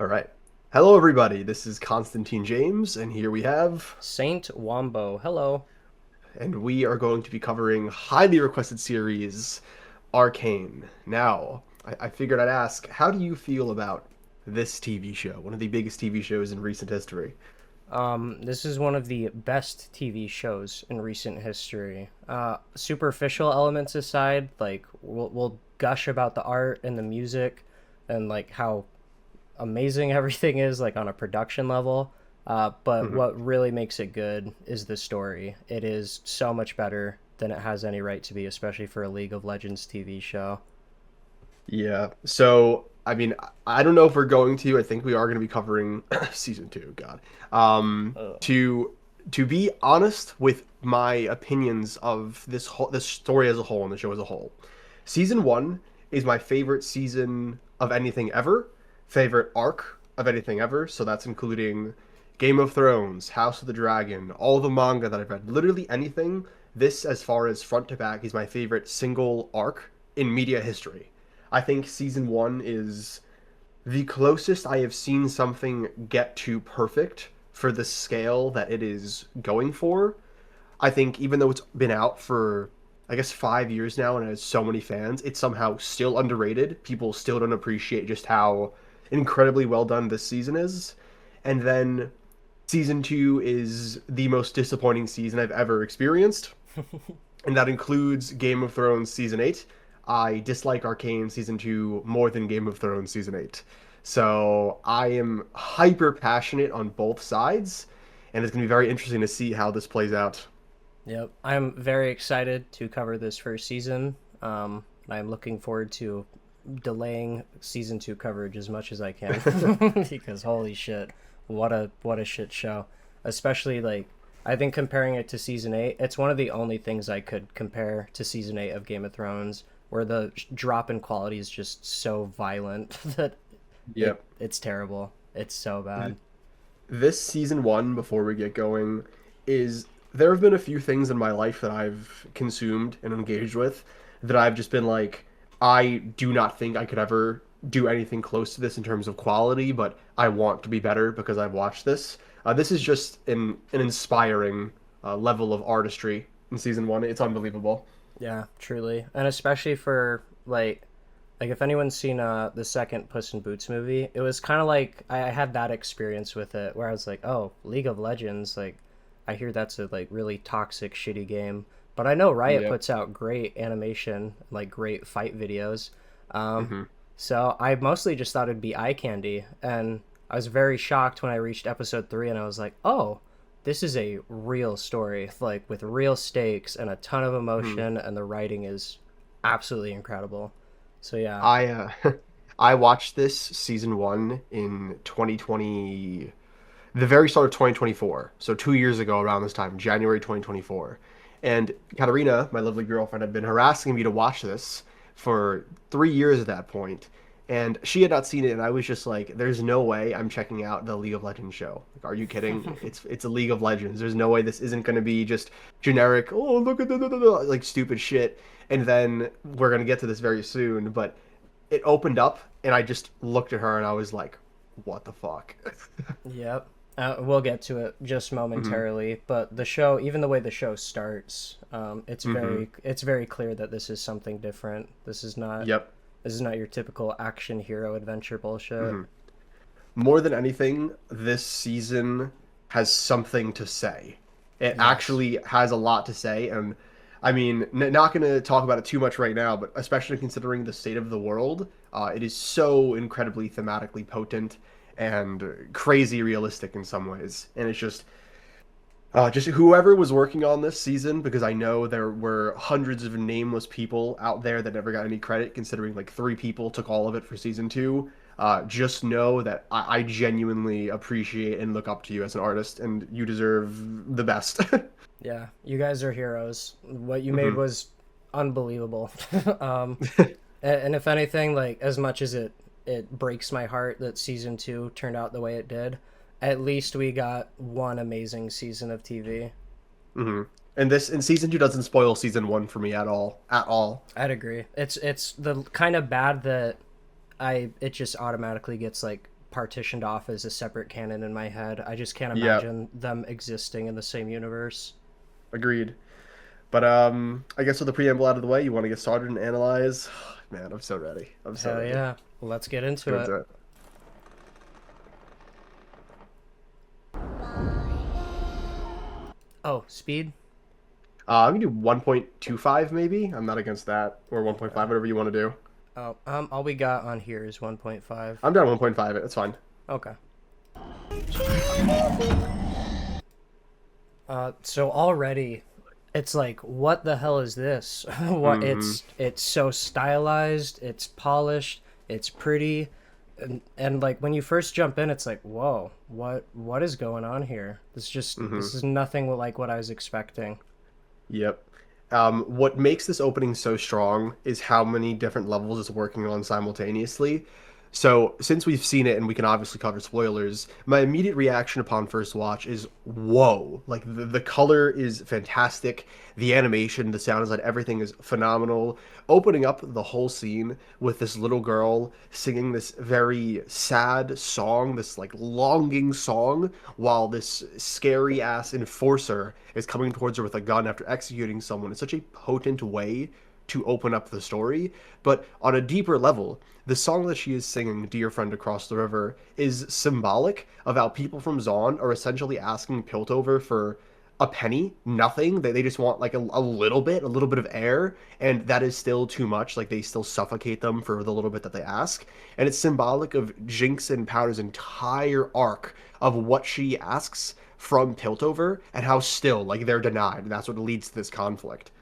All right. Hello, everybody. This is Constantine James, and here we have, Saint Wombo. Hello. and we are going to be covering highly requested series Arcane. Now, I figured I'd ask, how do you feel about this TV show? One of the biggest TV shows in recent history. This is one of the best TV shows in recent history. Superficial elements aside, like we'll gush about the art and the music, and like how amazing everything is, like on a production level. But Mhm. what really makes it good is the story. It is so much better than it has any right to be, especially for a League of Legends TV show. Yeah. So, I don't know if we're going to. I think we are going to be covering season two. God. Ugh. To be honest with my opinions of this story as a whole and the show as a whole, season one is my favorite season of anything ever, favorite arc of anything ever. So that's including Game of Thrones, House of the Dragon, all the manga that I've read, literally anything. This, as far as front to back, is my favorite single arc in media history. I think season one is the closest I have seen something get to perfect for the scale that it is going for. I think even though it's been out for, I guess, 5 years now and has so many fans, it's somehow still underrated. People still don't appreciate just how incredibly well done this season is. And then season two is the most disappointing season I've ever experienced, and that includes Game of Thrones season 8. I dislike Arcane season 2 more than Game of Thrones season 8. So I am hyper passionate on both sides, and it's going to be very interesting to see how this plays out. Yep, I'm very excited to cover this first season. I'm looking forward to delaying season two coverage as much as I can because holy shit, what a shit show. Especially like I think comparing it to season eight, it's one of the only things I could compare to season eight of Game of Thrones, where the drop in quality is just so violent that Yep. it's terrible. It's so bad. This season one, before we get going, is there have been a few things in my life that I've consumed and engaged with that I've just been like, I do not think I could ever do anything close to this in terms of quality, but I want to be better because I've watched this. This is just an inspiring level of artistry in season one. It's unbelievable. Yeah, truly, and especially for like if anyone's seen the second Puss in Boots movie, it was kind of like I had that experience with it where I was like, oh, League of Legends, like I hear that's a like really toxic, shitty game, but I know Riot Yep. puts out great animation, like great fight videos. Um, Hmm. so I mostly just thought it'd be eye candy, and I was very shocked when I reached episode three, and I was like, oh, this is a real story, like with real stakes and a ton of Hmm. emotion, and the writing is absolutely incredible. So yeah. I I watched this season one in 2020, the very start of 2024. So 2 years ago, around this time, January 2024. And Katarina, my lovely girlfriend, had been harassing me to watch this for 3 years at that point. And she had not seen it, and I was just like, "There's no way I'm checking out the League of Legends show. Like, are you kidding? It's a League of Legends. There's no way this isn't going to be just generic. Oh, look at the like stupid shit." And then we're gonna get to this very soon, but it opened up, and I just looked at her, and I was like, "What the fuck?" Yep. We'll get to it just Hmm. momentarily, but the show, even the way the show starts, Hmm. it's very clear that this is something different. Yep. This is not your typical action hero adventure bullshit. Hmm. More than anything, this season has something to say. It Yes. actually has a lot to say, and not going to talk about it too much right now, but especially considering the state of the world, it is so incredibly thematically potent and crazy realistic in some ways. And it's just whoever was working on this season, because I know there were hundreds of nameless people out there that never got any credit, considering like three people took all of it for season two. Just know that I genuinely appreciate and look up to you as an artist, and you deserve the best. Yeah, you guys are heroes. What you made Hmm. was unbelievable. um, and if anything, like as much as it breaks my heart that season two turned out the way it did, at least we got one amazing season of TV. Hmm. And season two doesn't spoil season one for me at all, at all. I'd agree. It's the kind of bad that I it just automatically gets like partitioned off as a separate canon in my head. I just can't Yeah, imagine them existing in the same universe. agreed. But I guess with the preamble out of the way, you want to get started and analyze? Man, I'm so ready. I'm so Hell ready. yeah. Well, let's get Let's get into it. into it. Oh, speed? I'm gonna do 1.25 maybe. I'm not against that, or 1.5, whatever you want to do. Oh, all we got on here is 1.5. I'm down 1.5. It's fine. Okay. So already it's like, what the hell is this? What Hmm. it's so stylized, it's polished, it's pretty, and like when you first jump in, it's like, whoa, what is going on here? This Hmm. is nothing like what I was expecting. Yep. What makes this opening so strong is how many different levels it's working on simultaneously. So, since we've seen it and we can obviously cover spoilers, my immediate reaction upon first watch is whoa. Like, the color is fantastic, the animation, the sound design, everything is phenomenal. Opening up the whole scene with this little girl singing this very sad song, this like longing song, while this scary ass enforcer is coming towards her with a gun after executing someone. It's such a potent way to open up the story. But on a deeper level, the song that she is singing, Dear Friend Across the River, is symbolic of how people from Zaun are essentially asking Piltover for a penny, nothing. They just want like a little bit of air, and that is still too much. Like they still suffocate them for the little bit that they ask. And it's symbolic of Jinx and Powder's entire arc of what she asks from Piltover and how still like they're denied. And that's what leads to this conflict.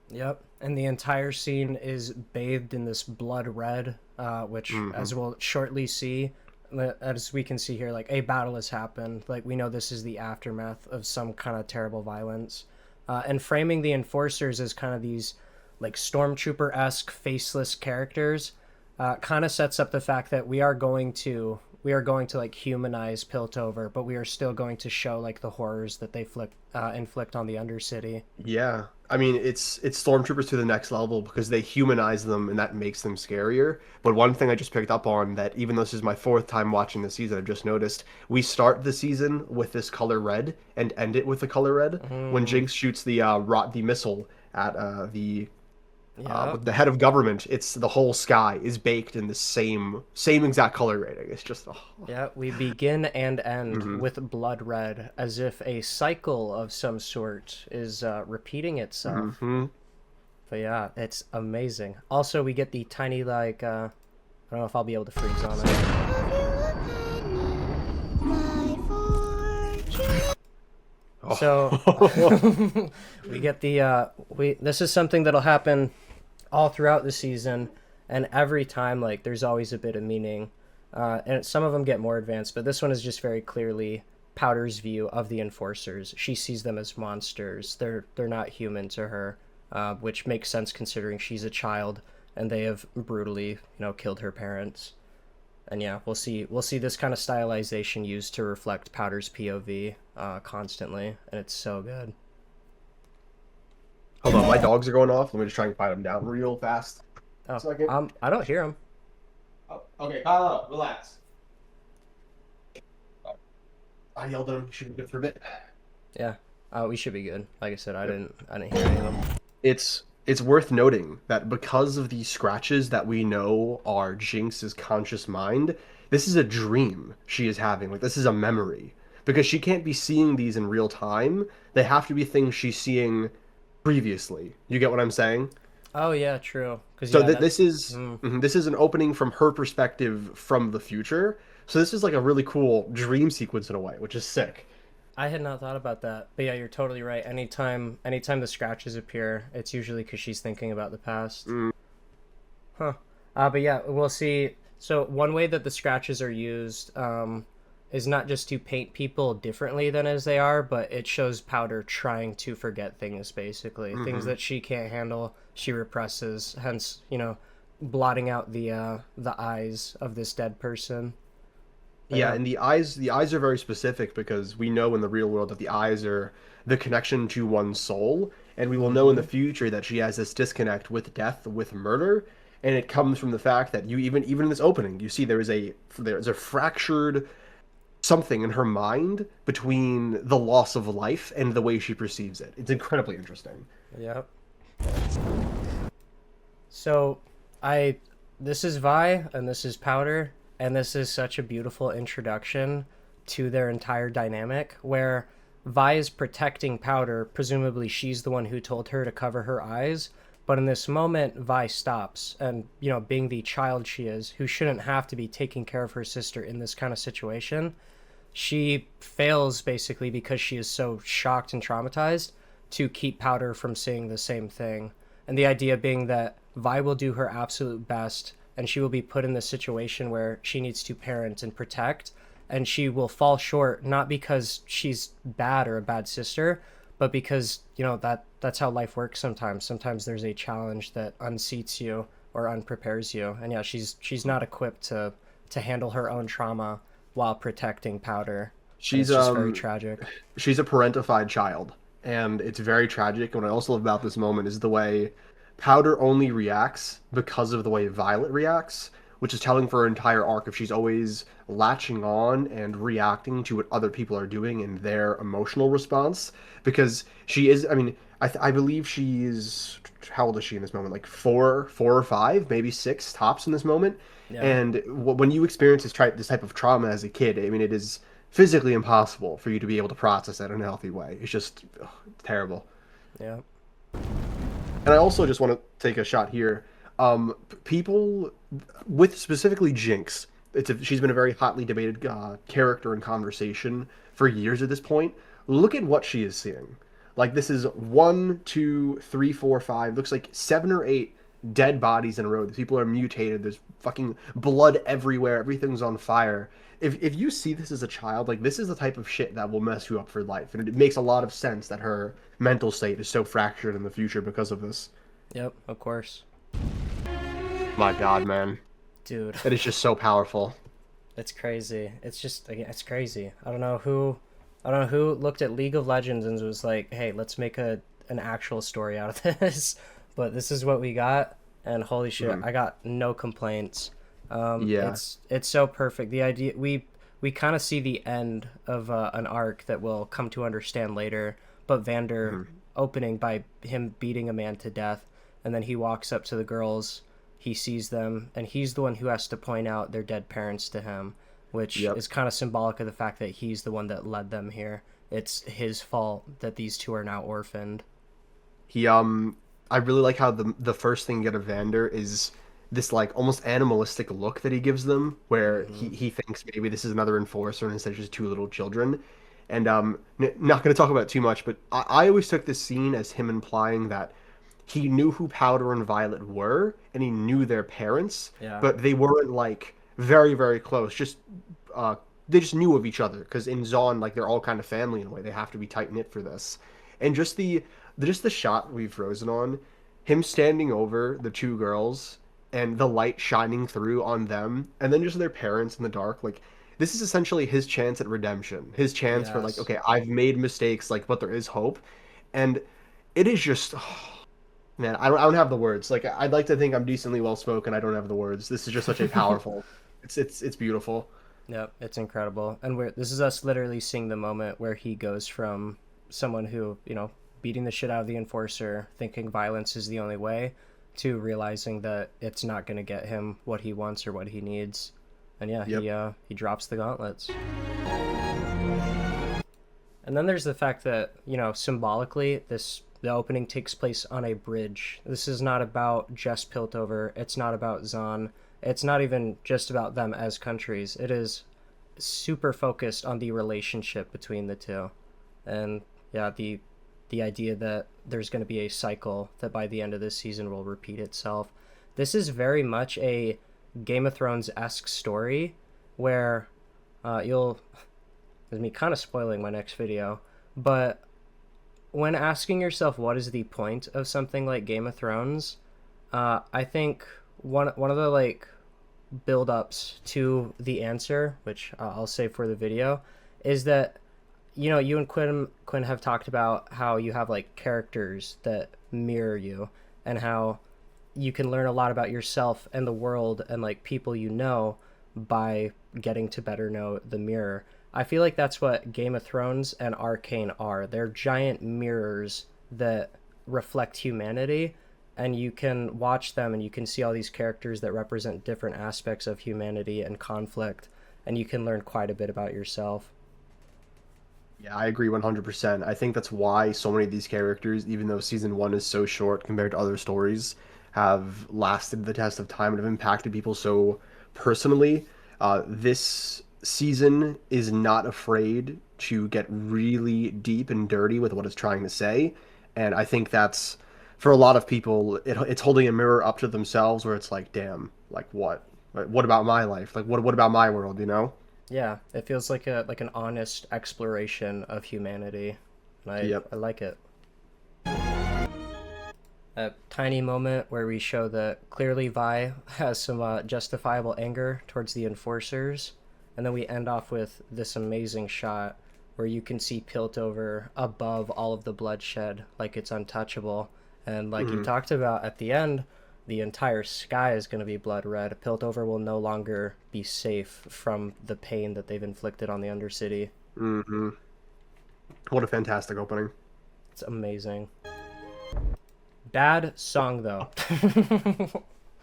Yep. And the entire scene is bathed in this blood red, which, Hmm. as we'll shortly see, as we can see here, like a battle has happened. Like we know this is the aftermath of some kind of terrible violence. And framing the enforcers as kind of these like stormtrooper esque faceless characters kind of sets up the fact that we are going to like humanize Piltover, but we are still going to show like the horrors that they inflict on the Undercity. Yeah. I mean, it's stormtroopers to the next level because they humanize them and that makes them scarier. But one thing I just picked up on that even though this is my fourth time watching the season, I've just noticed we start the season with this color red and end it with the color red. When Mm, Jinx shoots the missile at yeah. with the head of government, it's the whole sky is baked in the same exact color rating. It's just oh. Yeah, we begin and end Hmm. with blood red, as if a cycle of some sort is repeating itself. Hmm. But yeah, it's amazing. Also, we get the tiny, like, I don't know if I'll be able to freeze on it. So, Oh. we get this is something that'll happen all throughout the season, and every time, like, there's always a bit of meaning. And some of them get more advanced, but this one is just very clearly Powder's view of the enforcers. She sees them as monsters. They're not human to her, which makes sense considering she's a child and they have brutally, killed her parents. And yeah, we'll see this kind of stylization used to reflect Powder's POV constantly, and it's so good. Hold on, my dogs are going off. Let me just try and quiet them down real fast. Oh, Second. I don't hear him. Oh, okay, pile up. Relax. I yelled at him. Should be good for a bit. Yeah, we should be good. Like I said, I Yep. didn't hear any of them. It's worth noting that because of these scratches that we know are Jinx's conscious mind, this is a dream she is having. Like this is a memory because she can't be seeing these in real time. They have to be things she's seeing previously. You get what I'm saying? Oh yeah, true. Cause So yeah, th that. this is Mm, this is an opening from her perspective from the future. So this is like a really cool dream sequence in a way, which is sick. I had not thought about that, but yeah, you're totally right. Anytime the scratches appear, it's usually because she's thinking about the past. Mm, Huh. But yeah, we'll see. So one way that the scratches are used is not just to paint people differently than as they are, but it shows Powder trying to forget things, basically things mhm. that she can't handle. She represses, hence blotting out the eyes of this dead person. But Yeah, yeah. and the eyes are very specific because we know in the real world that the eyes are the connection to one's soul, and we will know in the Mm-hmm. future that she has this disconnect with death, with murder, And it comes from the fact that you even in this opening, you see there's a fractured something in her mind between the loss of life and the way she perceives it. It's incredibly interesting. Yep. So, I this is Vi and this is Powder, and this is such a beautiful introduction to their entire dynamic where Vi is protecting Powder, presumably she's the one who told her to cover her eyes, but in this moment Vi stops and, being the child she is, who shouldn't have to be taking care of her sister in this kind of situation, she fails basically because she is so shocked and traumatized to keep Powder from seeing the same thing. And the idea being that Vi will do her absolute best and she will be put in the situation where she needs to parent and protect, and she will fall short not because she's bad or a bad sister, but because that's how life works sometimes. Sometimes there's a challenge that unseats you or unprepares you. And yeah, she's not equipped to handle her own trauma while protecting Powder. And She's it's just very tragic. she's a parentified child, and it's very tragic. And what I also love about this moment is the way Powder only reacts because of the way Violet reacts, which is telling for her entire arc if she's always latching on and reacting to what other people are doing in their emotional response. Because she is, I mean, I believe she's, how old is she in this moment? Like four or five, maybe six tops in this moment. Yeah. And when you experience this type of trauma as a kid, I mean, it is physically impossible for you to be able to process it in a healthy way. It's just terrible. Yeah. And I also just want to take a shot here. People with specifically Jinx, she's been a very hotly debated character in conversation for years at this point. Look at what she is seeing. Like this is one, two, three, four, five. Looks like seven or eight dead bodies in a row. These people are mutated. There's fucking blood everywhere. Everything's on fire. If you see this as a child, like this is the type of shit that will mess you up for life, and it makes a lot of sense that her mental state is so fractured in the future because of this. Yep, of course. My God, man, Dude, it is just so powerful. it's crazy. It's just it's crazy. I don't know who looked at League of Legends and was like, "Hey, let's make an actual story out of this." But this is what we got, and holy shit, I got no complaints. Yeah. It's so perfect. The idea we kind of see the end of an arc that we'll come to understand later, but Vander opening by him beating a man to death, and then he walks up to the girls, he sees them, and he's the one who has to point out their dead parents to him, which Yep. is kind of symbolic of the fact that he's the one that led them here. It's his fault that these two are now orphaned. He I really like how the first thing you get of Vander is this like almost animalistic look that he gives them, where he thinks maybe this is another enforcer and instead it's just two little children. And not going to talk about it too much, but I always took this scene as him implying that he knew who Powder and Violet were, and he knew their parents, Yeah. but they weren't like very, very close. Just they just knew of each other because in Zaun, like they're all kind of family in a way. They have to be tight knit for this, and just the shot we've frozen on, him standing over the two girls and the light shining through on them, and then just their parents in the dark, like. This is essentially his chance at redemption. His chance for like, Yes. okay, I've made mistakes, like, but there is hope, and it is just, man, I don't have the words. Like I'd like to think I'm decently well spoken. I don't have the words. This is just such a powerful. It's beautiful. Yep, it's incredible. And this is us literally seeing the moment where he goes from someone who, beating the shit out of the enforcer, thinking violence is the only way, to realizing that it's not going to get him what he wants or what he needs. And yeah, Yep. he drops the gauntlets. And then there's the fact that, symbolically, the opening takes place on a bridge. This is not about just Piltover. It's not about Zahn. It's not even just about them as countries. It is super focused on the relationship between the two. And yeah, the idea that there's going to be a cycle that by the end of this season will repeat itself. This is very much a Game of Thrones-esque story where you'll... There's me kind of spoiling my next video, but when asking yourself what is the point of something like Game of Thrones, I think one of the like build-ups to the answer, which I'll save for the video, is that you and Quinn have talked about how you have like characters that mirror you, and how you can learn a lot about yourself and the world and like people you know by getting to better know the mirror. I feel like that's what Game of Thrones and Arcane are. They're giant mirrors that reflect humanity, and you can watch them and you can see all these characters that represent different aspects of humanity and conflict, and you can learn quite a bit about yourself. Yeah, I agree 100%. I think that's why so many of these characters, even though season one is so short compared to other stories, have lasted the test of time and have impacted people so personally. This season is not afraid to get really deep and dirty with what it's trying to say. And I think that's, for a lot of people, it's holding a mirror up to themselves where it's like, damn, like what? What about my life? Like what about my world, you know? Yeah, it feels like an honest exploration of humanity. And Yep. I like it. A tiny moment where we show that clearly Vi has some justifiable anger towards the enforcers, and then we end off with this amazing shot where you can see Piltover above all of the bloodshed, like it's untouchable. And like you Hmm. talked about at the end, the entire sky is going to be blood red. Piltover will no longer be safe from the pain that they've inflicted on the Undercity. Hmm. What a fantastic opening. It's amazing. Bad song though.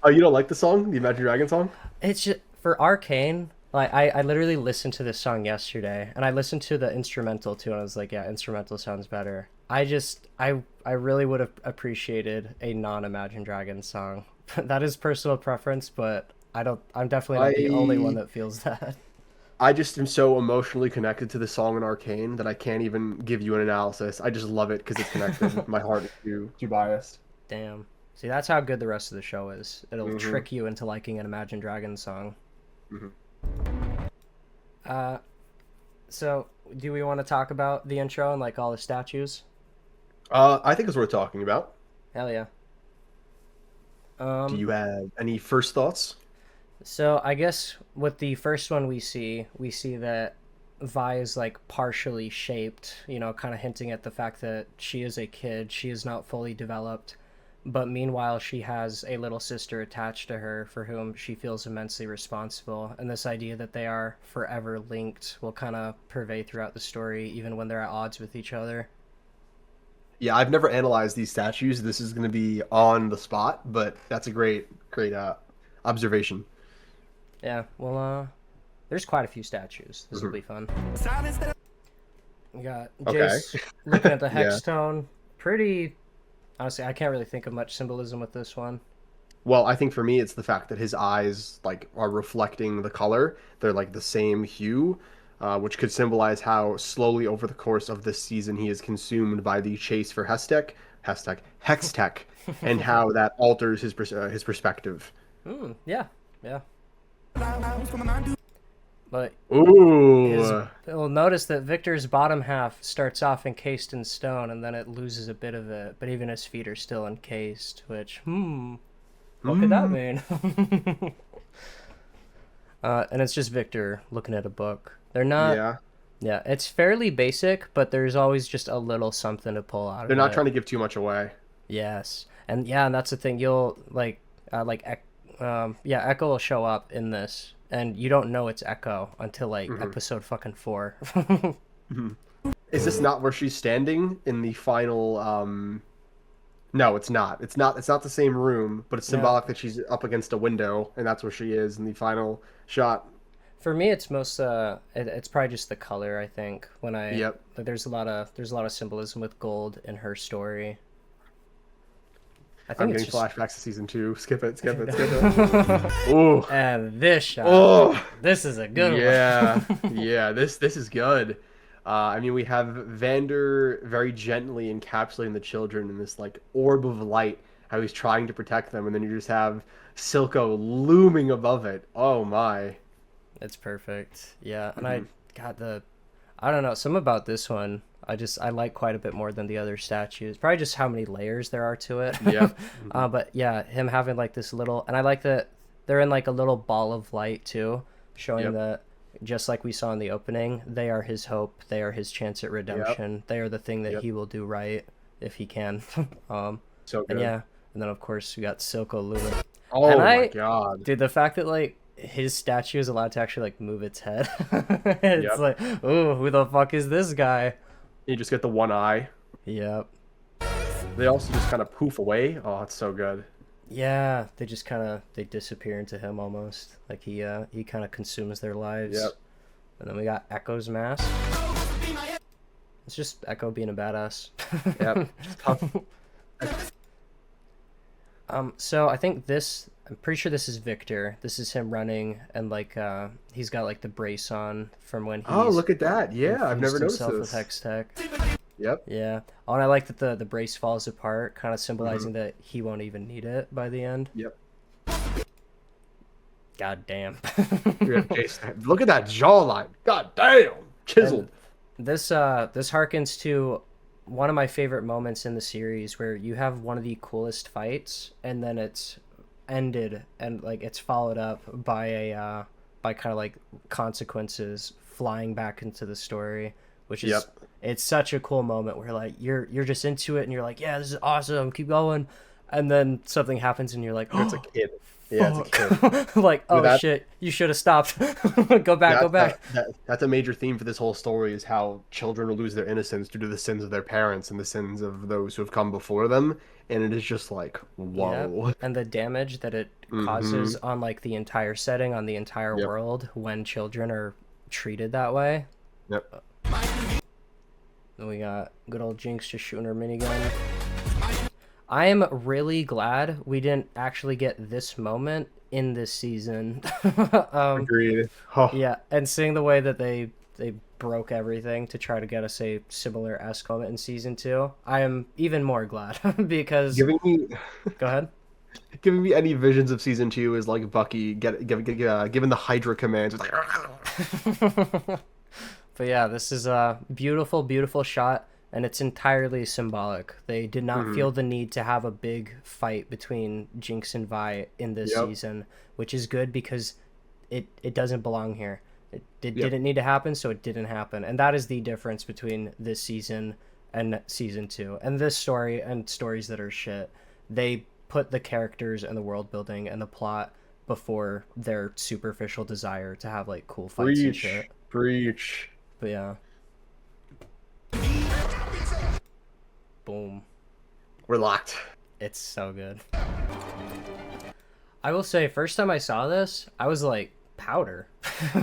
Oh, you don't like the song, the Imagine Dragon song? It's just for Arcane. Like I literally listened to this song yesterday, and I listened to the instrumental too, and I was like, yeah, instrumental sounds better. I really would have appreciated a non-Imagine Dragons song. That is personal preference, but I'm definitely not the only one I that feels that. I just am so emotionally connected to the song in Arcane that I can't even give you an analysis. I just love it because it's connected. My heart is too biased. Damn. See, that's how good the rest of the show is. It'll Hmm. trick you into liking an Imagine Dragons song. Hmm. Uh, so do we want to talk about the intro and like all the statues? I think it's worth talking about. Hell yeah. Do Um, you have any first thoughts? So I guess with the first one we see that Vi is like partially shaped, you know, kind of hinting at the fact that she is a kid, she is not fully developed, but meanwhile she has a little sister attached to her for whom she feels immensely responsible, and this idea that they are forever linked will kind of pervade throughout the story even when they're at odds with each other. Yeah, I've never analyzed these statues. This is going to be on the spot, but that's a great observation. Yeah, well there's quite a few statues. This will Mhm. be fun. We got Okay. Jace looking at the Yeah. hexstone. Pretty. Honestly, I can't really think of much symbolism with this one. Well, I think for me, it's the fact that his eyes like are reflecting the color. They're like the same hue, which could symbolize how slowly over the course of this season he is consumed by the chase for Hextech, and how that alters his perspective. Yeah, yeah. But his. Ooh. You'll notice that Victor's bottom half starts off encased in stone, and then it loses a bit of it. But even his feet are still encased, which what could that Mm. mean? And it's just Victor looking at a book. They're not. Yeah. Yeah, it's fairly basic, but there's always just a little something to pull out They're of not it. trying to give too much away. Yes, and yeah, and that's the thing. You'll yeah, Echo will show up in this, and you don't know it's Echo until like Hmm. episode fucking 4. Hmm. Is this not where she's standing in the final No, it's not. It's not the same room, but it's No, symbolic that she's up against a window and that's where she is in the final shot. for me, it's most it's probably just the color. I think when I Yep. like, there's a lot of symbolism with gold in her story. I I'm think it's getting just. flashbacks to season 2. Skip it, skip it, skip it. Ooh. And this shot, Oh. this is a good Yeah. one. Yeah, this is good. I mean, we have Vander very gently encapsulating the children in this like orb of light, how he's trying to protect them, and then you just have Silco looming above it. Oh my. It's perfect. Yeah, and I Hmm. got the I don't know, some about this one. I like quite a bit more than the other statues. Probably just how many layers there are to it. Yep. Hmm. But yeah, him having like this little, and I like that they're in like a little ball of light too, showing Yep. that just like we saw in the opening, they are his hope. They are his chance at Yep. redemption. They are the thing that Yep. he will do right if he can. um, So and good. yeah, And then of course we got Silco Luna. And Oh my god. dude, the fact that like his statue is allowed to actually like move its head, it's Yep. like, oh, who the fuck is this guy? You just get the one eye. Yep. They also just kind of poof away. Oh, it's so good. Yeah, they just kind of they disappear into him almost. Like he kind of consumes their lives. Yep. And then we got Echo's mask. It's just Echo being a badass. Yep. Just tough. So I think I'm pretty sure this is Victor. This is him running, and like he's got like the brace on from when Oh, he's look at that. Yeah, I've never noticed himself with this. Hex Tech. Yep. Yeah. Oh, and I like that the brace falls apart, kind of symbolizing Mm-hmm. that he won't even need it by the end. Yep. God damn. Yeah, Jason, look at that jawline. God damn. Chiseled. This harkens to one of my favorite moments in the series where you have one of the coolest fights and then it's ended and like it's followed up by a by kind of like consequences flying back into the story, which is Yep. it's such a cool moment where like you're just into it and you're like, yeah, this is awesome, keep going, and then something happens and you're like, It's a kid. Yeah, it's a kid. fuck. Like, oh That- shit, you should have stopped. Go back, go back. That's a major theme for this whole story is how children will lose their innocence due to the sins of their parents and the sins of those who have come before them. And it is just like, whoa. Yep. And the damage that it causes on like the entire setting, on the entire Yep. world when children are treated that way. Yep. Then we got good old Jinx just shooting her minigun. I am really glad we didn't actually get this moment in this season. Agreed. Oh, Yeah, and seeing the way that they broke everything to try to get us a similar esque moment in season 2, I am even more glad because giving me go ahead. giving me any visions of season 2 is like Bucky given the Hydra commands. It's like, But yeah, this is a beautiful, beautiful shot, and it's entirely symbolic. They did not feel the need to have a big fight between Jinx and Vi in this Yep. season, which is good because it doesn't belong here. It Yep. didn't need to happen, so it didn't happen. And that is the difference between this season and season 2. And this story and stories that are shit, they put the characters and the world building and the plot before their superficial desire to have like cool fights and Breach. shit. Breach. But yeah. Boom. We're locked. It's so good. I will say, first time I saw this, I was like, Powder.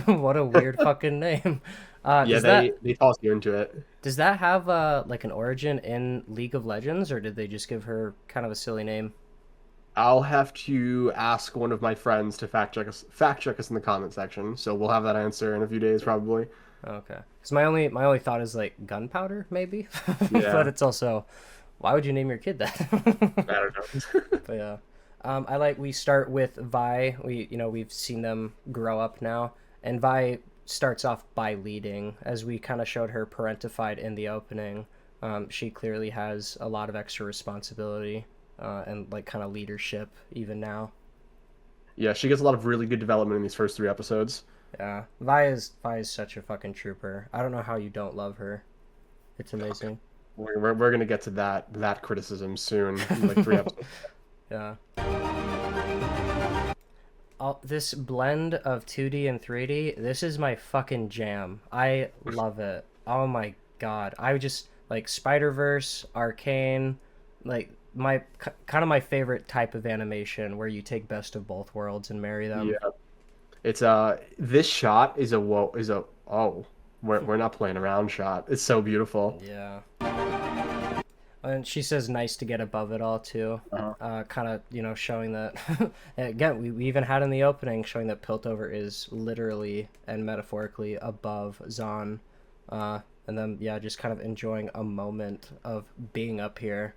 What a weird fucking name. Yeah, Does they toss you into it. does that have like an origin in League of Legends, or did they just give her kind of a silly name? I'll have to ask one of my friends to fact check us in the comment section. So we'll have that answer in a few days probably. Okay. Because my only thought is like gunpowder, maybe. Yeah. But it's also, why would you name your kid that? I don't know. But yeah, we start with Vi. We've seen them grow up now, and Vi starts off by leading, as we kind of showed her parentified in the opening. She clearly has a lot of extra responsibility and like kind of leadership even now. Yeah, she gets a lot of really good development in these first 3 episodes. Yeah, Vi is such a fucking trooper. I don't know how you don't love her. It's amazing. We're gonna get to that criticism soon, in like 3 episodes. Yeah. This blend of 2D and 3D, this is my fucking jam. I love it. Oh my god. I would just like Spider-Verse, Arcane, like kind of my favorite type of animation where you take best of both worlds and marry them. Yeah, it's this shot is we're not playing around shot. It's so beautiful. Yeah. And she says nice to get above it all too. Uh-huh. Kind of, showing that again, we even had in the opening showing that Piltover is literally and metaphorically above Zahn. And then yeah, just kind of enjoying a moment of being up here.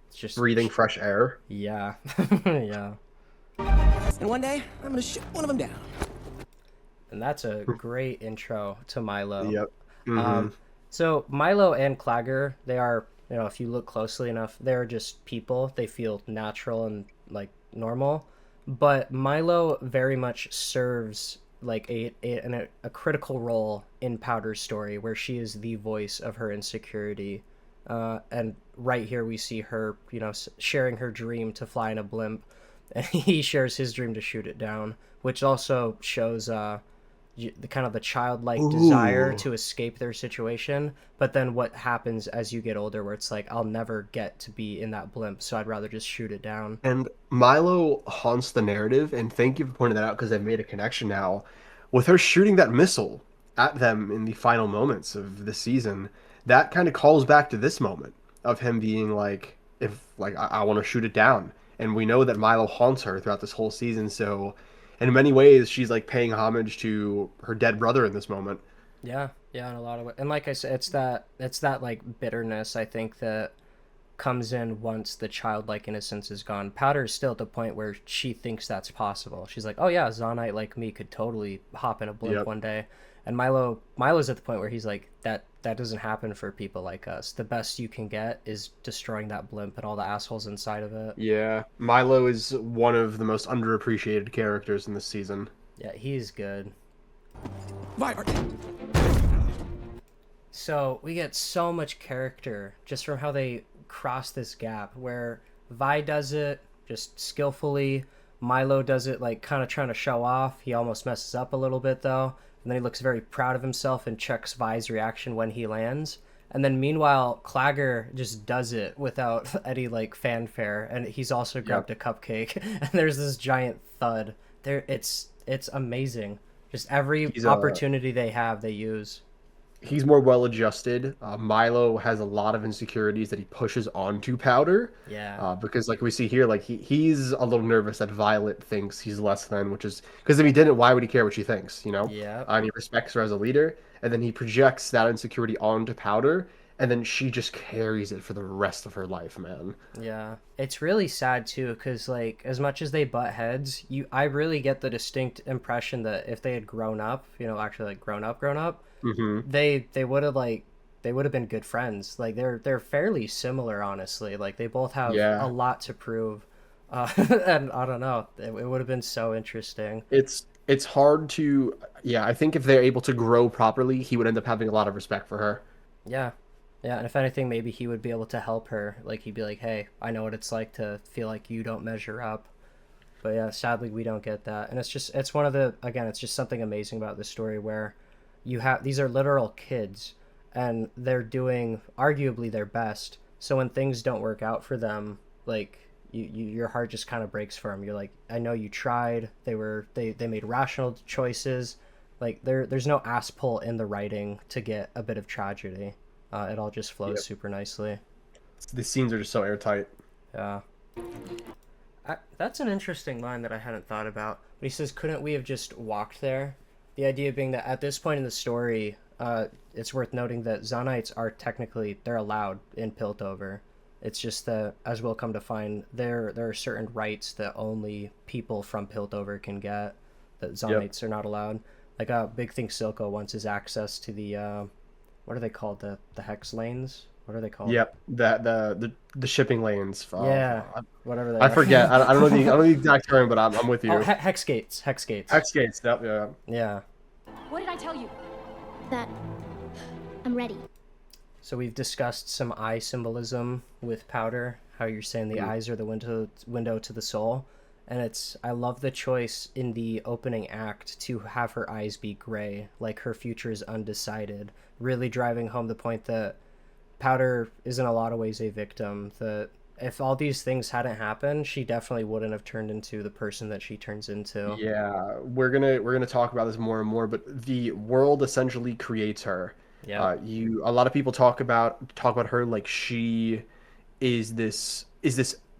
It's just Breathing fresh air. Yeah. Yeah. And one day, I'm gonna shoot one of them down. And that's a great intro to Milo. Yep. Mm-hmm. So Milo and Clagger, they are, if you look closely enough, they're just people. They feel natural and like normal. But Milo very much serves like a critical role in Powder's story, where she is the voice of her insecurity. And right here we see her, you know, sharing her dream to fly in a blimp, and he shares his dream to shoot it down, which also shows the kind of the childlike desire Ooh. to escape their situation, but then what happens as you get older, where it's like, I'll never get to be in that blimp, so I'd rather just shoot it down. And Milo haunts the narrative, and thank you for pointing that out because I've made a connection now. With her shooting that missile at them in the final moments of the season, that kind of calls back to this moment of him being like, if like I want to shoot it down. And we know that Milo haunts her throughout this whole season, so in many ways she's like paying homage to her dead brother in this moment. Yeah, yeah, in a lot of ways. And like I said, it's that like bitterness, I think, that comes in once the childlike innocence is gone. Powder's still at the point where she thinks that's possible. She's like, "Oh yeah, Zonite like me could totally hop in a blimp Yep. one day." And Milo's at the point where he's like, "That doesn't happen for people like us. The best you can get is destroying that blimp and all the assholes inside of it." Yeah. Milo is one of the most underappreciated characters in this season. Yeah, he's good. Vi, So we get so much character just from how they cross this gap, where Vi does it just skillfully, Milo does it like kind of trying to show off. He almost messes up a little bit though, and then he looks very proud of himself and checks Vi's reaction when he lands. And then meanwhile, Clagger just does it without any like fanfare, and he's also grabbed a cupcake, and there's this giant thud. It's amazing. Just every He's opportunity they have, they use. he's more well adjusted. Milo has a lot of insecurities that he pushes onto Powder. Yeah. Because like we see here, like he's a little nervous that Violet thinks he's less than, which is because if he didn't, why would he care what she thinks, you know? Yeah. And he respects her as a leader, and then he projects that insecurity onto Powder, and then she just carries it for the rest of her life, man. Yeah, it's really sad too, because like as much as they butt heads, I really get the distinct impression that if they had grown up, you know, actually like grown up, Hmm. they would have like they would have been good friends. Like they're fairly similar, honestly. Like they both have a Yeah, lot to prove, and I don't know, it would have been so interesting. it's hard to, yeah. I think if they're able to grow properly, he would end up having a lot of respect for her. Yeah, yeah, and if anything, maybe he would be able to help her. Like he'd be like, "Hey, I know what it's like to feel like you don't measure up." But yeah, sadly we don't get that. And it's one of the again, it's just something amazing about this story where you have these are literal kids and they're doing arguably their best. So when things don't work out for them, like your heart just kind of breaks for them. You're like, I know you tried. They made rational choices. Like there's no ass pull in the writing to get a bit of tragedy. It all just flows Yep. super nicely. The scenes are just so airtight. Yeah. That's an interesting line that I hadn't thought about. But he says, "Couldn't we have just walked there?" The idea being that at this point in the story, it's worth noting that Zonites are technically they're allowed in Piltover. It's just that, as we'll come to find, there are certain rights that only people from Piltover can get that Yep. Zonites are not allowed. Like a big thing Silco wants is access to the what are they called, the hex lanes? What are they called? Yep. That the shipping lanes. Yeah, whatever they I are. forget. I don't know I don't know the exact term, but I'm with Oh, you. hex gates. Hex gates. X Gates. Yep. Yeah. Yeah. What did I tell you? That I'm ready. So we've discussed some eye symbolism with Powder, how you're saying the eyes are the window to the soul. And I love the choice in the opening act to have her eyes be gray, like her future is undecided, really driving home the point that Powder is in a lot of ways a victim, that if all these things hadn't happened, she definitely wouldn't have turned into the person that she turns into. Yeah, we're gonna talk about this more and more, but the world essentially creates her. Yeah. A lot of people talk about her like she is this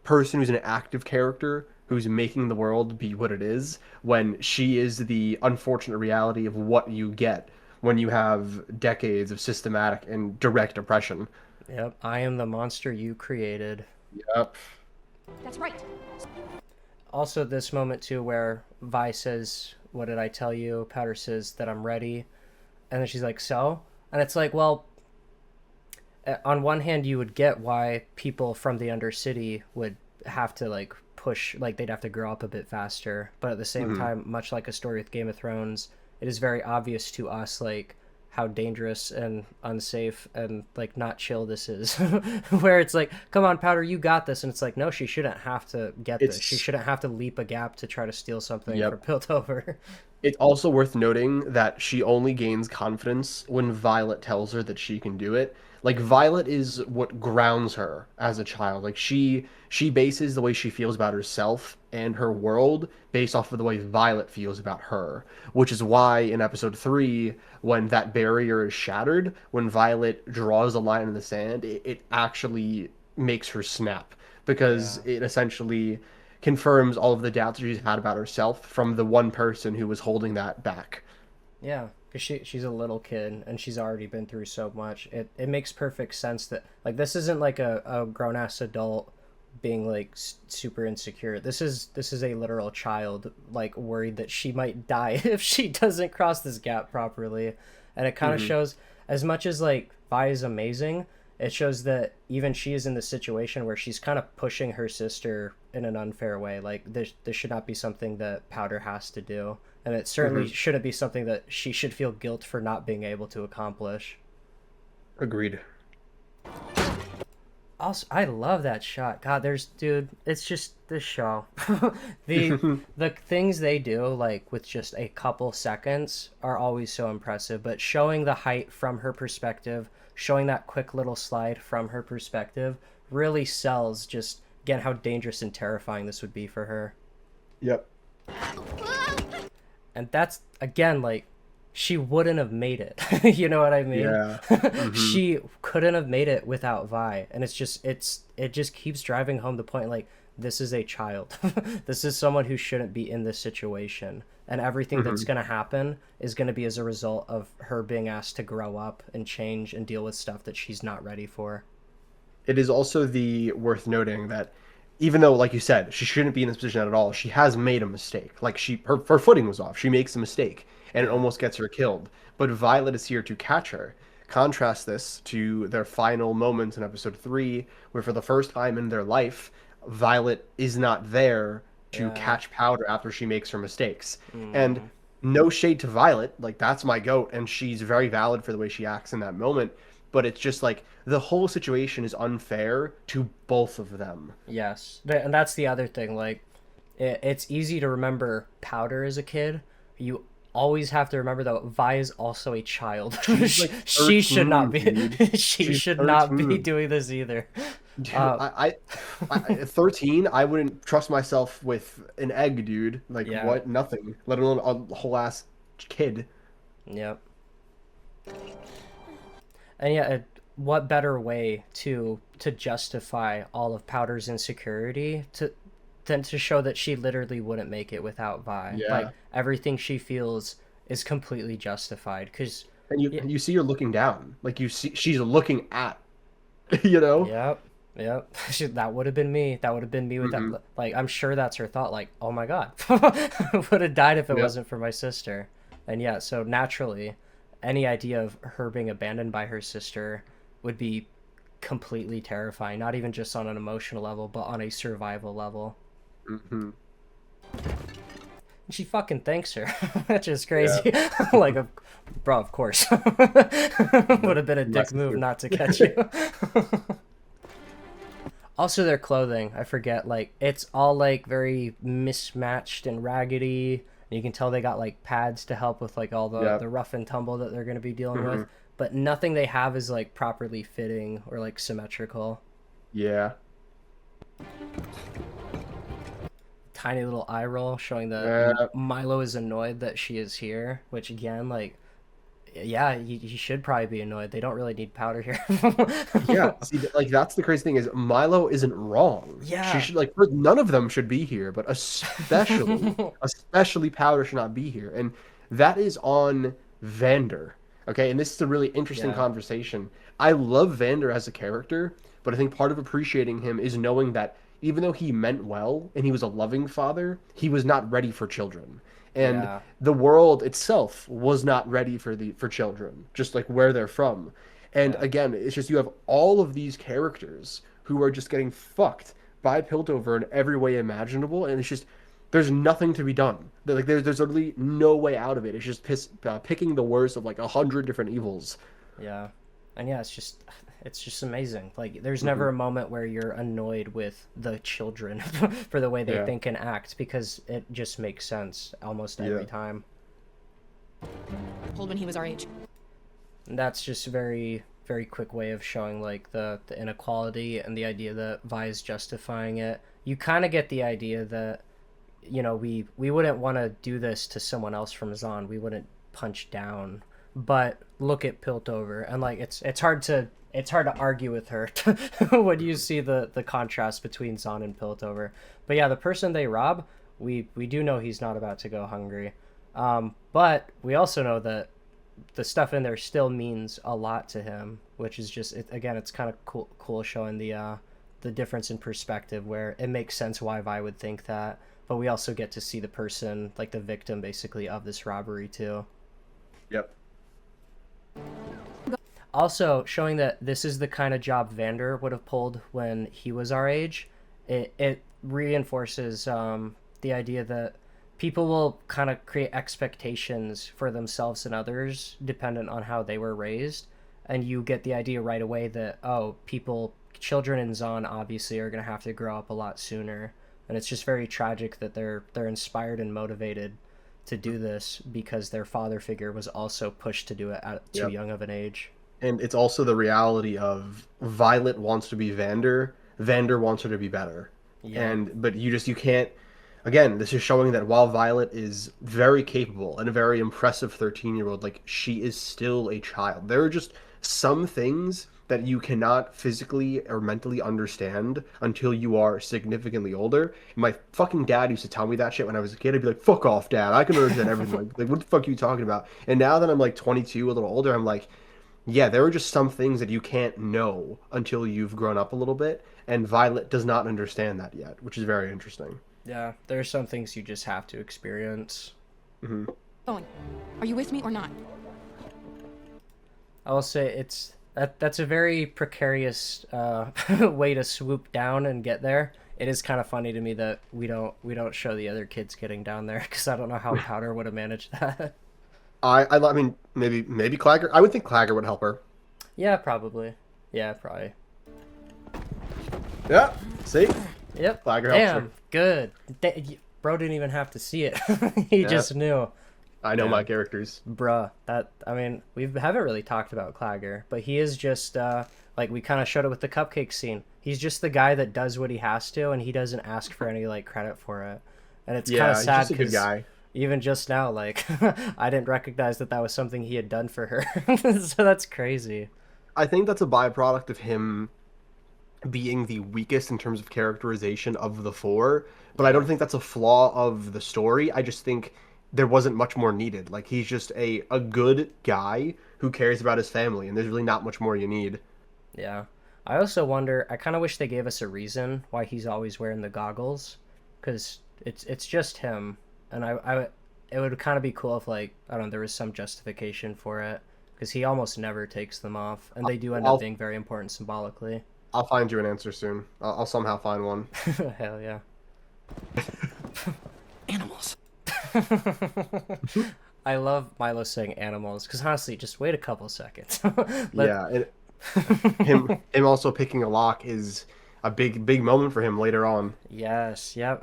person who's an active character who's making the world be what it is, when she is the unfortunate reality of what you get when you have decades of systematic and direct oppression. Yep. I am the monster you created. Yep. That's right. Also, this moment too, where Vi says, "What did I tell you?" Powder says that I'm ready, and then she's like, "So?" And it's like, well, on one hand, you would get why people from the Undercity would have to like push, like they'd have to grow up a bit faster. But at the same time, much like a story with Game of Thrones, it is very obvious to us like how dangerous and unsafe and like not chill this is. Where it's like, come on, Powder, you got this, and it's like, no, she shouldn't have to get this. She It's shouldn't have to leap a gap to try to steal something for Yep. Piltover. It's also worth noting that she only gains confidence when Violet tells her that she can do it. Like Violet is what grounds her as a child. Like she bases the way she feels about herself and her world based off of the way Violet feels about her, which is why in episode 3 when that barrier is shattered, when Violet draws a line in the sand, it actually makes her snap because Yeah. it essentially confirms all of the doubts she's had about herself from the one person who was holding that back. Yeah, because she's a little kid and she's already been through so much. It makes perfect sense that like this isn't like a grown ass adult being like super insecure. This is a literal child like worried that she might die if she doesn't cross this gap properly, and it kind of Hmm. shows as much as like Vi is amazing. It shows that even she is in the situation where she's kind of pushing her sister in an unfair way. Like this should not be something that Powder has to do, and it certainly Hmm. shouldn't be something that she should feel guilt for not being able to accomplish. Agreed. Also, I love that shot. God, dude, it's just this show. The things they do, like with just a couple seconds, are always so impressive. But showing the height from her perspective, showing that quick little slide from her perspective, really sells just again how dangerous and terrifying this would be for her. Yep. And that's again like she wouldn't have made it. You know what I mean? Yeah. Hmm. She couldn't have made it without Vi, and it just keeps driving home the point like this is a child. This is someone who shouldn't be in this situation, and everything that's Hmm. going to happen is going to be as a result of her being asked to grow up and change and deal with stuff that she's not ready for. It is also the worth noting that even though, like you said, she shouldn't be in this position at all, she has made a mistake. Like her footing was off. She makes a mistake, and it almost gets her killed. But Violet is here to catch her. Contrast this to their final moments in episode 3, where for the first time in their life, Violet is not there to Yeah. catch Powder after she makes her mistakes. And Mm. no shade to Violet, like that's my goat, and she's very valid for the way she acts in that moment. But it's just like the whole situation is unfair to both of them. Yes, and that's the other thing. Like, it's easy to remember Powder as a kid. You always have to remember though, Vi is also a child. She's like She should 13, not be. dude. She She's should not be 13. doing this either. Dude, Uh, at 13, I wouldn't trust myself with an egg, dude. Like yeah. what? Nothing. Let alone a whole ass kid. Yep. And yeah, what better way to justify all of Powder's insecurity than to show that she literally wouldn't make it without Vi? Like Yeah. everything she feels is completely justified because. And you see her looking down. Like you see she's looking at, you know? Yep. Yep. That would have been me. That would have been me with Hmm. that. Like, I'm sure that's her thought. Like, oh my God, would have died if it Yep. wasn't for my sister. And yeah, so naturally, any idea of her being abandoned by her sister would be completely terrifying. Not even just on an emotional level, but on a survival level. Hmm. And she fucking thanks her, which is Yeah. crazy. Like, bro, of course, would have been a dick move Sister. not to catch you. Also, their clothing, I forget, like, it's all, like, very mismatched and raggedy. And you can tell they got, like, pads to help with, like, all Yeah. the rough and tumble that they're going to be dealing Mhm. with. But nothing they have is, like, properly fitting or, like, symmetrical. Yeah. Tiny little eye roll showing that Yeah. Milo is annoyed that she is here. Which, again, like, yeah, he should probably be annoyed. They don't really need Powder here. Yeah, see, like that's the crazy thing is Milo isn't wrong. Yeah. She should none of them should be here, but especially Powder should not be here, and that is on Vander. Okay, and this is a really interesting Yeah. conversation. I love Vander as a character, but I think part of appreciating him is knowing that even though he meant well and he was a loving father, he was not ready for children. And Yeah. the world itself was not ready for children, just like where they're from. And Yeah. again, it's just you have all of these characters who are just getting fucked by Piltover in every way imaginable, and it's just there's nothing to be done. Like there's literally no way out of it. It's just picking the worst of like 100 different evils. Yeah. And yeah, it's just amazing. Like there's never a moment where you're annoyed with the children for the way they Yeah. think and act, because it just makes sense almost every time. Told when he was our age. And that's just a very, very quick way of showing like the inequality and the idea that Vi is justifying it. You kind of get the idea that, you know, we wouldn't want to do this to someone else from Zahn. We wouldn't punch down. But look at Piltover, and like it's hard to argue with her when you see the contrast between Zahn and Piltover. But yeah, the person they rob, we do know he's not about to go hungry. But we also know that the stuff in there still means a lot to him, which is just again, it's kind of cool showing the difference in perspective, where it makes sense why Vi would think that, but we also get to see the person, like the victim basically of this robbery too. Yep. Also showing that this is the kind of job Vander would have pulled when he was our age. It reinforces the idea that people will kind of create expectations for themselves and others dependent on how they were raised, and you get the idea right away that children in Zahn obviously are going to have to grow up a lot sooner, and it's just very tragic that they're inspired and motivated to do this because their father figure was also pushed to do it at too young of an age. And it's also the reality of Violet wants to be Vander, Vander wants her to be better. Yeah. But you can't. Again, this is showing that while Violet is very capable and a very impressive 13-year-old, like, she is still a child. There are just some things that you cannot physically or mentally understand until you are significantly older. My fucking dad used to tell me that shit when I was a kid. I'd be like, fuck off, dad. I can understand everything. Like, what the fuck are you talking about? And now that I'm like 22, a little older, I'm like, yeah, there are just some things that you can't know until you've grown up a little bit. And Violet does not understand that yet, which is very interesting. Yeah, there are some things you just have to experience. Going. Are you with me or not? I will say that's a very precarious way to swoop down and get there. It is kind of funny to me that we don't show the other kids getting down there, because I don't know how Powder would have managed that. I mean, maybe Clagger. I would think Clagger would help her. Yeah, probably. Yeah, probably. Yeah, see? Yep. Clagger helps her. Damn, good. Bro didn't even have to see it. He just knew. I know my characters. Bruh, I mean, we haven't really talked about Clagger, but he is just, like, we kind of showed it with the cupcake scene. He's just the guy that does what he has to, and he doesn't ask for any, like, credit for it. And it's kind of sad, he's just a good guy. Even just now, like, I didn't recognize that was something he had done for her. So that's crazy. I think that's a byproduct of him being the weakest in terms of characterization of the four, but I don't think that's a flaw of the story. I just think there wasn't much more needed. Like, he's just a good guy who cares about his family, and there's really not much more you need. Yeah. I also wonder, I kind of wish they gave us a reason why he's always wearing the goggles, because it's just him, and it would kind of be cool if, like, I don't know, there was some justification for it, because he almost never takes them off, and they do end up being very important symbolically. I'll find you an answer soon. I'll somehow find one. Hell yeah. Animals. I love Milo saying animals, because honestly, just wait a couple seconds. Him also picking a lock is a big moment for him later on. Yes, yep.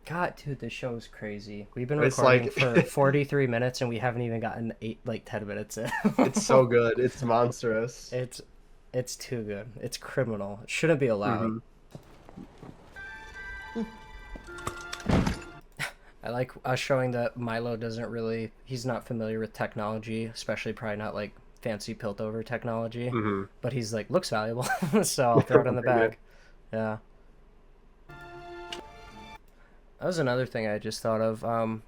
God, dude, this show is crazy. We've been It's recording like- for 43 minutes, and we haven't even gotten 10 minutes in. It's so good. It's monstrous. It's too good. It's criminal. It shouldn't be allowed. I like us showing that Milo he's not familiar with technology, especially probably not like fancy Piltover technology, but he's like, looks valuable, so I'll throw it in the bag. Yeah. That was another thing I just thought of.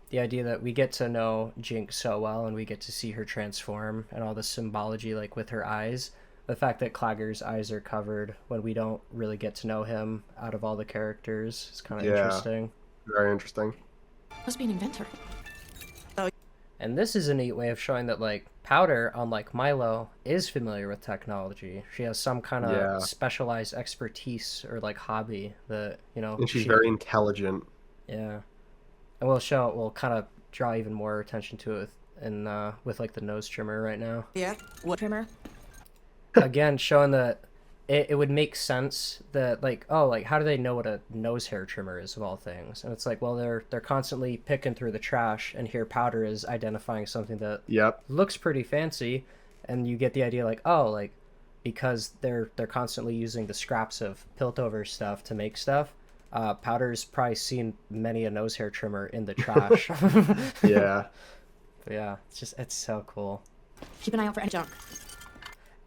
The idea that we get to know Jinx so well, and we get to see her transform and all the symbology, like with her eyes. The fact that Clagger's eyes are covered when we don't really get to know him out of all the characters is kind of interesting. Very interesting. Must be an inventor. And this is a neat way of showing that, like, Powder, unlike Milo, is familiar with technology. She has some kind of specialized expertise or, like, hobby that, you know... And she's very intelligent. Yeah. And we'll kind of draw even more attention to it with like the nose trimmer right now. Yeah. What trimmer? Again, showing that it would make sense that like, oh, like how do they know what a nose hair trimmer is of all things? And it's like, well, they're constantly picking through the trash, and here Powder is identifying something that Yep. looks pretty fancy, and you get the idea like, oh, like because they're constantly using the scraps of Piltover stuff to make stuff. Powder's probably seen many a nose hair trimmer in the trash. Yeah. But yeah, it's so cool. Keep an eye out for any junk.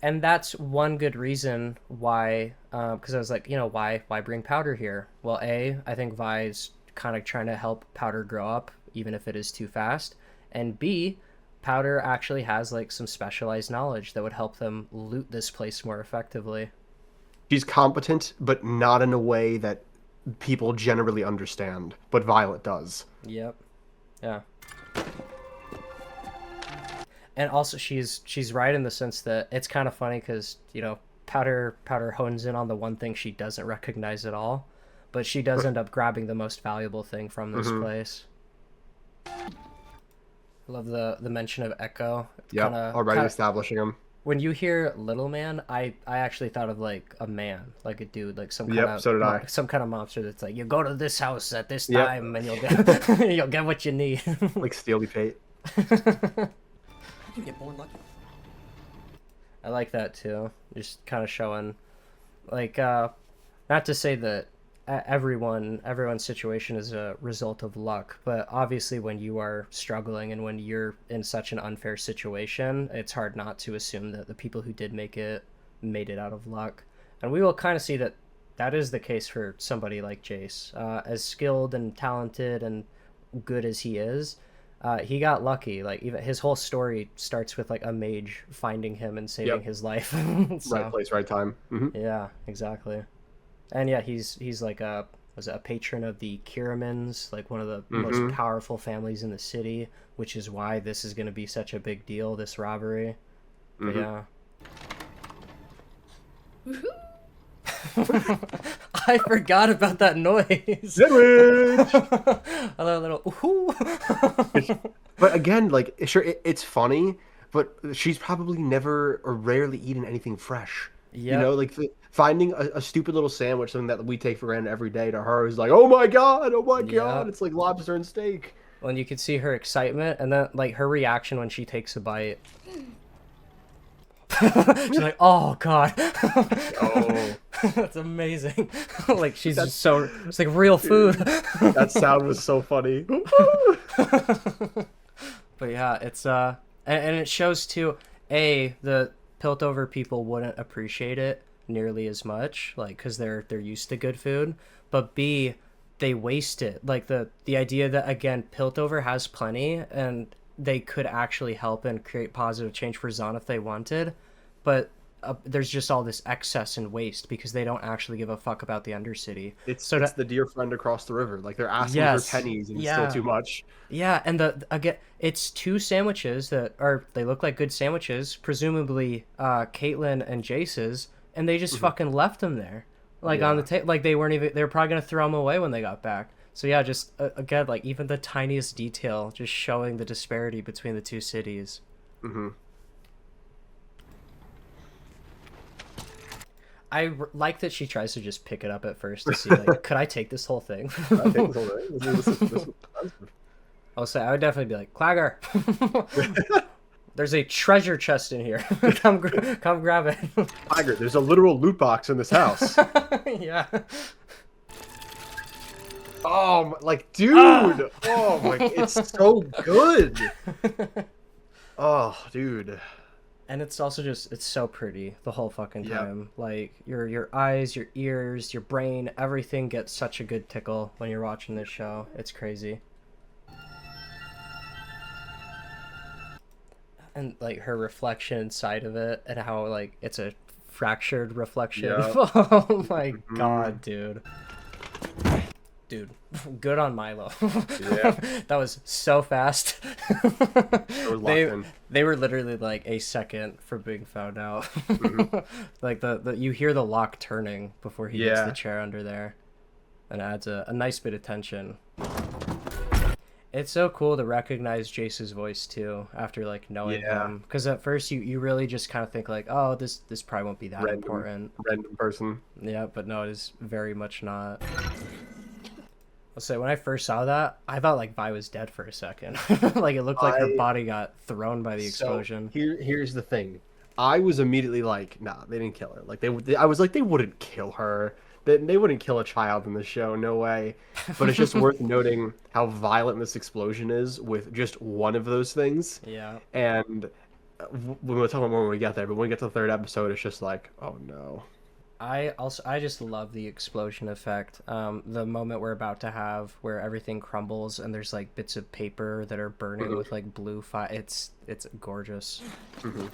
And that's one good reason why, because I was like, why bring Powder here? Well, I think Vi's kind of trying to help Powder grow up, even if it is too fast. And B, Powder actually has like some specialized knowledge that would help them loot this place more effectively. She's competent, but not in a way that people generally understand, but Violet does. Yep. Yeah. And also she's right in the sense that it's kind of funny because, Powder hones in on the one thing she doesn't recognize at all, but she does end up grabbing the most valuable thing from this place. I love the mention of Echo. Yeah, already establishing him. When you hear little man, I actually thought of like a man, like a dude, like some kind of so did I. Some kind of monster that's like, you go to this house at this time and you'll get you'll get what you need. Like Steely Pate. You get born lucky. I like that too. Just kind of showing, like, not to say that everyone's situation is a result of luck, but obviously when you are struggling and when you're in such an unfair situation, it's hard not to assume that the people who did make it made it out of luck. And we will kind of see that that is the case for somebody like Jace. As skilled and talented and good as he is, he got lucky. Like, even his whole story starts with like a mage finding him and saving his life. So, Right place, right time. Mm-hmm. yeah, exactly. And yeah, he's like a patron of the Kiramans, like one of the most powerful families in the city, which is why this is going to be such a big deal, this robbery. But yeah. I forgot about that noise. Sandwich! A little ooh. But again, like, sure, it's funny, but she's probably never or rarely eaten anything fresh. Yeah. Like finding a stupid little sandwich, something that we take for granted every day, to her is like, oh my god, it's like lobster and steak. Well, and you could see her excitement, and then like her reaction when she takes a bite. She's like, oh god. Oh, That's amazing. Like she's just so, it's like real food. that sound was so funny. But yeah, it's and it shows too, the Piltover people wouldn't appreciate it nearly as much, like, because they're used to good food, but B, they waste it. Like the idea that, again, Piltover has plenty and they could actually help and create positive change for Zon if they wanted, but there's just all this excess and waste because they don't actually give a fuck about the Undercity. It's the dear friend across the river. Like, they're asking for pennies and it's still too much. Yeah, and again, it's two sandwiches they look like good sandwiches, presumably Caitlyn and Jace's, and they just fucking left them there, like on the table. Like they were probably gonna throw them away when they got back. So yeah, just again, like even the tiniest detail, just showing the disparity between the two cities. Mm-hmm. I like that she tries to just pick it up at first to see, like, could I take this whole thing? I think it's all right. This is expensive. I'll say I would definitely be like, Clagger, there's a treasure chest in here. come grab it. Tiger, there's a literal loot box in this house. Yeah. Oh, like, dude. Oh my, it's so good. Oh, dude. And it's also just, it's so pretty the whole fucking time. Like your eyes, your ears, your brain, everything gets such a good tickle when you're watching this show. It's crazy. And like her reflection inside of it, and how like it's a fractured reflection. Oh my god, dude. Dude, good on Milo. Yeah. That was so fast. They were literally like a second from being found out. Mm-hmm. Like you hear the lock turning before he gets the chair under there, and adds a nice bit of tension. It's so cool to recognize Jace's voice too after like knowing Yeah. him, because at first you really just kind of think like, oh, this probably won't be that Random, important. random person. Yeah, but no, it is very much not. I'll say when I first saw that, I thought like Vi was dead for a second. Like it looked like her body got thrown by the explosion. So here's the thing. I was immediately like, nah, they didn't kill her. Like I was like, they wouldn't kill her. They wouldn't kill a child in the show, no way. But it's just worth noting how violent this explosion is with just one of those things. Yeah. And we'll talk about more when we get there. But when we get to the third episode, it's just like, oh no. I just love the explosion effect. The moment we're about to have where everything crumbles and there's like bits of paper that are burning with like blue fire. It's gorgeous. And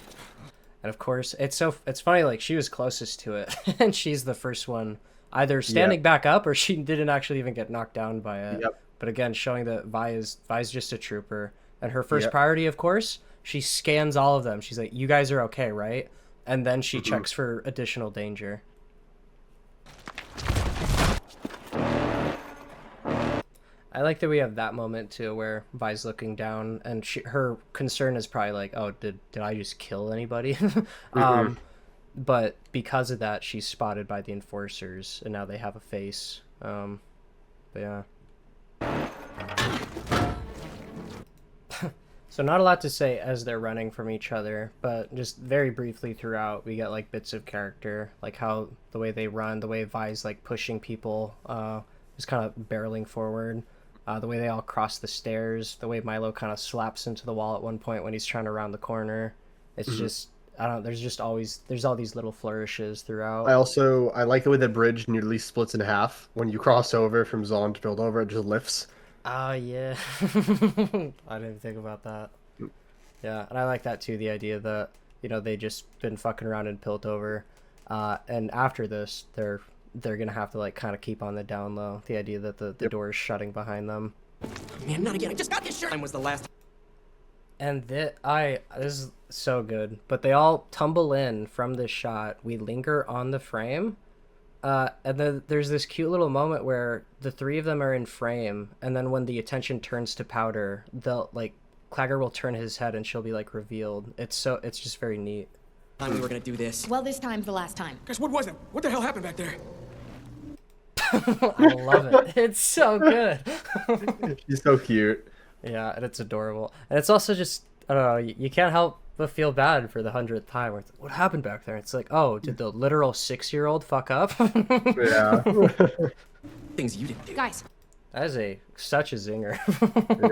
of course, it's funny, like she was closest to it and she's the first one either standing back up or she didn't actually even get knocked down by it. Yep. But again, showing that Vi's just a trooper. And her first priority, of course, she scans all of them. She's like, "You guys are okay, right?" And then she checks for additional danger. I like that we have that moment too, where Vi's looking down, and her concern is probably like, "Oh, did I just kill anybody?" But because of that, she's spotted by the enforcers, and now they have a face. But yeah. So not a lot to say as they're running from each other, but just very briefly throughout, we get like bits of character, like how the way they run, the way Vi's like pushing people, just kind of barreling forward. The way they all cross the stairs, the way Milo kind of slaps into the wall at one point when he's trying to round the corner. It's just, I don't know, there's all these little flourishes throughout. I like the way the bridge nearly splits in half. When you cross over from Zon to build over, it just lifts. Oh, yeah. I didn't think about that. Yeah, and I like that too, the idea that, they just been fucking around in Piltover. And after this, they're gonna have to like kind of keep on the down low. The idea that the door is shutting behind them. Man, not again. I just got this shirt. Time was the last. And this is so good. But they all tumble in from this shot. We linger on the frame. And then there's this cute little moment where the three of them are in frame, and then when the attention turns to Powder, they'll like Clagger will turn his head and she'll be like revealed. It's just very neat. Time we were gonna do this. Well, this time's the last time. Guys, what was it? What the hell happened back there? I love it. It's so good. She's so cute. Yeah, and it's adorable. And it's also just, I don't know, you can't help but feel bad for the 100th time. Where it's like, what happened back there? It's like, oh, did the literal 6-year-old fuck up? Yeah. Things you didn't do. Guys, That is such a zinger.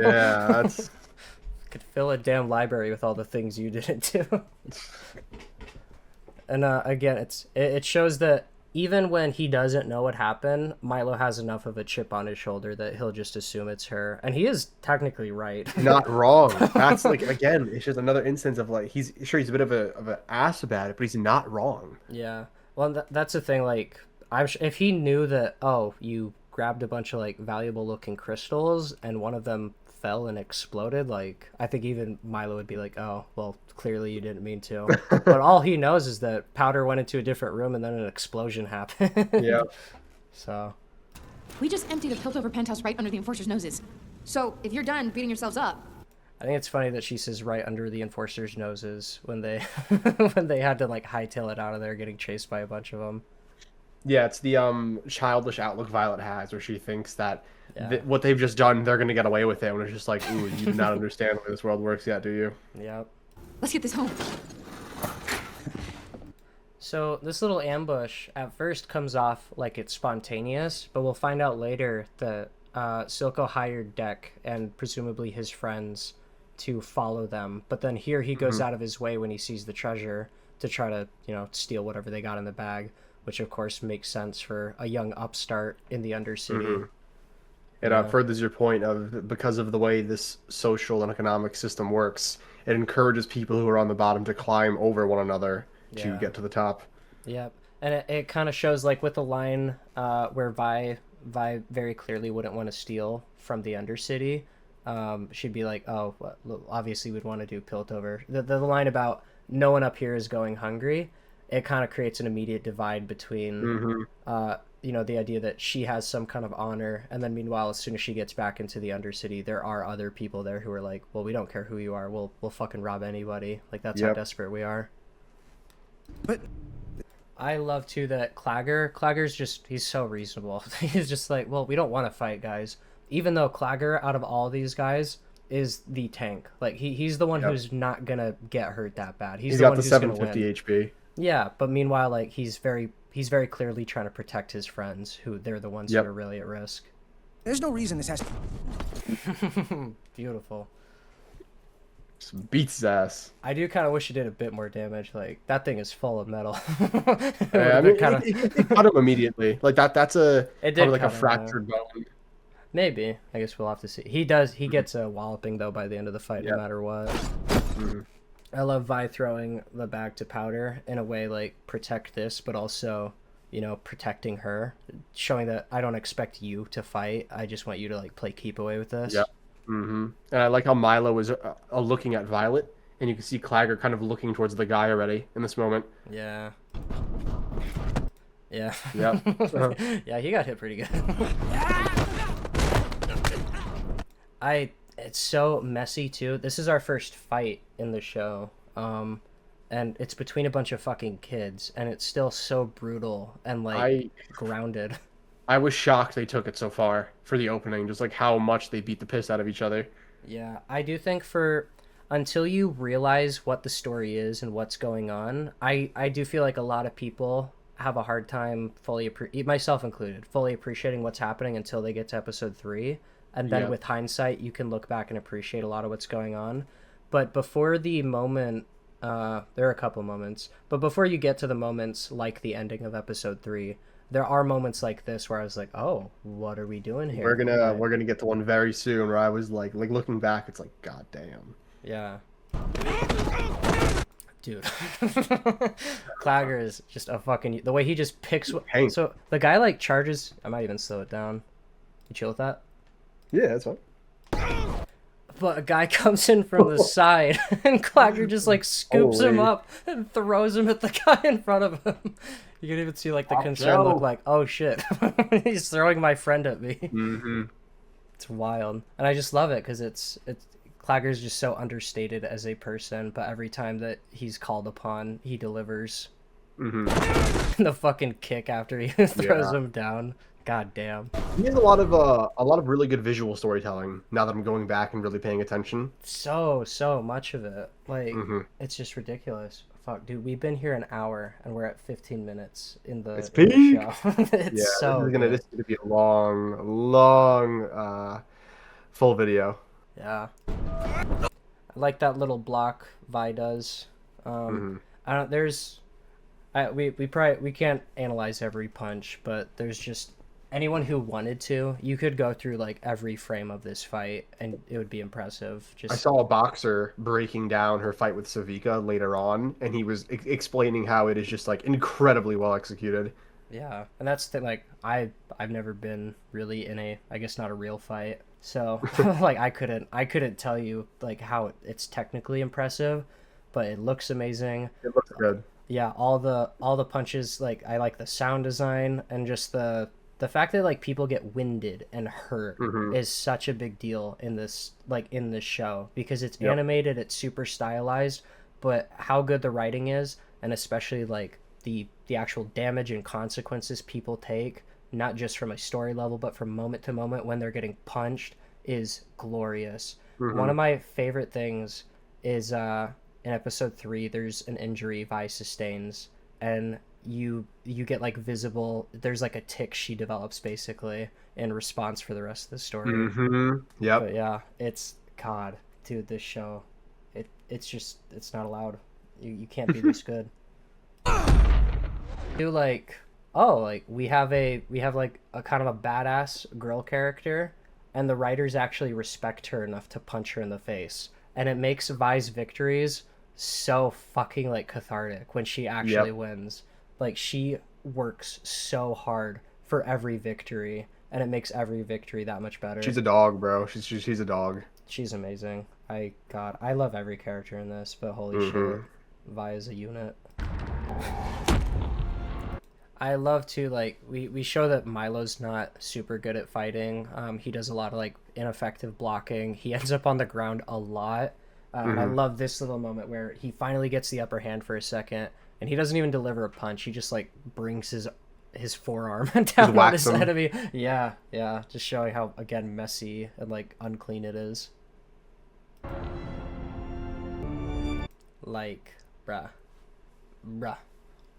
Yeah, that's... Could fill a damn library with all the things you didn't do. And again, it shows that even when he doesn't know what happened, Milo has enough of a chip on his shoulder that he'll just assume it's her. And he is technically right. not wrong. That's like, again, it's just another instance of like, he's a bit of an ass about it, but he's not wrong. Yeah. Well, that's the thing. Like, if he knew that, oh, you grabbed a bunch of like valuable looking crystals and one of them fell and exploded, like, I think even Milo would be like, oh, well, clearly you didn't mean to. But all he knows is that Powder went into a different room and then an explosion happened. Yeah. So. we just emptied a Piltover penthouse right under the Enforcer's noses. So, if you're done beating yourselves up... I think it's funny that she says right under the Enforcer's noses when they when they had to like hightail it out of there getting chased by a bunch of them. Yeah, it's the childish outlook Violet has, where she thinks that Yeah. what they've just done, they're gonna get away with it. When it's just like, ooh, you do not understand the way this world works yet, do you? Yep. Let's get this home. So this little ambush at first comes off like it's spontaneous, but we'll find out later that Silco hired Deck and presumably his friends to follow them. But then here he goes out of his way when he sees the treasure to try to, steal whatever they got in the bag, which of course makes sense for a young upstart in the Undercity. It furthers your point of, because of the way this social and economic system works, it encourages people who are on the bottom to climb over one another to Yeah. get to the top. Yep. And it kind of shows like with the line where Vi very clearly wouldn't want to steal from the Undercity. She'd be like, oh, well, obviously we'd want to do Piltover. The line about no one up here is going hungry, it kind of creates an immediate divide between you know, the idea that she has some kind of honor, and then meanwhile, as soon as she gets back into the Undercity, there are other people there who are like, well, we don't care who you are, we'll fucking rob anybody. Like, that's how desperate we are. But I love too that Clagger's just, he's so reasonable. He's just like, well, we don't want to fight, guys. Even though Clagger, out of all these guys, is the tank. Like, he's the one who's not gonna get hurt that bad. He's the got one the who's gonna 750 win. HP. Yeah, but meanwhile, like, he's very clearly trying to protect his friends, who they're the ones who are really at risk. there's no reason this has. Beautiful. Just beats his ass. I do kind of wish it did a bit more damage. Like, that thing is full of metal. Yeah, I mean, it cut him immediately. Like that's It did probably like a cut him, fractured bone. Maybe. I guess we'll have to see. He gets a walloping, though, by the end of the fight, no matter what. I love Vi throwing the bag to Powder in a way, like, protect this, but also, you know, protecting her. Showing that I don't expect you to fight. I just want you to, like, play keep away with this. Yep. And I like how Milo was looking at Violet, and you can see Clagger kind of looking towards the guy already in this moment. Yeah. Yeah. Yep. Yeah, he got hit pretty good. It's so messy too. This is our first fight in the show. And it's between a bunch of fucking kids, and it's still so brutal and like grounded. I was shocked they took it so far for the opening, just like how much they beat the piss out of each other. Yeah, I do think until you realize what the story is and what's going on, I do feel like a lot of people have a hard time myself included, fully appreciating what's happening until they get to episode 3. And then with hindsight, you can look back and appreciate a lot of what's going on. But before the moment, there are a couple moments, but before you get to the moments like the ending of episode 3, there are moments like this where I was like, oh, what are we doing here? We're gonna get to one very soon where I was like looking back, it's like, god damn. Yeah. Dude. Clagger is just a fucking, the way he just picks. So the guy like charges. I might even slow it down. You chill with that? Yeah, that's fine. But a guy comes in from the side, and Clagger just like scoops him up and throws him at the guy in front of him. You can even see like the concern look, like, oh shit, he's throwing my friend at me. It's wild, and I just love it because it's Clagger's just so understated as a person, but every time that he's called upon, he delivers. The fucking kick after he throws him down. God damn. He has a lot of really good visual storytelling now that I'm going back and really paying attention. So much of it. Like, it's just ridiculous. Fuck, dude, we've been here an hour and we're at 15 minutes in the, it's in the peak. show. It's so this is gonna be a long full video. Yeah. I like that little block Vi does. I don't we can't analyze every punch, but there's just anyone who wanted to, you could go through like every frame of this fight and it would be impressive. I saw a boxer breaking down her fight with Savika later on, and he was explaining how it is just like incredibly well executed. Yeah, and that's the thing, like I've never been really in I guess not a real fight, so like I couldn't tell you like how it's technically impressive, but it looks amazing. It looks good. Yeah, all the punches, like I like the sound design, and just the fact that like people get winded and hurt is such a big deal in this show, because it's animated, it's super stylized, but how good the writing is, and especially like the actual damage and consequences people take, not just from a story level but from moment to moment when they're getting punched, is glorious. One of my favorite things is in episode 3 there's an injury Vi sustains, and you get like visible, there's like a tick she develops basically in response for the rest of the story. But yeah, it's God, dude, this show, it's not allowed. You can't be this good. You like, oh, like we have like a kind of a badass girl character, and the writers actually respect her enough to punch her in the face, and it makes Vi's victories so fucking like cathartic when she actually wins. Like, she works so hard for every victory, and it makes every victory that much better. She's a dog, bro. She's a dog. She's amazing. I love every character in this, but holy shit, Vi is a unit. I love to like we show that Milo's not super good at fighting. He does a lot of like ineffective blocking. He ends up on the ground a lot. And I love this little moment where he finally gets the upper hand for a second, and he doesn't even deliver a punch. He just like brings his forearm down on his enemy. Yeah, yeah, just showing how again messy and like unclean it is. Like, bruh.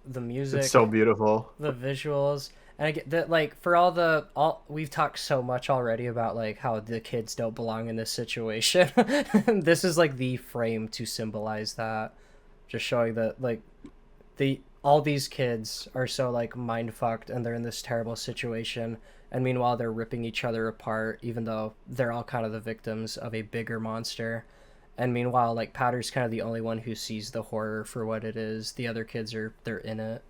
The music, It's so beautiful. the visuals, and I get that like for all we've talked so much already about like how the kids don't belong in this situation. This is like the frame to symbolize that, just showing that like all these kids are so like mind fucked and they're in this terrible situation, and meanwhile they're ripping each other apart even though they're all kind of the victims of a bigger monster. And meanwhile, like, Powder's kind of the only one who sees the horror for what it is. The other kids they're in it.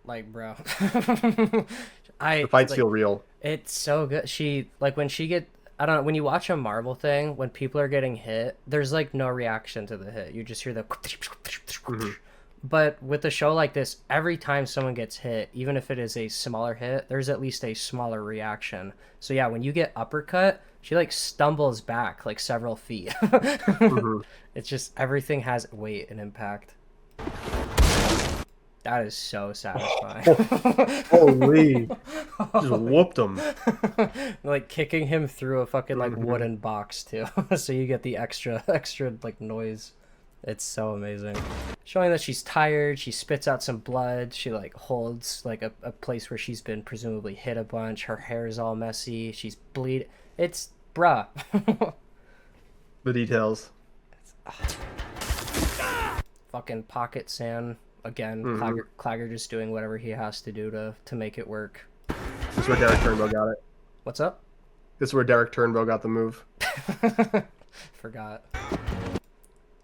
Like, bro. The fights feel real. It's so good. I don't know, when you watch a Marvel thing, when people are getting hit, there's, like, no reaction to the hit. You just hear the... But with a show like this, every time someone gets hit, even if it is a smaller hit, there's at least a smaller reaction. So yeah, when you get uppercut, she like stumbles back like several feet. It's just everything has weight and impact. That is so satisfying. Holy. Just whooped him. Like kicking him through a fucking like wooden box too. So you get the extra like noise. It's so amazing. Showing that she's tired, she spits out some blood, she like holds like a place where she's been presumably hit a bunch, her hair is all messy, she's bleed. It's bruh. The details. Fucking pocket sand again. Clagger just doing whatever he has to do to make it work. This is where Derek Turnbow got it. What's up? This is where Derek Turnbow got the move. Forgot.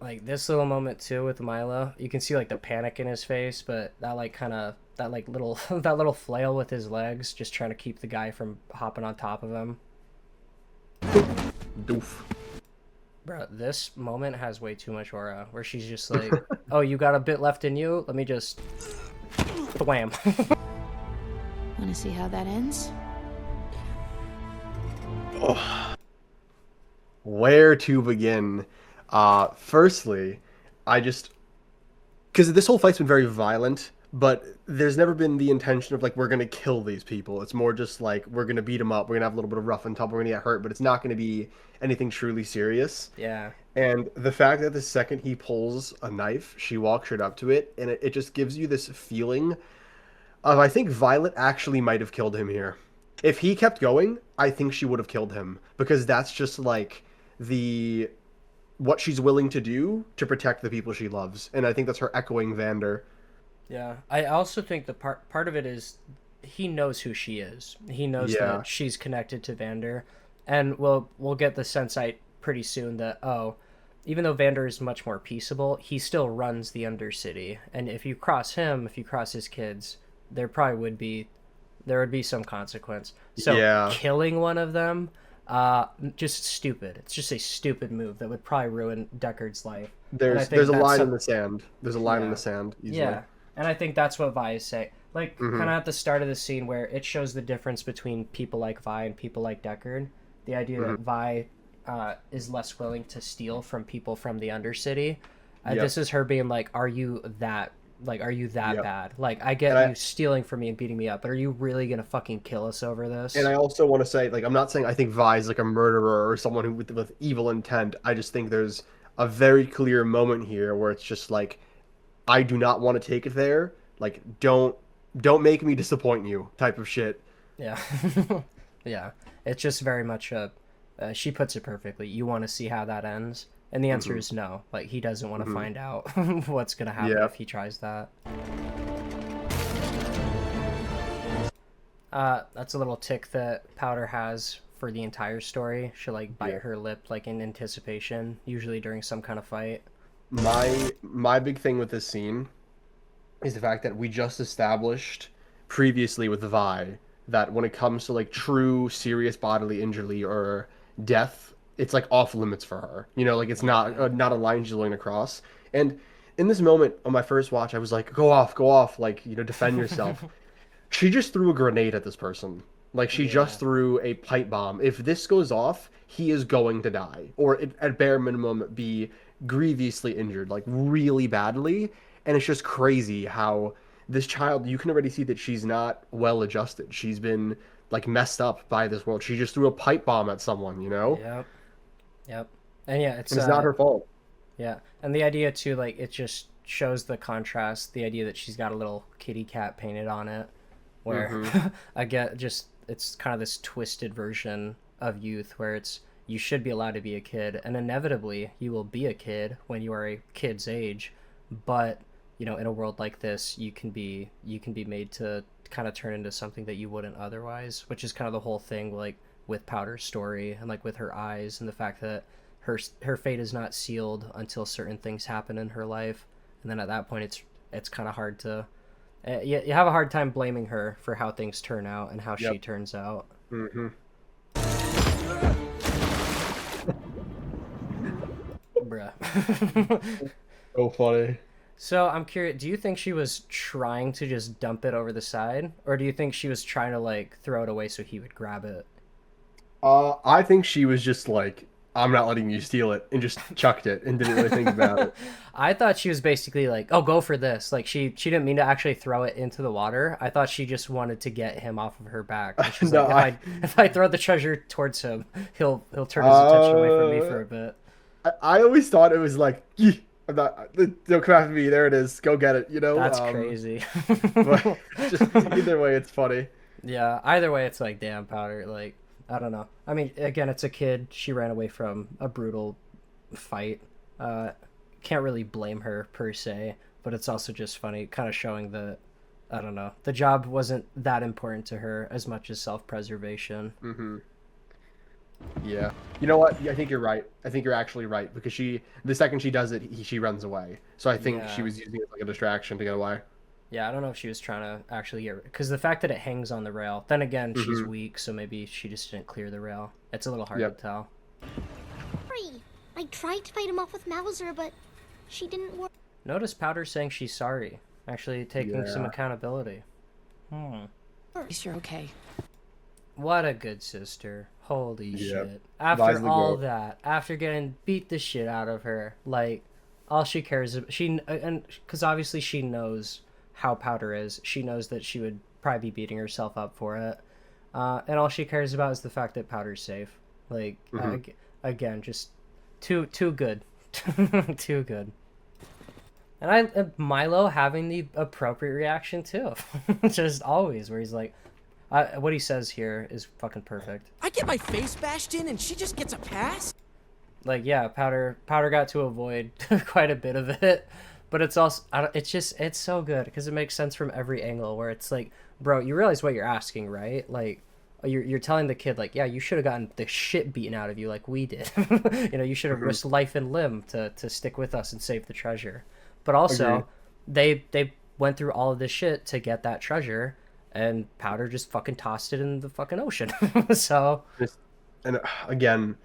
Like this little moment too with Milo, you can see like the panic in his face, but that like kind of that like little that little flail with his legs, just trying to keep the guy from hopping on top of him. Doof. Bro, this moment has way too much aura, where she's just like, "Oh, you got a bit left in you? Let me just wham." Wanna see how that ends? Oh. Where to begin? Firstly, because this whole fight's been very violent, but there's never been the intention of like we're gonna kill these people. It's more just like we're gonna beat them up, we're gonna have a little bit of rough and tumble, we're gonna get hurt, but it's not gonna be anything truly serious. Yeah. And the fact that the second he pulls a knife, she walks right up to it, and it just gives you this feeling of, I think Violet actually might have killed him here. If he kept going, I think she would have killed him, because that's just like what she's willing to do to protect the people she loves. And I think that's her echoing Vander. Yeah. I also think the part of it is he knows who she is. He knows that she's connected to Vander. And we'll get the sense pretty soon that, even though Vander is much more peaceable, he still runs the Undercity. And if you cross his kids, there would be some consequence. So killing one of them, just stupid. It's just a stupid move that would probably ruin Deckard's life. There's a line in the sand. There's a line in the sand. Easily. Yeah, and I think that's what Vi is saying. Like, kind of at the start of the scene where it shows the difference between people like Vi and people like Deckard. The idea that Vi is less willing to steal from people from the Undercity. This is her being like, are you that bad? Like, I get you stealing from me and beating me up, but are you really gonna fucking kill us over this? And I also want to say, like, I'm not saying I think Vi is like a murderer or someone who with evil intent. I just think there's a very clear moment here where it's just like, I do not want to take it there. Like, don't make me disappoint you type of shit. Yeah. Yeah. It's just very much she puts it perfectly. You want to see how that ends? And the answer is no. Like, he doesn't want to find out what's going to happen if he tries that. That's a little tick that Powder has for the entire story. She'll, like, bite her lip, like, in anticipation, usually during some kind of fight. My big thing with this scene is the fact that we just established previously with Vi that when it comes to, like, true serious bodily injury or death, it's like off limits for her. You know, like it's not a line she's willing to cross. And in this moment on my first watch, I was like, go off, like, defend yourself. She just threw a grenade at this person. Like, she Yeah. just threw a pipe bomb. If this goes off, he is going to die. Or at bare minimum, be grievously injured, like, really badly. And it's just crazy how this child, you can already see that she's not well adjusted. She's been, like, messed up by this world. She just threw a pipe bomb at someone, you know? Yep. Yep. And yeah, And it's not her fault. yeah. And the idea too, like it just shows the contrast, the idea that she's got a little kitty cat painted on it where I get just it's kind of this twisted version of youth where it's you should be allowed to be a kid and inevitably you will be a kid when you are a kid's age, but in a world like this you can be made to kind of turn into something that you wouldn't otherwise, which is kind of the whole thing like with Powder's story and like with her eyes and the fact that her fate is not sealed until certain things happen in her life, and then at that point it's kind of hard to you have a hard time blaming her for how things turn out and how she turns out. Mm-hmm. Bruh. So funny. So I'm curious, do you think she was trying to just dump it over the side, or do you think she was trying to like throw it away so he would grab it? I think she was just like, I'm not letting you steal it, and just chucked it and didn't really think about it. I thought she was basically like, "Oh, go for this." Like she didn't mean to actually throw it into the water. I thought she just wanted to get him off of her back. And she's No, like, if I throw the treasure towards him, he'll turn his attention away from me for a bit. I always thought it was like, "Yeh, I'm not, don't come after me. There it is. Go get it." That's crazy. But just either way, it's funny. Yeah, either way, it's like, damn, Powder. Like, I don't know. I mean, again, it's a kid. She ran away from a brutal fight. Can't really blame her per se, but it's also just funny, kind of showing that, I don't know, the job wasn't that important to her as much as self-preservation. Mm-hmm. Yeah. You know what? I think you're right. I think you're actually right because the second she does it, she runs away. So I think she Yeah. was using it like a distraction to get away. Yeah, I don't know if she was trying to actually get, because the fact that it hangs on the rail, then again, she's Mhm. weak, so maybe she just didn't clear the rail. It's a little hard Yep. to tell. Sorry. I tried to fight him off with Mauser, but she didn't work. Notice Powder saying she's sorry, actually taking some Yeah. accountability. At least you're okay. What a good sister. Holy Yep. shit. After Wisely all grown. that, after getting beat the shit out of her, like, all she cares about, and because obviously she knows how Powder is, she knows that she would probably be beating herself up for it. And all she cares about is the fact that Powder's safe. Like, again, just too good. Too good. And Milo having the appropriate reaction too. Just always, where he's like, what he says here is fucking perfect. I get my face bashed in and she just gets a pass? Like, yeah, Powder got to avoid quite a bit of it, but it's also, it's so good because it makes sense from every angle where it's like, bro, you realize what you're asking, right? Like, you're telling the kid, like, yeah, you should have gotten the shit beaten out of you like we did. You should have risked life and limb to stick with us and save the treasure. But also, they went through all of this shit to get that treasure, and Powder just fucking tossed it in the fucking ocean. So, And again,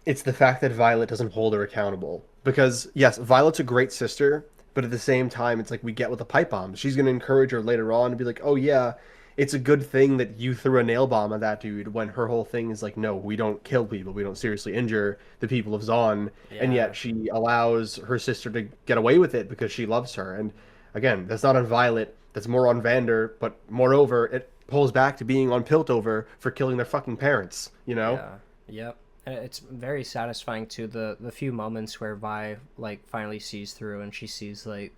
it's the fact that Violet doesn't hold her accountable. Because, yes, Violet's a great sister, but at the same time, it's like we get with the pipe bomb. She's going to encourage her later on to be like, oh, yeah, it's a good thing that you threw a nail bomb at that dude, when her whole thing is like, no, we don't kill people. We don't seriously injure the people of Zaun. And Yeah. yet she allows her sister to get away with it because she loves her. And again, that's not on Violet. That's more on Vander. But moreover, it pulls back to being on Piltover for killing their fucking parents, you know? yeah, yep. And it's very satisfying too, the few moments where Vi like finally sees through and she sees like,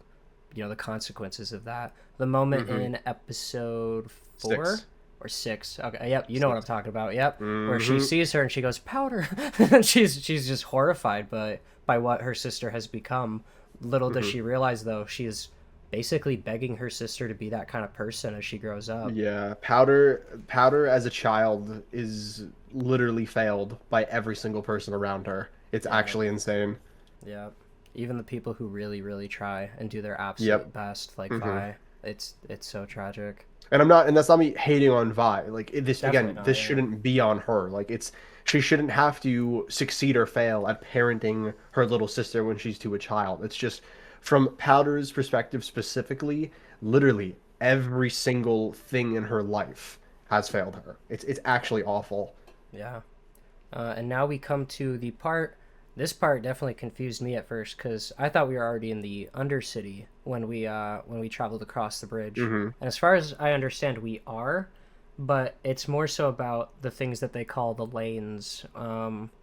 the consequences of that. The moment in episode 4 6. or 6. Okay, yep, you know what I'm talking about. Yep, where she Mhm. sees her and she goes, Powder, and she's just horrified by what her sister has become. Little does she realize though, she is basically begging her sister to be that kind of person as she grows up. Yeah, Powder as a child is literally failed by every single person around her. It's actually insane. Yep. Even the people who really, really try and do their absolute best, like Vi. It's so tragic. And I'm not, and that's not me hating on Vi. Like this Definitely again, not, this yeah. shouldn't be on her. Like she shouldn't have to succeed or fail at parenting her little sister when she's to a child. It's just from Powder's perspective specifically, literally every single thing in her life has failed her. It's actually awful. Yeah. And now we come to the part. This part definitely confused me at first because I thought we were already in the Undercity when we traveled across the bridge. And as far as I understand, we are, but it's more so about the things that they call the lanes,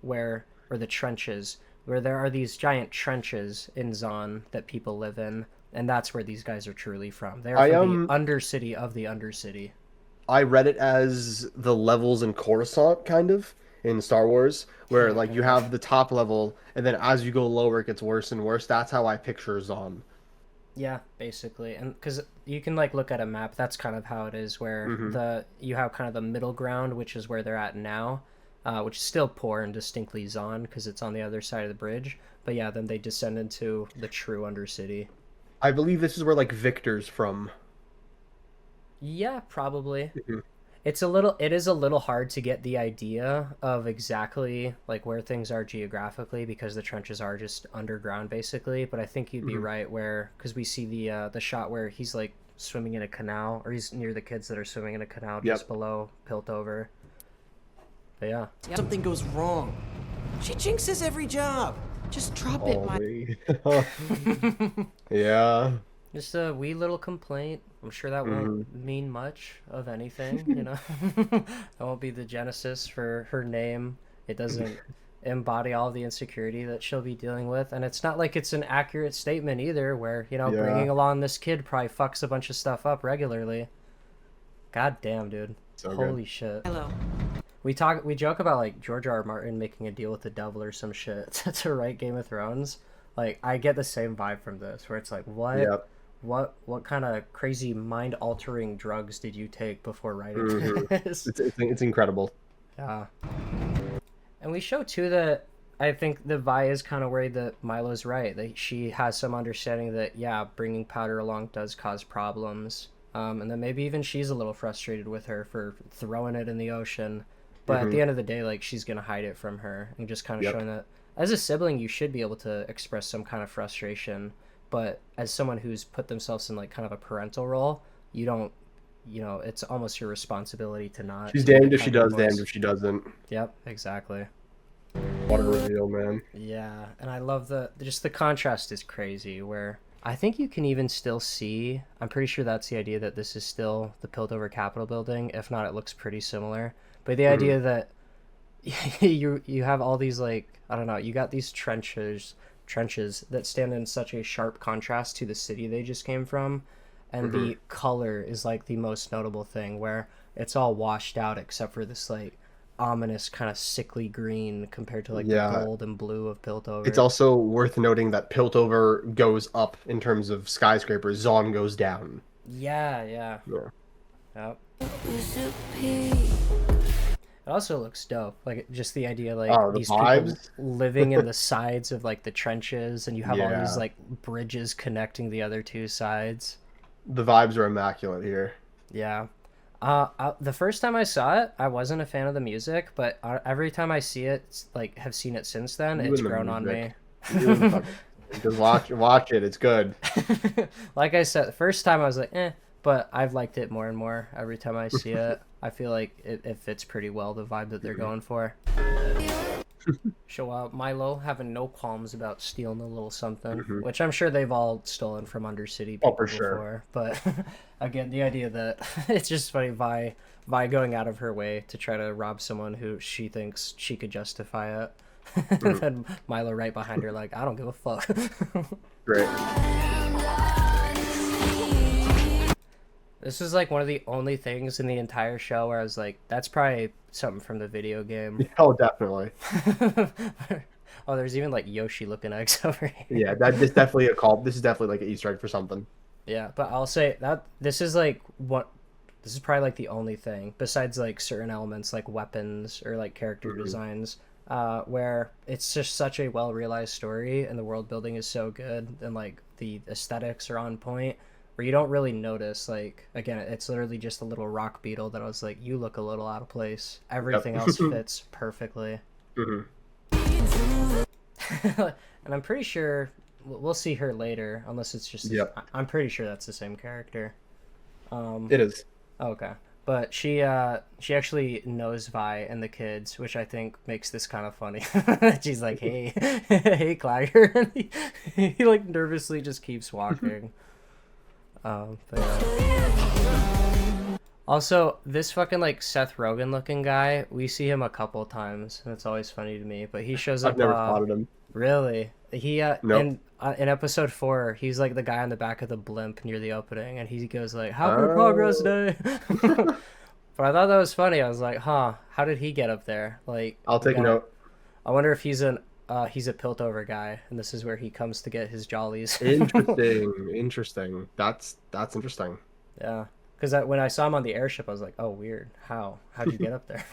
where or the trenches, where there are these giant trenches in Zon that people live in, and that's where these guys are truly from. They're I from the Undercity of the Undercity. I read it as the levels in Coruscant, kind of, in Star Wars, where like you have the top level, and then as you go lower, it gets worse and worse. That's how I picture Zon. Yeah, basically, and because you can like look at a map, that's kind of how it is. Where the you have kind of the middle ground, which is where they're at now, which is still poor and distinctly Zon because it's on the other side of the bridge. But yeah, then they descend into the true Undercity. I believe this is where like Victor's from. Yeah, probably. It is a little hard to get the idea of exactly like where things are geographically because the trenches are just underground basically, but I think you'd be right where because we see the shot where he's like swimming in a canal or he's near the kids that are swimming in a canal just below Piltover. But yeah. Something goes wrong. She jinxes every job. Just drop it, my. Holy. Yeah. Just a wee little complaint. I'm sure that won't mean much of anything, you know. That won't be the genesis for her name. It doesn't embody all the insecurity that she'll be dealing with, and it's not like it's an accurate statement either where, you know, bringing along this kid probably fucks a bunch of stuff up regularly. God damn, dude. So Holy good. shit. Hello. We joke about like George R. R. Martin making a deal with the devil or some shit to write Game of Thrones. Like I get the same vibe from this where it's like what Yep. what kind of crazy mind altering drugs did you take before writing this? It's incredible. Yeah. And we show too that I think that Vi is kind of worried that Milo's right. That she has some understanding that yeah, bringing Powder along does cause problems. And then maybe even she's a little frustrated with her for throwing it in the ocean. But at the end of the day, like she's gonna hide it from her and just kind of showing that as a sibling, you should be able to express some kind of frustration. But as someone who's put themselves in like kind of a parental role, you don't, you know, it's almost your responsibility to not. She's to make damned a if she kind of does, voice. damned if she doesn't. Yep, exactly. What a reveal, man. Yeah, and I love just the contrast is crazy where I think you can even still see, I'm pretty sure that's the idea that this is still the Piltover Capitol building. If not, it looks pretty similar. But the idea that you have all these like, I don't know, you got these trenches that stand in such a sharp contrast to the city they just came from, and the color is like the most notable thing where it's all washed out except for this like ominous kind of sickly green compared to like the gold and blue of Piltover. It's also worth noting that Piltover goes up in terms of skyscrapers, Zon goes down. Yeah. Yep. It also looks dope. Like just the idea, like the these vibes? people living in the sides of like the trenches, and you have all Yeah. these like bridges connecting the other two sides. The vibes are immaculate here. Yeah. The first time I saw it, I wasn't a fan of the music, but every time I see it, like have seen it since then, You it's and the grown on me. music. Just watch it. It's good. Like I said, the first time I was like, but I've liked it more and more every time I see it. I feel like it fits pretty well the vibe that they're going for. Show Milo having no qualms about stealing a little something, which I'm sure they've all stolen from Undercity people for before. sure. But again, the idea that it's just funny Vi going out of her way to try to rob someone who she thinks she could justify it. And then Milo right behind her like, I don't give a fuck. Great. This was like one of the only things in the entire show where I was like, that's probably something from the video game. Oh, definitely. Oh, there's even like Yoshi looking eggs over here. Yeah, this is definitely a call. This is definitely like an Easter egg for something. Yeah, but I'll say that this is like this is probably like the only thing besides like certain elements like weapons or like character designs where it's just such a well realized story and the world building is so good and like the aesthetics are on point where you don't really notice. Like, again, it's literally just a little rock beetle that I was like, you look a little out of place. Everything else fits perfectly. Hmm. And I'm pretty sure we'll see her later, unless it's just. Yep. I'm pretty sure that's the same character. It is. Okay. But she actually knows Vi and the kids, which I think makes this kind of funny. She's like, "Hey, hey, Clagger," and he like nervously just keeps walking. But yeah. Also, this fucking like Seth Rogen looking guy, we see him a couple times, and it's always funny to me. But he shows up. I've never spotted him. Really? He Nope. in episode 4, he's like the guy on the back of the blimp near the opening, and he goes like, "How can progress day?" But I thought that was funny. I was like, "Huh? How did he get up there?" Like, I'll take again, note. I wonder if he's a Piltover guy, and this is where he comes to get his jollies. Interesting. That's interesting. Yeah, because when I saw him on the airship, I was like, "Oh, weird. How'd you get up there?"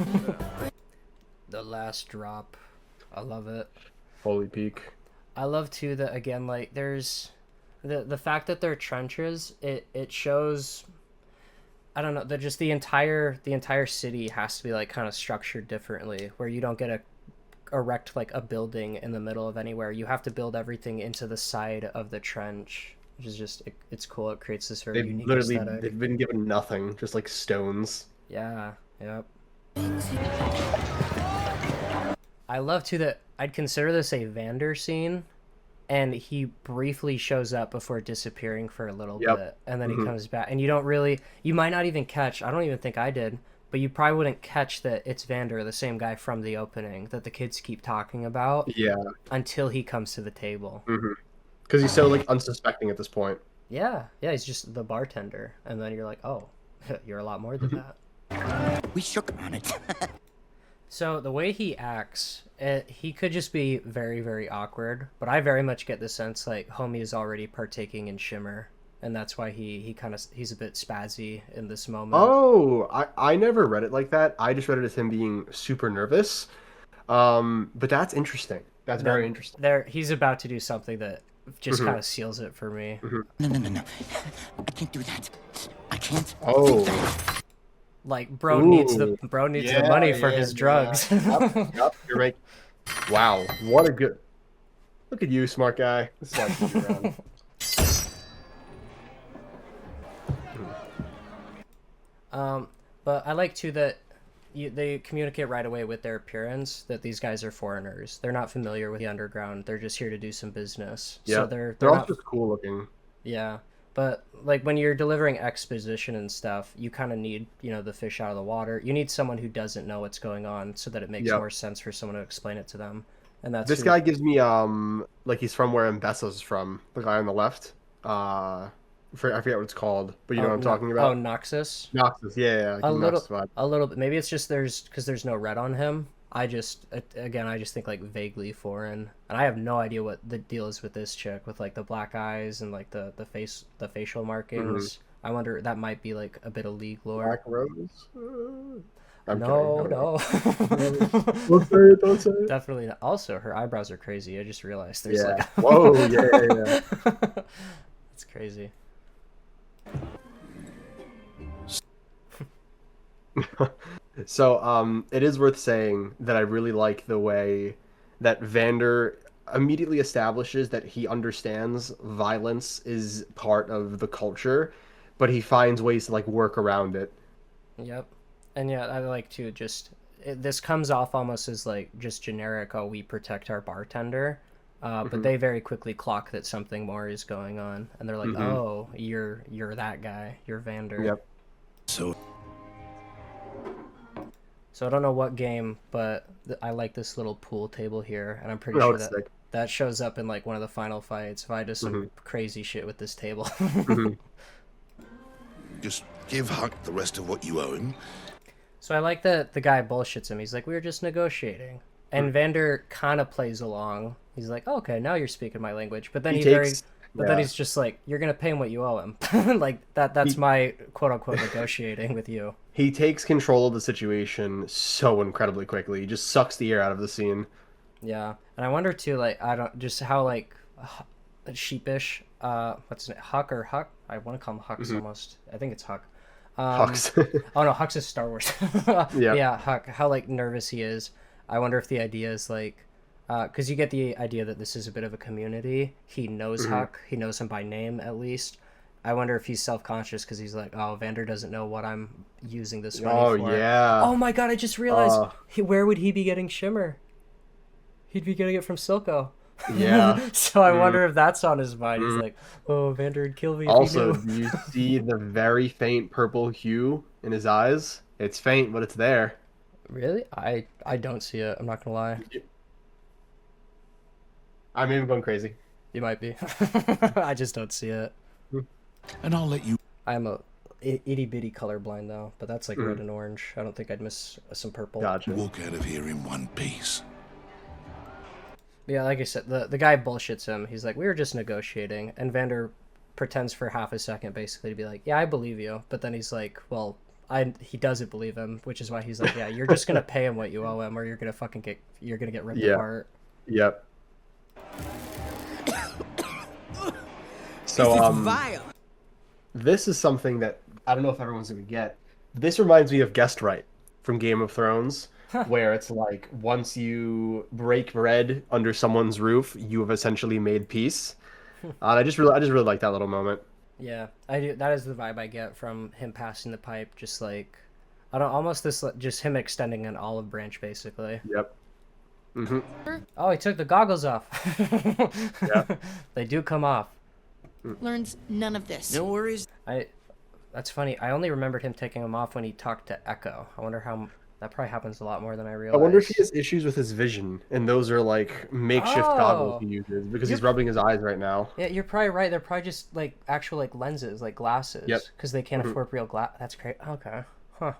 The last drop. I love it. Holy peak. I love too that, again, like, there's the fact that they're trenches, it shows, I don't know, that just the entire city has to be like kind of structured differently, where you don't get a erect like a building in the middle of anywhere. You have to build everything into the side of the trench, which is just it's cool. It creates this very unique aesthetic. They've been given nothing, just like stones. Yeah, yep. I love too that I'd consider this a Vander scene, and he briefly shows up before disappearing for a little bit, and then he comes back, and you might not even catch, I don't even think I did, but you probably wouldn't catch that it's Vander, the same guy from the opening that the kids keep talking about, Yeah. until he comes to the table. Because he's so like unsuspecting at this point. Yeah, he's just the bartender, and then you're like, oh, you're a lot more than that. We shook on it. So the way he acts, he could just be very, very awkward, but I very much get the sense like homie is already partaking in Shimmer, and that's why he's a bit spazzy in this moment. Oh, I never read it like that. I just read it as him being super nervous. But that's interesting. That's very interesting. He's about to do something that just kind of seals it for me. No. I can't do that. I can't. Oh. Like bro needs the money for his drugs. Yep, you're right. Wow, what a good. Look at you, smart guy. This is why I keep you around. But I like too that they communicate right away with their appearance that these guys are foreigners. They're not familiar with the underground. They're just here to do some business. Yeah, So they're all not, just cool looking. yeah. But like when you're delivering exposition and stuff, you kind of need, the fish out of the water. You need someone who doesn't know what's going on so that it makes more sense for someone to explain it to them. And that's This guy gives me like he's from where Mbessa's from. The guy on the left. I forget what it's called, but you know what I'm talking about. Oh, Noxus. Noxus, yeah. A Noxus vibe. little bit. Maybe it's just because there's no red on him. I just think like vaguely foreign, and I have no idea what the deal is with this chick with like the black eyes and like the facial markings. I wonder, that might be like a bit of League lore. Black Rose. I'm No. Don't say it. Definitely not. Also, her eyebrows are crazy. I just realized there's Yeah. like Whoa. Yeah. It's crazy. So, it is worth saying that I really like the way that Vander immediately establishes that he understands violence is part of the culture, but he finds ways to like work around it. Yep. And yeah, I like to this comes off almost as like just generic, oh, we protect our bartender. But they very quickly clock that something more is going on, and they're like, oh, you're that guy. You're Vander. Yep. So I don't know what game, but I like this little pool table here, and I'm pretty sure it's that sick. that shows up in like one of the final fights. If I do some crazy shit with this table. Just give Huck the rest of what you owe him. So I like that the guy bullshits him. He's like, we were just negotiating. And Vander kind of plays along. He's like, oh, okay, now you're speaking my language. But then then he's just like, you're gonna pay him what you owe him. Like that's my quote unquote negotiating with you. He takes control of the situation so incredibly quickly. He just sucks the air out of the scene. Yeah. And I wonder too, like, I don't just how like sheepish. What's it? Huck or Huck? I want to call him Hux almost. I think it's Huck. Hux. Oh no, Hux is Star Wars. Yeah. Yeah, Huck. How like nervous he is. I wonder if the idea is like, because you get the idea that this is a bit of a community. He knows Huck. He knows him by name at least. I wonder if he's self-conscious because he's like, oh, Vander doesn't know what I'm using this money for. Yeah. Oh my god, I just realized, where would he be getting Shimmer? He'd be getting it from Silco. Yeah. So I wonder if that's on his mind. He's like, oh, Vander would kill me if Also, he knew. you see the very faint purple hue in his eyes? It's faint, but it's there. Really? I don't see it. I'm not gonna lie. I'm even going crazy. You might be. I just don't see it. And I'll let you. I'm a itty bitty colorblind though, but that's like red and orange. I don't think I'd miss some purple. Gotcha. Walk out of here in one piece. Yeah, like I said, the guy bullshits him. He's like, we were just negotiating, and Vander pretends for half a second basically to be like, yeah, I believe you, but then he's like, well, he doesn't believe him, which is why he's like, yeah, you're just gonna pay him what you owe him, or you're gonna get ripped apart. Yep. So Vile. this is something that I don't know if everyone's gonna get. This reminds me of Guest Right from Game of Thrones, where it's like once you break bread under someone's roof, you have essentially made peace. And I just really like that little moment. Yeah, I do. That is the vibe I get from him passing the pipe. Just like, I don't almost this just him extending an olive branch basically. Yep. Oh, he took the goggles off. Yeah. They do come off. Learns none of this. No worries. That's funny. I only remembered him taking them off when he talked to Echo. I wonder how that probably happens a lot more than I I realized. wonder if he has issues with his vision, and those are like makeshift goggles he uses because he's rubbing his eyes right now. Yeah, you're probably right. They're probably just like actual like lenses, like glasses. Yep. Because they can't afford real glass. That's great. Okay. Huh.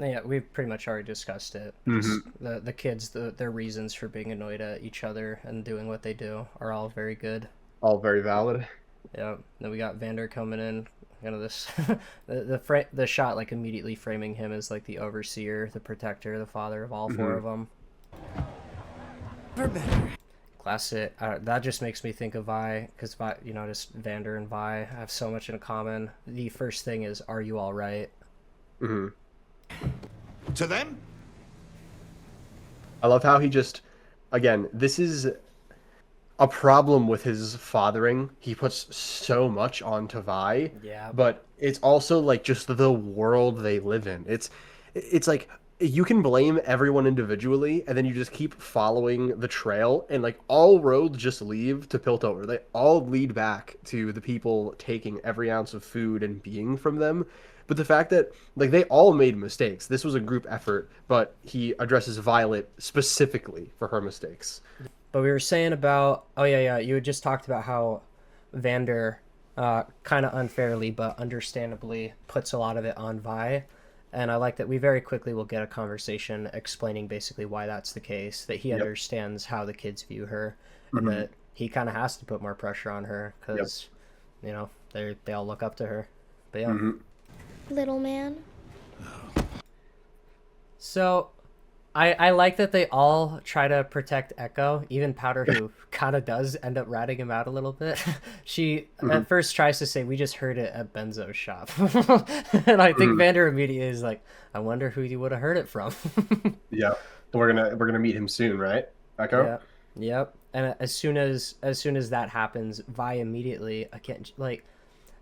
Yeah, we've pretty much already discussed it. Just the kids, their reasons for being annoyed at each other and doing what they do are all very good. All very valid. Yeah. Then we got Vander coming in. This the shot like immediately framing him as like the overseer, the protector, the father of all four of them. For better. Classic. That just makes me think of Vi, because Vi, just Vander and Vi have so much in common. The first thing is, "Are you all right?" To them? I love how he just, again, this is a problem with his fathering. He puts so much onto Vi. Yeah. But it's also like just the world they live in. It's like you can blame everyone individually and then you just keep following the trail and like all roads just lead to Piltover. They all lead back to the people taking every ounce of food and being from them. But the fact that like they all made mistakes. This was a group effort, but he addresses Violet specifically for her mistakes. But we were saying about you had just talked about how Vander kind of unfairly but understandably puts a lot of it on Vi, and I like that we very quickly will get a conversation explaining basically why that's the case, that he understands how the kids view her, and that he kind of has to put more pressure on her because they all look up to her. But yeah. Little man. So I like that they all try to protect Echo, even Powder, who kind of does end up ratting him out a little bit. She at first tries to say, we just heard it at Benzo's shop. And I think Vander immediately is like, I wonder who you would have heard it from. Yeah. We're gonna meet him soon, right? Echo? Yeah. Yep. And as soon as that happens, Vi immediately, again, like,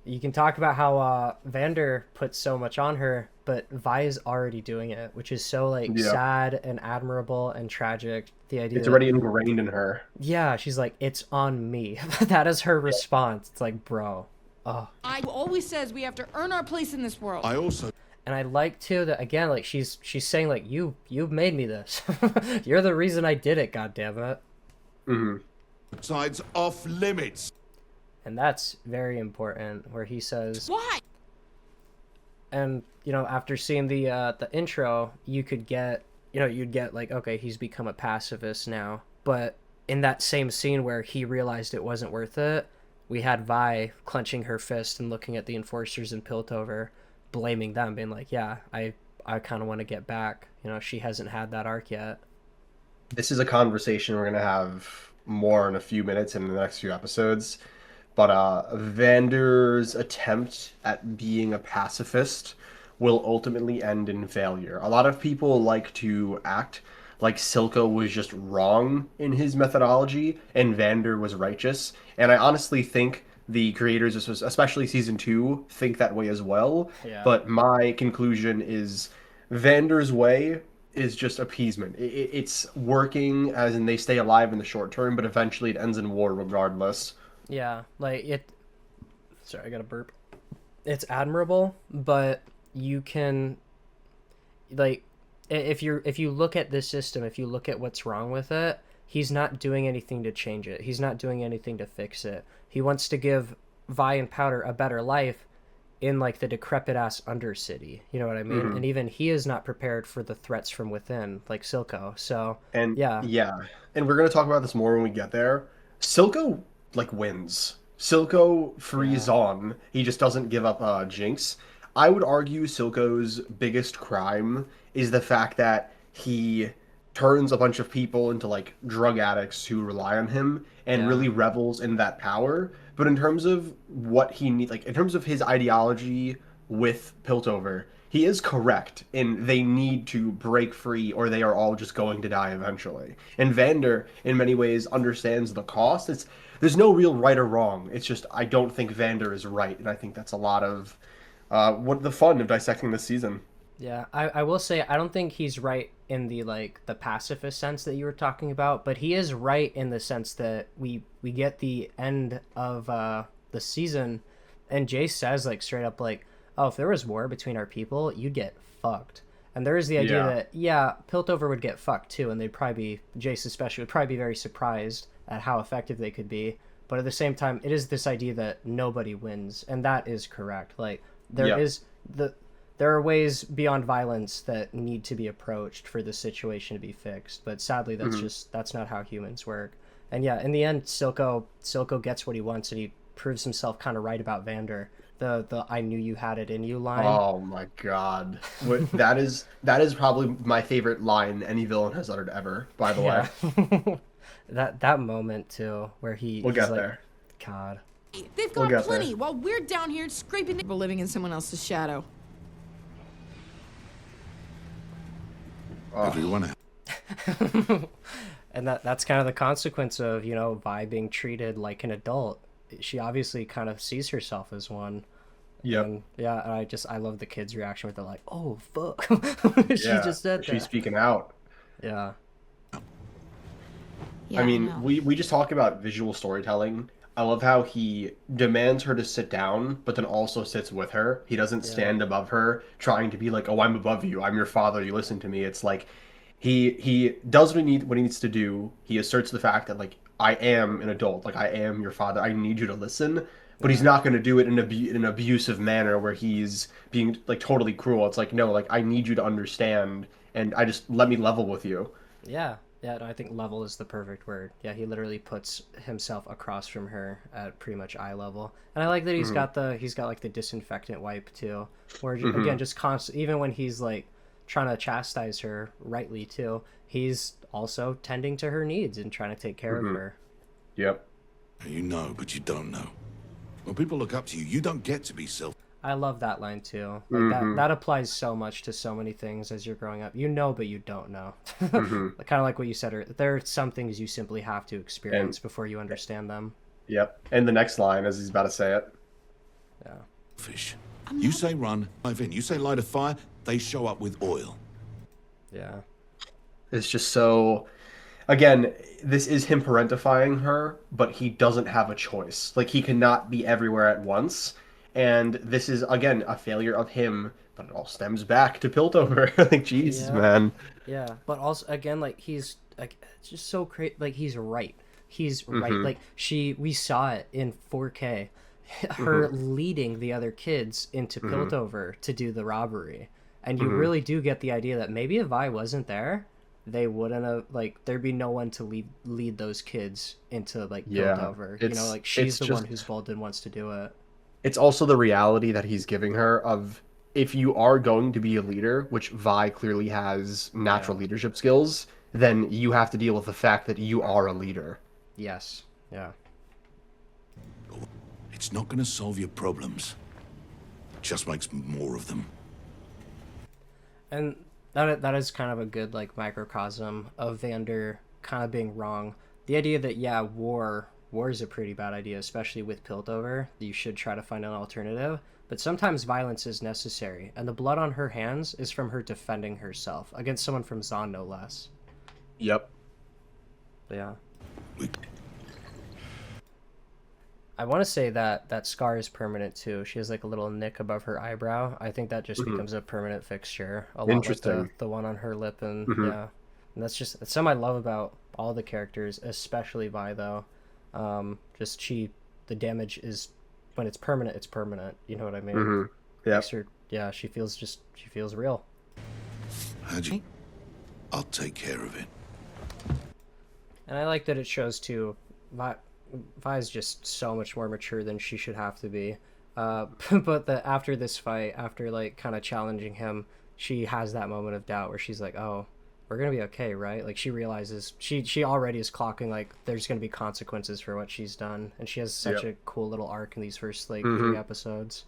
you can talk about how Vander puts so much on her, but Vi is already doing it, which is so sad and admirable and tragic. The idea It's already ingrained in her. Yeah, she's like, it's on me. That is her response. It's like, bro. Oh. I always says we have to earn our place in this world. I also. And I like too that again, like she's saying like you've made me this. You're the reason I did it. God damn it. Sides off limits. And that's very important. Where he says, Why? and after seeing the intro, you could get you'd get like, okay, he's become a pacifist now. But in that same scene where he realized it wasn't worth it, we had Vi clenching her fist and looking at the enforcers in Piltover, blaming them, being like, yeah, I kind of want to get back. She hasn't had that arc yet. This is a conversation we're gonna have more in a few minutes in the next few episodes. But Vander's attempt at being a pacifist will ultimately end in failure. A lot of people like to act like Silco was just wrong in his methodology and Vander was righteous. And I honestly think the creators, especially season 2, think that way as well. Yeah. But my conclusion is Vander's way is just appeasement. It's working as in they stay alive in the short term, but eventually it ends in war regardless. Yeah, like it. Sorry, I got a burp. It's admirable, but you can, like, if you look at this system, if you look at what's wrong with it, he's not doing anything to change it. He's not doing anything to fix it. He wants to give Vi and Powder a better life in like the decrepit ass Undercity. You know what I mean? And even he is not prepared for the threats from within, like Silco. So And yeah, and we're gonna talk about this more when we get there. Silco like wins. Silco frees on. He just doesn't give up Jinx. I would argue Silco's biggest crime is the fact that he turns a bunch of people into like drug addicts who rely on him and really revels in that power. But in terms of what he needs, like in terms of his ideology with Piltover, he is correct in they need to break free or they are all just going to die eventually. And Vander, in many ways, understands the cost. There's no real right or wrong. It's just I don't think Vander is right, and I think that's a lot of what the fun of dissecting this season. Yeah, I will say I don't think he's right in the like the pacifist sense that you were talking about, but he is right in the sense that we get the end of the season, and Jace says like straight up like, oh, if there was war between our people, you'd get fucked. And there is the idea that Piltover would get fucked too, and they'd probably be Jace especially would probably be very surprised at how effective they could be. But at the same time, it is this idea that nobody wins, and that is correct. Like there are ways beyond violence that need to be approached for the situation to be fixed, but sadly that's not how humans work. And yeah, in the end, Silco gets what he wants, and he proves himself kind of right about Vander. The "I knew you had it in you" line. Oh my god, that is probably my favorite line any villain has uttered ever. By the way, that moment too, where we'll get like, there. God, They've We'll got get plenty there. while we're down here scraping. We're living in someone else's shadow. Everyone. and that's kind of the consequence of Vi being treated like an adult. She obviously kind of sees herself as one. Yep. And I love the kids' reaction where they're like, "Oh fuck," she just said that. She's speaking out. Yeah. I mean, we just talk about visual storytelling. I love how he demands her to sit down, but then also sits with her. He doesn't stand above her, trying to be like, "Oh, I'm above you. I'm your father. You listen to me." It's like he does what he needs to do. He asserts the fact that like I am an adult, like I am your father. I need you to listen. But he's not going to do it in an abusive manner where he's being like totally cruel. It's like no, like I need you to understand, and I just let me level with you. Yeah. Yeah, no, I think level is the perfect word. Yeah, he literally puts himself across from her at pretty much eye level. And I like that he's got like the disinfectant wipe too, where again just constant. Even when he's like trying to chastise her rightly too, he's also tending to her needs and trying to take care of her. Yep. You know, but you don't know. When people look up to you, you don't get to be self. I love that line too. Like that applies so much to so many things as you're growing up. You know, but you don't know. Kind of like what you said. There are some things you simply have to experience before you understand them. Yep. And the next line, as he's about to say it. Yeah. Fish. You say run, dive in. You say light a fire, they show up with oil. Yeah. It's just so. Again, this is him parentifying her, but he doesn't have a choice. Like he cannot be everywhere at once. And this is, again, a failure of him, but it all stems back to Piltover. Like, Jesus, man. Yeah, but also, again, like, he's, like, it's just so crazy. Like, he's right. He's right. Like, we saw it in 4K. Her leading the other kids into Piltover to do the robbery. And you really do get the idea that maybe if Vi wasn't there, they wouldn't have, like, there'd be no one to lead those kids into, like, Piltover. You know, like, she's the one who's bold and wants to do it. It's also the reality that he's giving her of if you are going to be a leader, which Vi clearly has natural leadership skills, then you have to deal with the fact that you are a leader. Yes. Yeah. It's not gonna solve your problems. It just makes more of them. And that is kind of a good like microcosm of Vander kind of being wrong. The idea that yeah, war is a pretty bad idea, especially with Piltover. You should try to find an alternative. But sometimes violence is necessary, and the blood on her hands is from her defending herself against someone from Zahn, no less. Yep. But yeah. We... I want to say that scar is permanent too. She has like a little nick above her eyebrow. I think that just becomes a permanent fixture. A lot Interesting. like the one on her lip, and yeah. And that's something I love about all the characters, especially Vi though. The damage is, when it's permanent, it's permanent. You know what I mean? Yeah. Yeah, she feels real. How'd you... I'll take care of it. And I like that it shows too, Vi's just so much more mature than she should have to be. But after this fight, after like kind of challenging him, she has that moment of doubt where she's like, oh, we're gonna be okay, right? Like she realizes she already is clocking like there's gonna be consequences for what she's done, and she has such a cool little arc in these first like 3 episodes.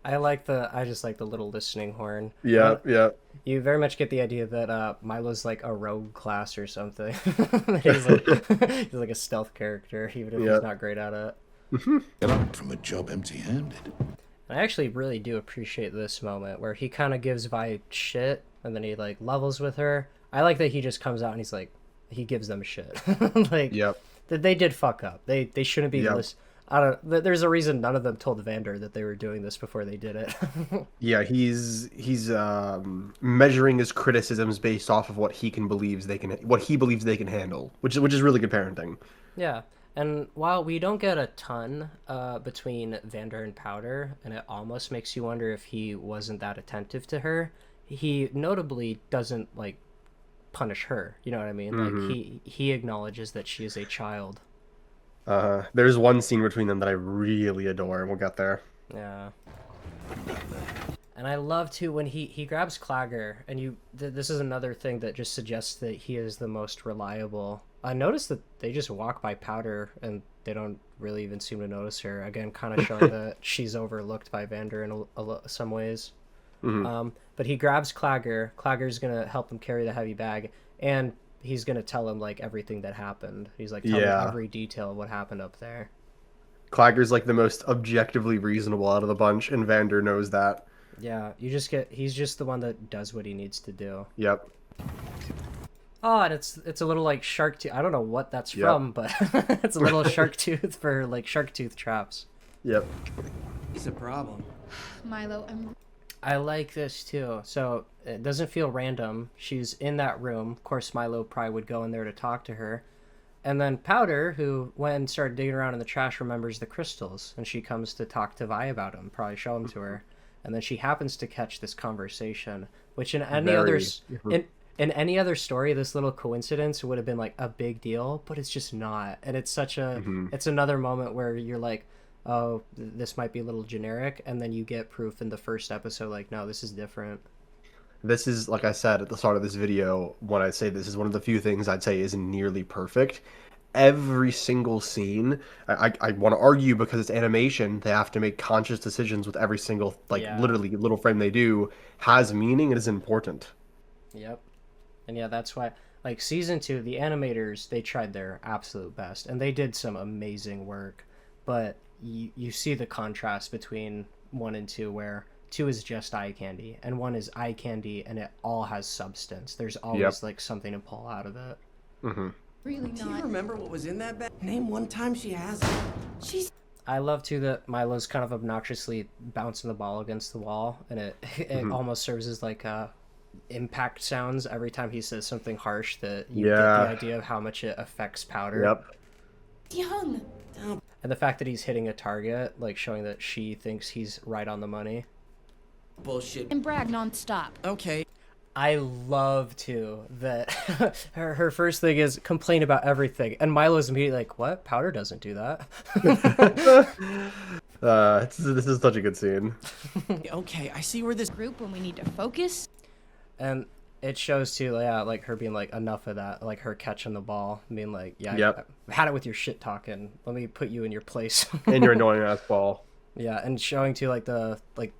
I just like the little listening horn. Yeah, yeah. You very much get the idea that Milo's like a rogue class or something. he's like a stealth character, even if he's not great at it. Get up from a job empty-handed. I actually really do appreciate this moment where he kind of gives Vi shit and then he like levels with her. I like that he just comes out and he's like, he gives them shit. Like, they did fuck up. They shouldn't be there's a reason none of them told Vander that they were doing this before they did it. Yeah, he's measuring his criticisms based off of what he believes they can handle, which is really good parenting. Yeah. And while we don't get a ton between Vander and Powder, and it almost makes you wonder if he wasn't that attentive to her, he notably doesn't like punish her. You know what I mean? Like he acknowledges that she is a child. There's one scene between them that I really adore, and we'll get there. Yeah. And I love too when he grabs Clagger, and this is another thing that just suggests that he is the most reliable. I noticed that they just walk by Powder and they don't really even seem to notice her. Again, kind of showing that she's overlooked by Vander in some ways. But he grabs Clagger. Clagger's gonna help him carry the heavy bag, and he's gonna tell him like everything that happened. He's like, tell me every detail of what happened up there. Clagger's like the most objectively reasonable out of the bunch, and Vander knows that. Yeah, he's just the one that does what he needs to do. Yep. Oh, and it's a little like shark tooth. I don't know what that's from, but it's a little shark tooth for like shark tooth traps. Yep. He's a problem. Milo, I like this too. So it doesn't feel random. She's in that room. Of course, Milo probably would go in there to talk to her. And then Powder, who went and started digging around in the trash, remembers the crystals, and she comes to talk to Vi about them, probably show them to her. And then she happens to catch this conversation, which in any other story, this little coincidence would have been like a big deal, but it's just not. And it's such a it's another moment where you're like, oh, this might be a little generic, and then you get proof in the first episode like, no, this is different. This is, like I said at the start of this video, when I say this is one of the few things I'd say isn't nearly perfect. Every single scene, I want to argue because it's animation, they have to make conscious decisions with every single, literally little frame they do, has meaning and is important. Yep. And yeah, that's why, like, season 2, the animators, they tried their absolute best, and they did some amazing work, but you see the contrast between 1 and 2, where 2 is just eye candy, and 1 is eye candy, and it all has substance. There's always, like, something to pull out of it. really Do you not. remember what was in that bag? Name one time she hasn't. She's I love, too, that Milo's kind of obnoxiously bouncing the ball against the wall, and it almost serves as, like, impact sounds every time he says something harsh, that you get the idea of how much it affects Powder. Yep. young. And the fact that he's hitting a target, like, showing that she thinks he's right on the money. Bullshit. And brag nonstop. Okay. I love too that her first thing is complain about everything, and Milo's immediately like, "What? Powder doesn't do that." This is such a good scene. Okay, I see where this... Group when we need to focus. And it shows too, yeah, like her being like, enough of that, like her catching the ball, being like, yeah, Yep. I had it with your shit talking. Let me put you in your place. And your annoying ass ball. Yeah, and showing too like the like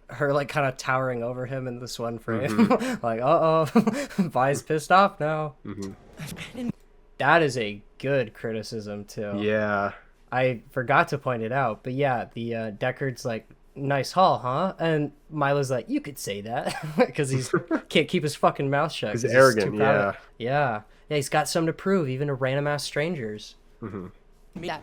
her like kind of towering over him in this one frame, like, Vi's pissed off now. That is a good criticism too. Yeah. I forgot to point it out, but yeah, the Deckard's like, nice haul, huh? And Milo's like, you could say that, because he's can't keep his fucking mouth shut. He's 'cause arrogant, too proud of yeah. it. Yeah, he's got something to prove, even to random ass strangers. Yeah.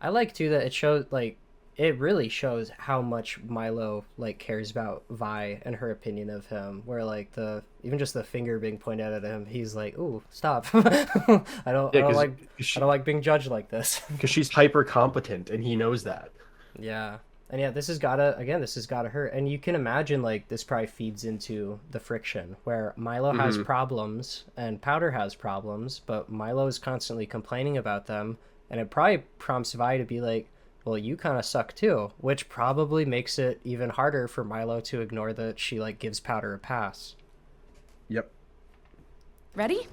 I like too that it shows like it really shows how much Milo like cares about Vi and her opinion of him. Where like the even just the finger being pointed at him, he's like, "Ooh, stop! I don't like being judged like this." Because she's hyper competent, and he knows that. Yeah. And yeah, this has gotta hurt. And you can imagine like this probably feeds into the friction where Milo has problems and Powder has problems, but Milo is constantly complaining about them, and it probably prompts Vi to be like, well, you kind of suck too, which probably makes it even harder for Milo to ignore that she like gives Powder a pass. Yep. Ready?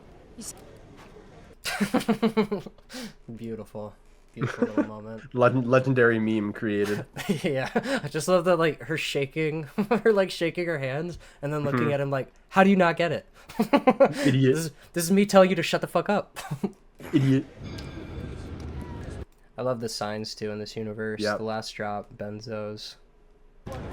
Beautiful little moment. Legendary meme created. Yeah, I just love that, like her shaking her hands and then looking at him like, how do you not get it? Idiot. This is me telling you to shut the fuck up. Idiot. I love the signs too in this universe. Yep. The last drop, benzos.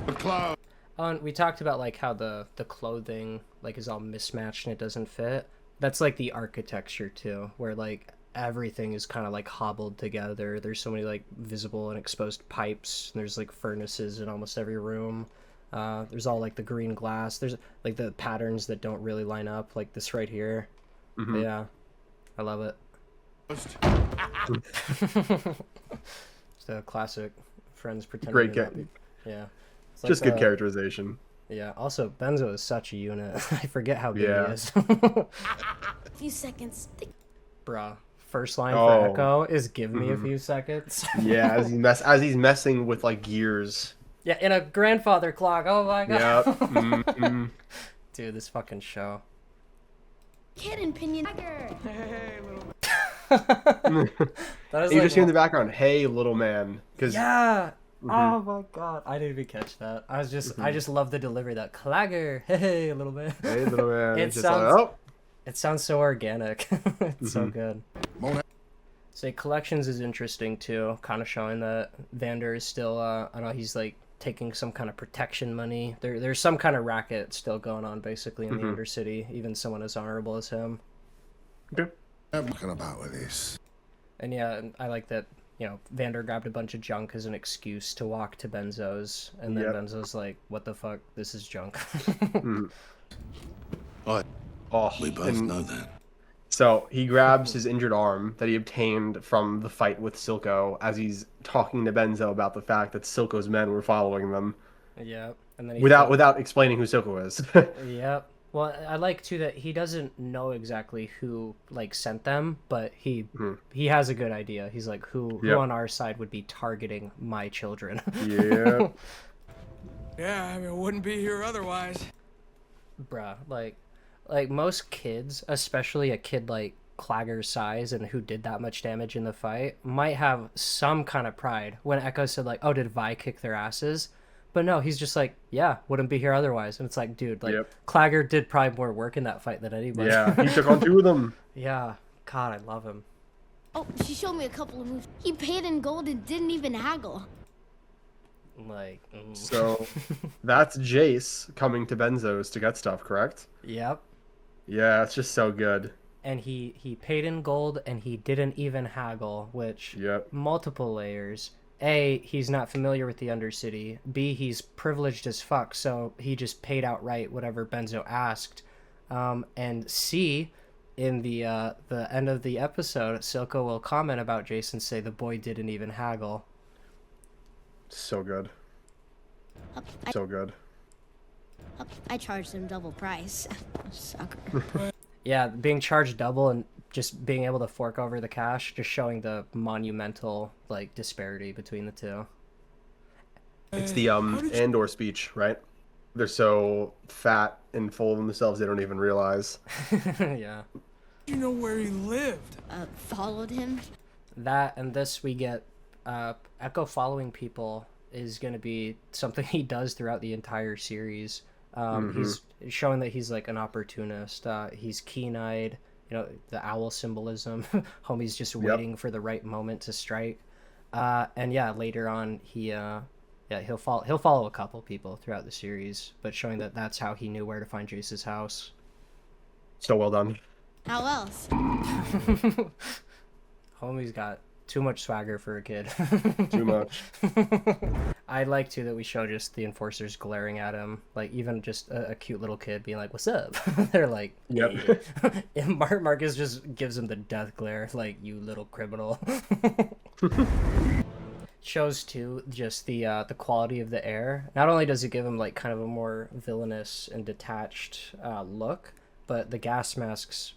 Cloud. And we talked about like how the clothing like is all mismatched and it doesn't fit. That's like the architecture too, where like everything is kind of like hobbled together. There's so many like visible and exposed pipes. And there's like furnaces in almost every room. There's all like the green glass. There's like the patterns that don't really line up, like this right here. But yeah, I love it. Just a classic friends pretending. Great to not character. be- Yeah. It's like Just good characterization. Yeah. Also, Benzo is such a unit. I forget how big Yeah. he is. A few seconds. Bruh. First line Oh. for Echo is give me a few seconds. Yeah, as he's messing with like gears. Yeah, in a grandfather clock. Oh my god. Yep. Mhm. Dude, this fucking show. Kid and Pinion. That is You like, just hear in the background, "Hey, little man," because yeah. Oh my god. I didn't even catch that. I just love the delivery. That clagger. Hey, little man. hey, little man. It It's just sounds- like, oh. It sounds so organic. It's so good. Mona. Say collections is interesting too, kind of showing that Vander is still I don't know, he's like taking some kind of protection money. There's some kind of racket still going on basically in the Undercity, even someone as honorable as him. Okay. I'm talking about with this. And yeah, and I like that, you know, Vander grabbed a bunch of junk as an excuse to walk to Benzo's, and then Yep. Benzo's like, what the fuck, this is junk. Oh, We both and know that. so he grabs his injured arm that he obtained from the fight with Silco as he's talking to Benzo about the fact that Silco's men were following them Yeah. And then he without explaining who Silco is. Yep. Well, I like too that he doesn't know exactly who like sent them, but he has a good idea. He's like, who Yep. on our side would be targeting my children? Yeah. Yeah, I mean, it wouldn't be here otherwise. Bruh, like most kids, especially a kid like Clagger's size and who did that much damage in the fight, might have some kind of pride. When Echo said like, "Oh, did Vi kick their asses?" But no, he's just like, "Yeah, wouldn't be here otherwise." And it's like, dude, like Yep. Clagger did probably more work in that fight than anybody. Yeah. He took on two of them. Yeah. God, I love him. Oh, she showed me a couple of moves. He paid in gold and didn't even haggle. Like, So that's Jace coming to Benzo's to get stuff, correct? yep. Yeah, it's just so good. And he paid in gold and he didn't even haggle, which Yep. multiple layers. A, he's not familiar with the Undercity. B, he's privileged as fuck, so he just paid outright whatever Benzo asked. And C, in the end of the episode, Silco will comment about Jason, say the boy didn't even haggle. So good. I, So good. I charged him double price. Sucker. Yeah, being charged double and just being able to fork over the cash, just showing the monumental like disparity between the two. It's the Andor speech, right? They're so fat and full of themselves they don't even realize. Yeah. You know where he lived. Followed him? That and this we get Echo following people is going to be something he does throughout the entire series. He's showing that he's like an opportunist. He's keen-eyed, the owl symbolism. Homie's just waiting for the right moment to strike. And yeah, later on he'll follow a couple people throughout the series, but showing that that's how he knew where to find Jace's house. So well done. How else? Homie's got too much swagger for a kid. Too much. I like too that we show just the enforcers glaring at him, like even just a cute little kid being like, "What's up?" They're like, Yep. and Marcus just gives him the death glare, like, "You little criminal." Shows too just the quality of the air. Not only does it give him like kind of a more villainous and detached look, but the gas masks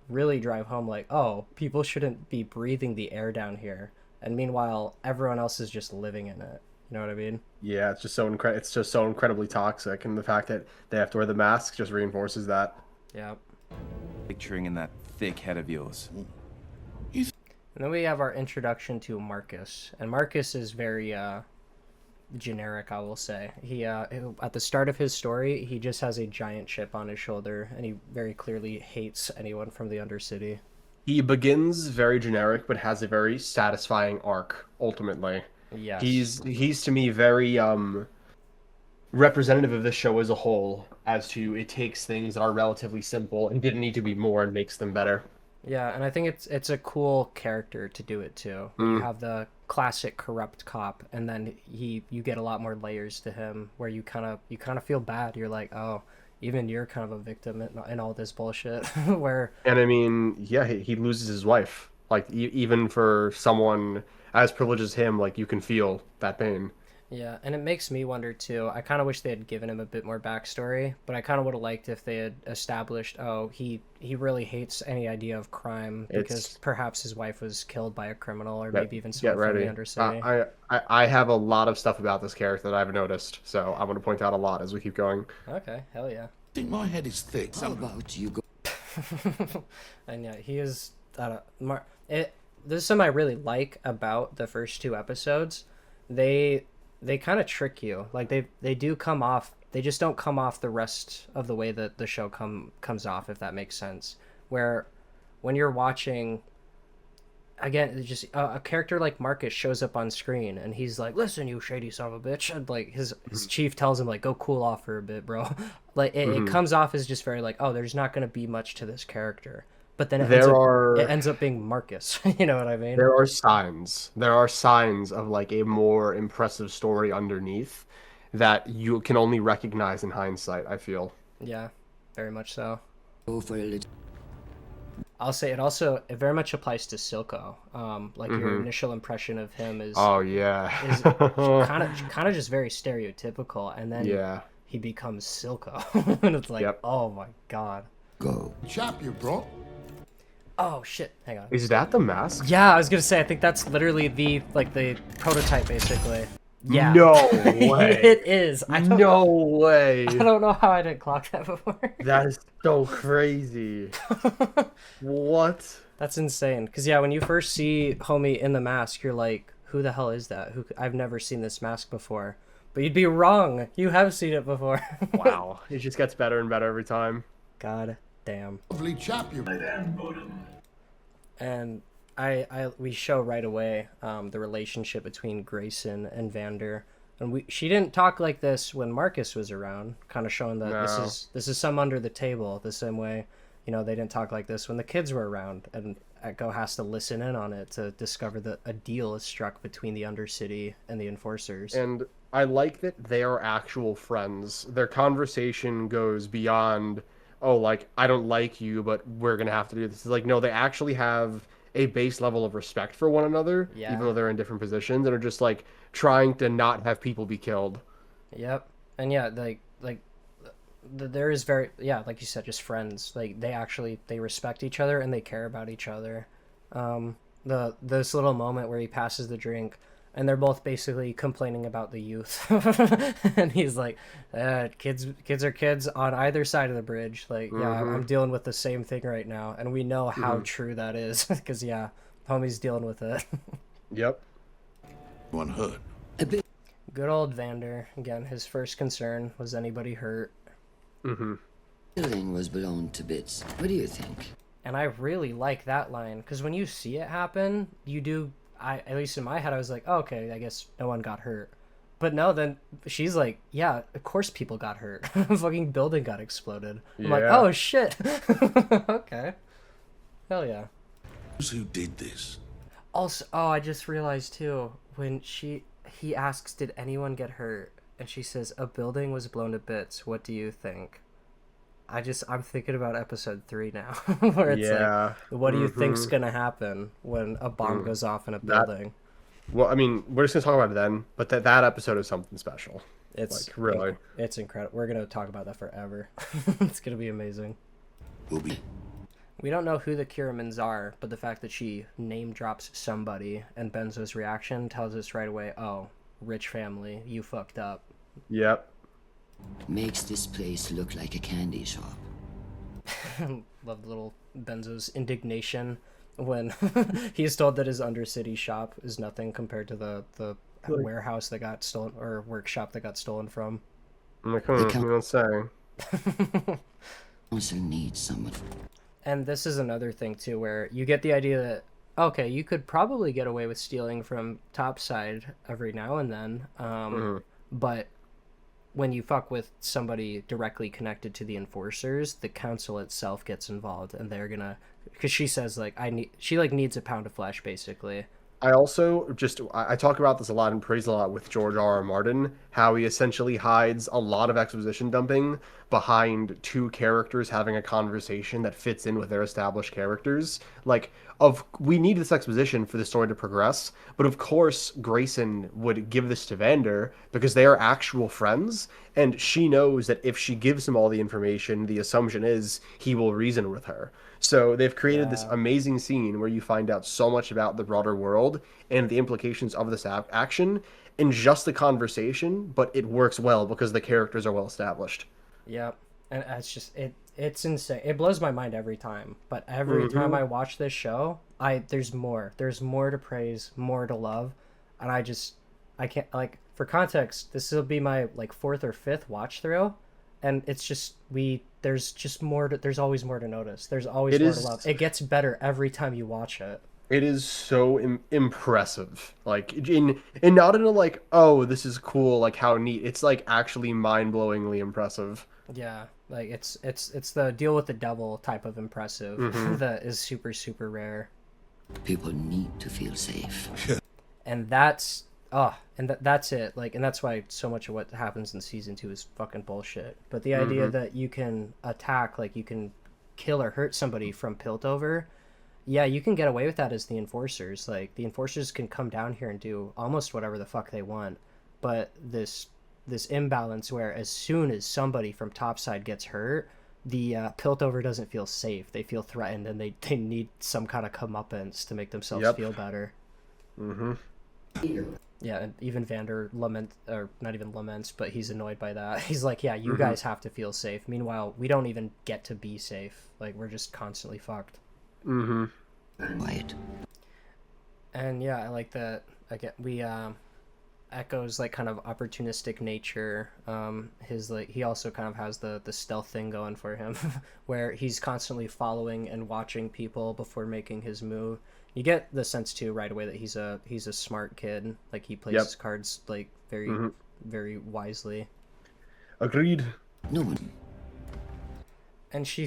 really drive home like, oh, people shouldn't be breathing the air down here, and meanwhile everyone else is just living in it. You know what I mean? Yeah, it's just so incredibly toxic, and the fact that they have to wear the mask just reinforces that. Yeah. Picturing in that thick head of yours. And then we have our introduction to Marcus, and Marcus is very generic, I will say. He at the start of his story, he just has a giant chip on his shoulder, and he very clearly hates anyone from the Undercity. He begins very generic, but has a very satisfying arc ultimately. Yes. He's to me very representative of the show as a whole, as to it takes things that are relatively simple and didn't need to be more and makes them better. Yeah, and I think it's a cool character to do it too. You have the classic corrupt cop, and then you get a lot more layers to him, where you kind of feel bad. You're like, oh, even you're kind of a victim in all this bullshit. Where And I mean, yeah, he loses his wife. Like even for someone as privileged as him, like you can feel that pain. yeah, and it makes me wonder too. I kind of wish they had given him a bit more backstory, but I kind of would have liked if they had established, oh, he really hates any idea of crime because perhaps his wife was killed by a criminal, or maybe even someone from the Undercity. I have a lot of stuff about this character that I've noticed, so I'm going to point out a lot as we keep going. Okay, hell yeah. I think my head is thick. How about you go? And yeah, he is. This is something I really like about the first two episodes. They kind of trick you. Like they do come off. They just don't come off the rest of the way that the show comes off, if that makes sense. Where when you're watching, again, it's just a character like Marcus shows up on screen and he's like, "Listen, you shady son of a bitch," and like his chief tells him like, "Go cool off for a bit, bro." Like it comes off as just very like, oh, there's not going to be much to this character. But then it ends up being Marcus. You know what I mean? There are signs. There are signs of like a more impressive story underneath that you can only recognize in hindsight, I feel. Yeah, very much so. Go for a little. I'll say it very much applies to Silco. Like your initial impression of him is Oh yeah. is kind of just very stereotypical, and then he becomes Silco, and it's like, oh my god. Go. Chap you, bro. Oh shit! Hang on. Is that the mask? Yeah, I was gonna say. I think that's literally the prototype, basically. Yeah. No way. It is. No way. I don't know how I didn't clock that before. That is so crazy. What? That's insane. Because yeah, when you first see Homie in the mask, you're like, "Who the hell is that? I've never seen this mask before." But you'd be wrong. You have seen it before. Wow. It just gets better and better every time. God damn. Lovely chap you. And we show right away the relationship between Grayson and Vander, and she didn't talk like this when Marcus was around, kind of showing that this is some under the table, the same way, they didn't talk like this when the kids were around, and Echo has to listen in on it to discover that a deal is struck between the Undercity and the Enforcers. And I like that they are actual friends. Their conversation goes beyond, oh, like, I don't like you, but we're gonna have to do this. It's like, no, they actually have a base level of respect for one another, even though they're in different positions, and are just like trying to not have people be killed. Yep. And yeah, there is very, like you said, just friends. Like they respect each other and they care about each other. This little moment where he passes the drink, and they're both basically complaining about the youth. And he's like, kids are kids on either side of the bridge. Like, yeah, I'm dealing with the same thing right now, and we know how true that is, because yeah, homie's dealing with it. Yep. One hurt. Good old Vander. Again, his first concern was anybody hurt. Building was blown to bits. What do you think? And I really like that line, because when you see it happen, you do. At least in my head, I was like, oh, okay, I guess no one got hurt. But no, then she's like, yeah, of course people got hurt. Fucking building got exploded. I'm like, oh shit. Okay. Hell yeah. Who did this? Also, oh, I just realized too, when he asks, did anyone get hurt? And she says, a building was blown to bits. What do you think? I'm thinking about episode 3 now, where it's like, what do you think's gonna happen when a bomb goes off in a building? Well, I mean, we're just gonna talk about it then, but that episode is something special. It's like, really, it's incredible. We're gonna talk about that forever. It's gonna be amazing. We don't know who the Kiramans are, but the fact that she name drops somebody and Benzo's reaction tells us right away, oh, rich family, you fucked up. Yep. Makes this place look like a candy shop. Love little Benzo's indignation when he's told that his Undercity shop is nothing compared to the warehouse that got stolen, or workshop that got stolen from. I'm like, you don't say. Also needs someone. And this is another thing too, where you get the idea that, okay, you could probably get away with stealing from Topside every now and then, but when you fuck with somebody directly connected to the Enforcers, the council itself gets involved, and they're gonna, because she says like, she like needs a pound of flesh basically. I also I talk about this a lot and praise a lot with George R.R. Martin, how he essentially hides a lot of exposition dumping behind two characters having a conversation that fits in with their established characters. Like, we need this exposition for the story to progress, but of course Grayson would give this to Vander because they are actual friends, and she knows that if she gives him all the information, the assumption is he will reason with her. So they've created this amazing scene where you find out so much about the broader world and the implications of this action in just the conversation, but it works well because the characters are well established. Yep. And it's just, it's insane. It blows my mind every time. But every time I watch this show, there's more. There's more to praise, more to love. And I can't, like, for context, this will be my, like, 4th or 5th watch through. And it's just, there's just more there's always more to notice. There's always more to love. It gets better every time you watch it. It is so impressive. Like, and not in a, like, oh, this is cool, like, how neat. It's, like, actually mind-blowingly impressive. Yeah, like, it's the deal with the devil type of impressive that is super, super rare. People need to feel safe. And that's... that's it. Like, and that's why so much of what happens in season 2 is fucking bullshit. But the idea that you can attack, like, you can kill or hurt somebody from Piltover, yeah, you can get away with that as the Enforcers. Like, the Enforcers can come down here and do almost whatever the fuck they want. But this imbalance where as soon as somebody from Topside gets hurt, the Piltover doesn't feel safe. They feel threatened, and they need some kind of comeuppance to make themselves feel better. Yeah, and even Vander not even laments, but he's annoyed by that. He's like, yeah, you guys have to feel safe. Meanwhile, we don't even get to be safe. Like, we're just constantly fucked. Quiet. And yeah, I like that. Again, we Echo's like kind of opportunistic nature. His like, he also kind of has the stealth thing going for him, where he's constantly following and watching people before making his move. You get the sense too right away that he's a smart kid. Like, he plays his cards like very very wisely. Agreed. No one. And she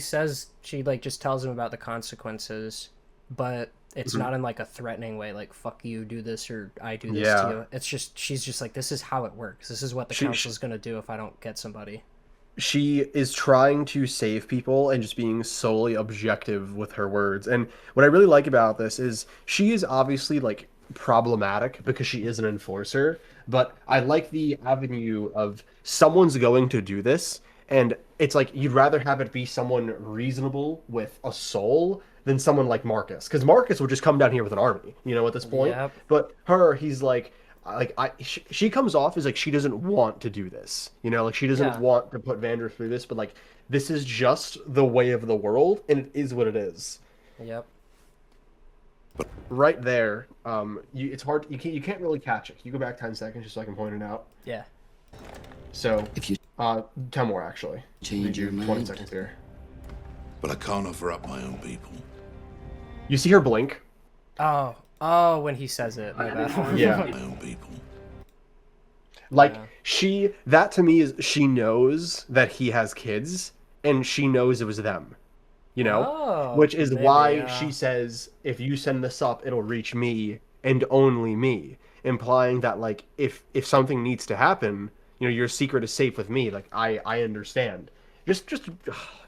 like just tells him about the consequences, but it's not in like a threatening way, like, fuck you, do this, or I do this to you. It's just, she's just like, this is how it works. This is what the council's gonna do if I don't get somebody. She is trying to save people and just being solely objective with her words. And what I really like about this is she is obviously, like, problematic because she is an enforcer, but I like the avenue of someone's going to do this, and it's like you'd rather have it be someone reasonable with a soul than someone like Marcus, because Marcus would just come down here with an army, at this point. But he's like, she comes off as like she doesn't want to do this, you know, like she doesn't Yeah. want to put Vander through this, but like this is just the way of the world, and it is what it is. Yep. Right there, it's hard. You can't really catch it. Can you go back 10 seconds just so I can point it out? Yeah. So, If you 10 more actually. change your 20 mind, seconds here. But I can't offer up my own people. You see her blink? Oh, when he says it. My bad. Yeah. My own people. Like Yeah. that to me is she knows that he has kids, and she knows it was them. You know, Oh, which is maybe, why yeah. she says, "If you send this up, it'll reach me and only me," implying that like if something needs to happen, you know, your secret is safe with me. Like I understand. Just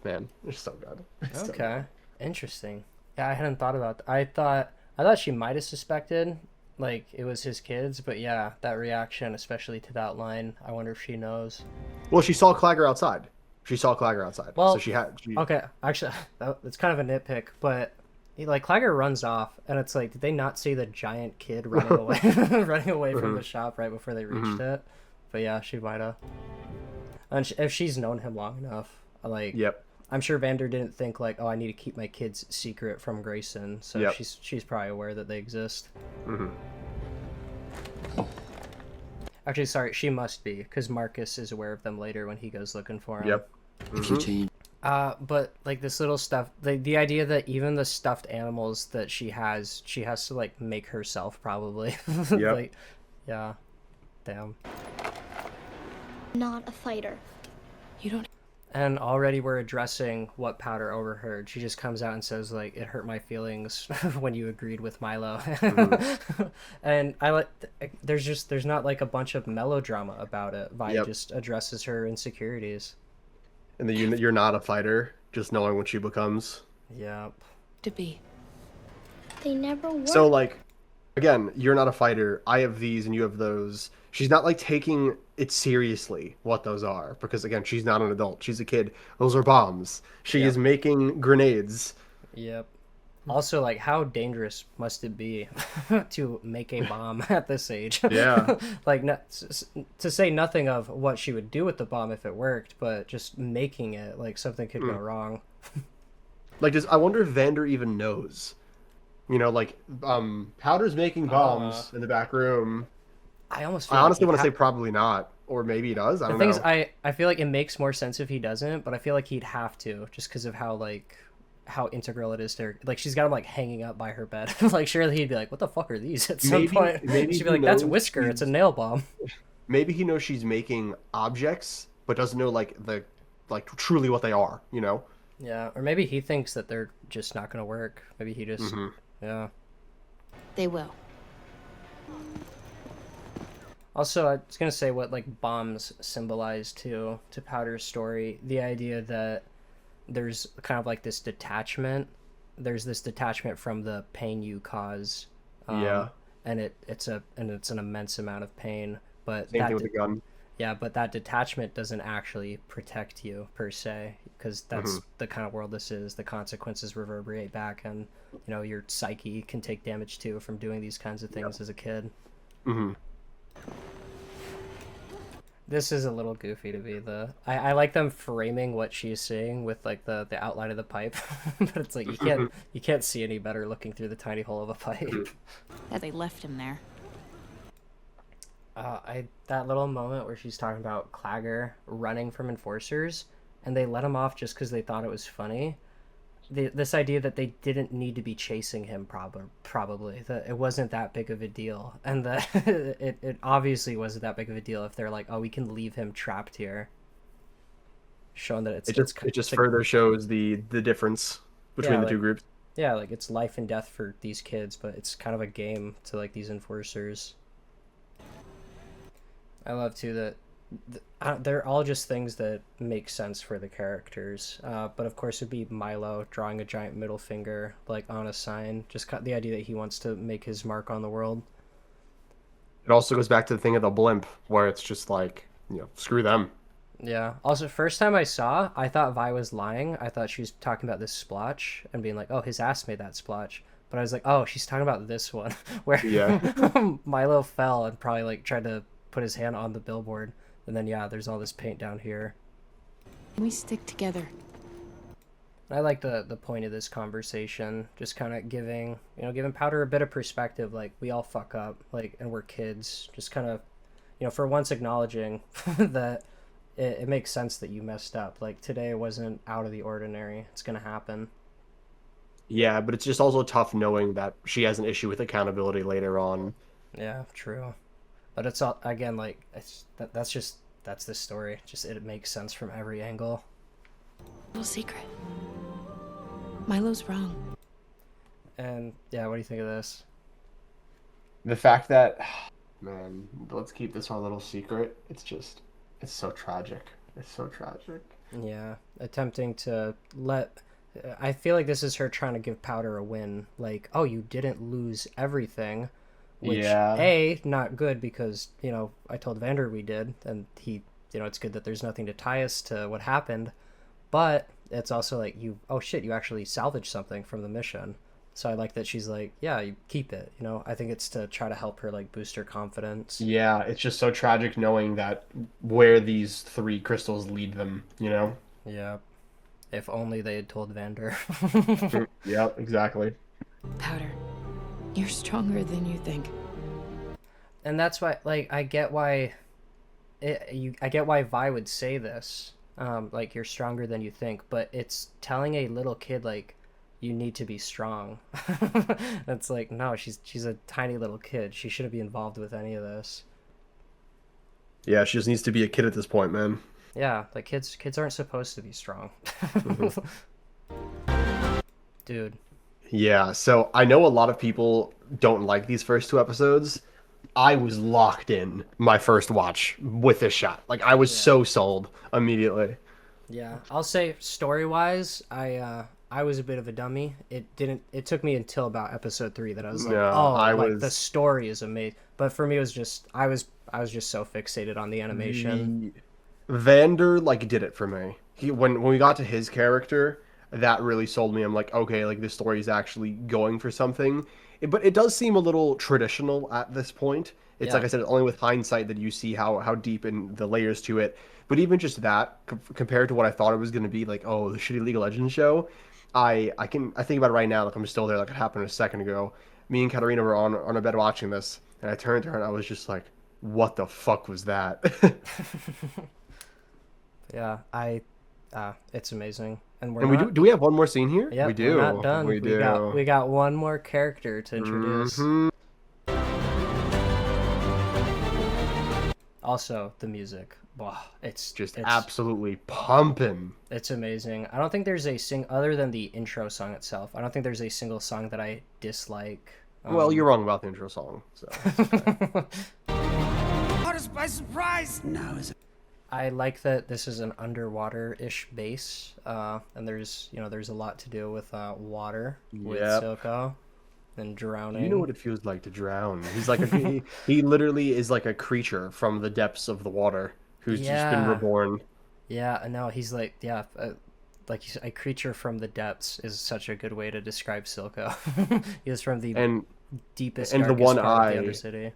man, it's so good. It's so Okay. Interesting. Yeah, I hadn't thought about that. I thought she might have suspected like it was his kids, but yeah, that reaction, especially to that line, I wonder if she knows. good. Well, she saw Clagger outside. Well, So she had. Okay, actually, it's kind of a nitpick, but like Clagger runs off, and it's like, did they not see the giant kid running away, running away from the shop right before they reached it? But yeah, she might have. And if she's known him long enough, like, Yep. I'm sure Vander didn't think like, oh, I need to keep my kids secret from Grayson, so Yep. she's probably aware that they exist. Mm-hmm. Actually, sorry, she must be, because Marcus is aware of them later when he goes looking for him. Yep. if you change But like this little stuff, the idea that even the stuffed animals that she has to like make herself probably. Yep. Like, yeah, damn. Not a fighter. You don't. And already we're addressing what Powder overheard. She just comes out and says like, "It hurt my feelings when you agreed with Milo." And I like, there's not like a bunch of melodrama about it. Vi Yep. just addresses her insecurities. And you're not a fighter, just knowing what she becomes. Yep. To be. They never were. So like, again, you're not a fighter. I have these, and you have those. She's not like taking it seriously what those are, because again, she's not an adult. She's a kid. Those are bombs. She Yep. is making grenades. Yep. Also, like, how dangerous must it be to make a bomb at this age? Yeah. Like, to say nothing of what she would do with the bomb if it worked, but just making it, like, something could go wrong. Like, I wonder if Vander even knows. You know, like, Powder's making bombs in the back room. I almost feel I honestly like want to say probably not, or maybe he does. I the don't thing know. is, I feel like it makes more sense if he doesn't, but I feel like he'd have to, just because of how, like, how integral it is to her. Like, she's got him, like, hanging up by her bed. Like, surely he'd be like, what the fuck are these at some point? maybe She'd be he like, that's knows Whisker, it's a he's- nail bomb. Maybe he knows she's making objects, but doesn't know like truly what they are. You know. Yeah, or maybe he thinks that they're just not going to work. Maybe he just, yeah. They will. Also, I was gonna say what like bombs symbolize to Powder's story. The idea that there's kind of like this detachment. There's this detachment from the pain you cause. Yeah. And it's an immense amount of pain. But Same that thing with the gun. yeah, but that detachment doesn't actually protect you per se, because that's the kind of world this is. The consequences reverberate back, and you know your psyche can take damage too from doing these kinds of things as a kid. Mm-hmm. This is a little goofy to be I like them framing what she's seeing with like the outline of the pipe, but it's like you can't see any better looking through the tiny hole of a pipe. That they left him there. That little moment where she's talking about Clagger running from enforcers, and they let him off just because they thought it was funny. This idea that they didn't need to be chasing him, probably that it wasn't that big of a deal, and that it obviously wasn't that big of a deal if they're like, oh, we can leave him trapped here, showing that It just further shows the difference between the two groups. Yeah, like it's life and death for these kids, but it's kind of a game to like these enforcers. I love too that they're all just things that make sense for the characters. But of course, it'd be Milo drawing a giant middle finger like on a sign. Just the idea that he wants to make his mark on the world. It also goes back to the thing of the blimp, where it's just like, you know, screw them. Yeah. Also, first time I thought Vi was lying. I thought she was talking about this splotch and being like, "Oh, his ass made that splotch." But I was like, oh, she's talking about this one where Yeah. Milo fell and probably like tried to put his hand on the billboard, and then yeah, there's all this paint down here. We stick together. I like the point of this conversation, just kind of giving Powder a bit of perspective. Like, we all fuck up, like, and we're kids. Just kind of, for once acknowledging that it makes sense that you messed up. Like, today wasn't out of the ordinary. It's gonna happen. Yeah, but it's just also tough knowing that she has an issue with accountability later on. Yeah, true. But it's all, again, like, that's this story. Just it makes sense from every angle. Little secret. Milo's wrong. And yeah, what do you think of this? The fact that, man, let's keep this our little secret. It's so tragic. It's so tragic. Yeah, attempting to let. I feel like this is her trying to give Powder a win. Like, oh, you didn't lose everything. Which, Yeah. not good because, I told Vander we did, and he, it's good that there's nothing to tie us to what happened. But it's also like, you actually salvaged something from the mission. So I like that she's like, yeah, you keep it. I think it's to try to help her, like, boost her confidence. Yeah, it's just so tragic knowing that where these 3 crystals lead them, Yeah. If only they had told Vander. Yep, exactly. Powder, you're stronger than you think. And that's why, like, I get why Vi would say this. Like, you're stronger than you think, but it's telling a little kid, like, you need to be strong. It's like, no, she's a tiny little kid. She shouldn't be involved with any of this. Yeah, she just needs to be a kid at this point, man. Yeah, like, kids aren't supposed to be strong. Dude. Yeah, so I know a lot of people don't like these first 2 episodes. I was locked in my first watch with this shot. Like, I was so sold immediately. Yeah, I'll say story-wise, I was a bit of a dummy. It took me until about episode 3 that I was like, the story is amazing. But for me, it was just, I was just so fixated on the animation. Vander, like, did it for me. When we got to his character, that really sold me. I'm like, okay, like, this story is actually going for something. But it does seem a little traditional at this point. It's like I said, only with hindsight that you see how deep in the layers to it. But even just that, compared to what I thought it was going to be, like, oh, the shitty League of Legends show, I think about it right now, like, I'm still there, like it happened a second ago. Me and Katarina were on a bed watching this, and I turned to her and I was just like, what the fuck was that? Yeah, it's amazing. And do we have one more scene here? Yeah, we do. We're not done. We do. We got one more character to introduce. Mhm. Also, the music. Wow, it's absolutely pumping. It's amazing. I don't think there's other than the intro song itself. I don't think there's a single song that I dislike. Well, you're wrong about the intro song. So. Caught us by surprise. Now is it? I like that this is an underwater-ish base, and there's a lot to do with water with Silco and drowning. You know what it feels like to drown. He's like he literally is like a creature from the depths of the water who's just been reborn. Yeah, no, he's like like a creature from the depths is such a good way to describe Silco. He is from the deepest, and darkest the one part eye, of the Undercity.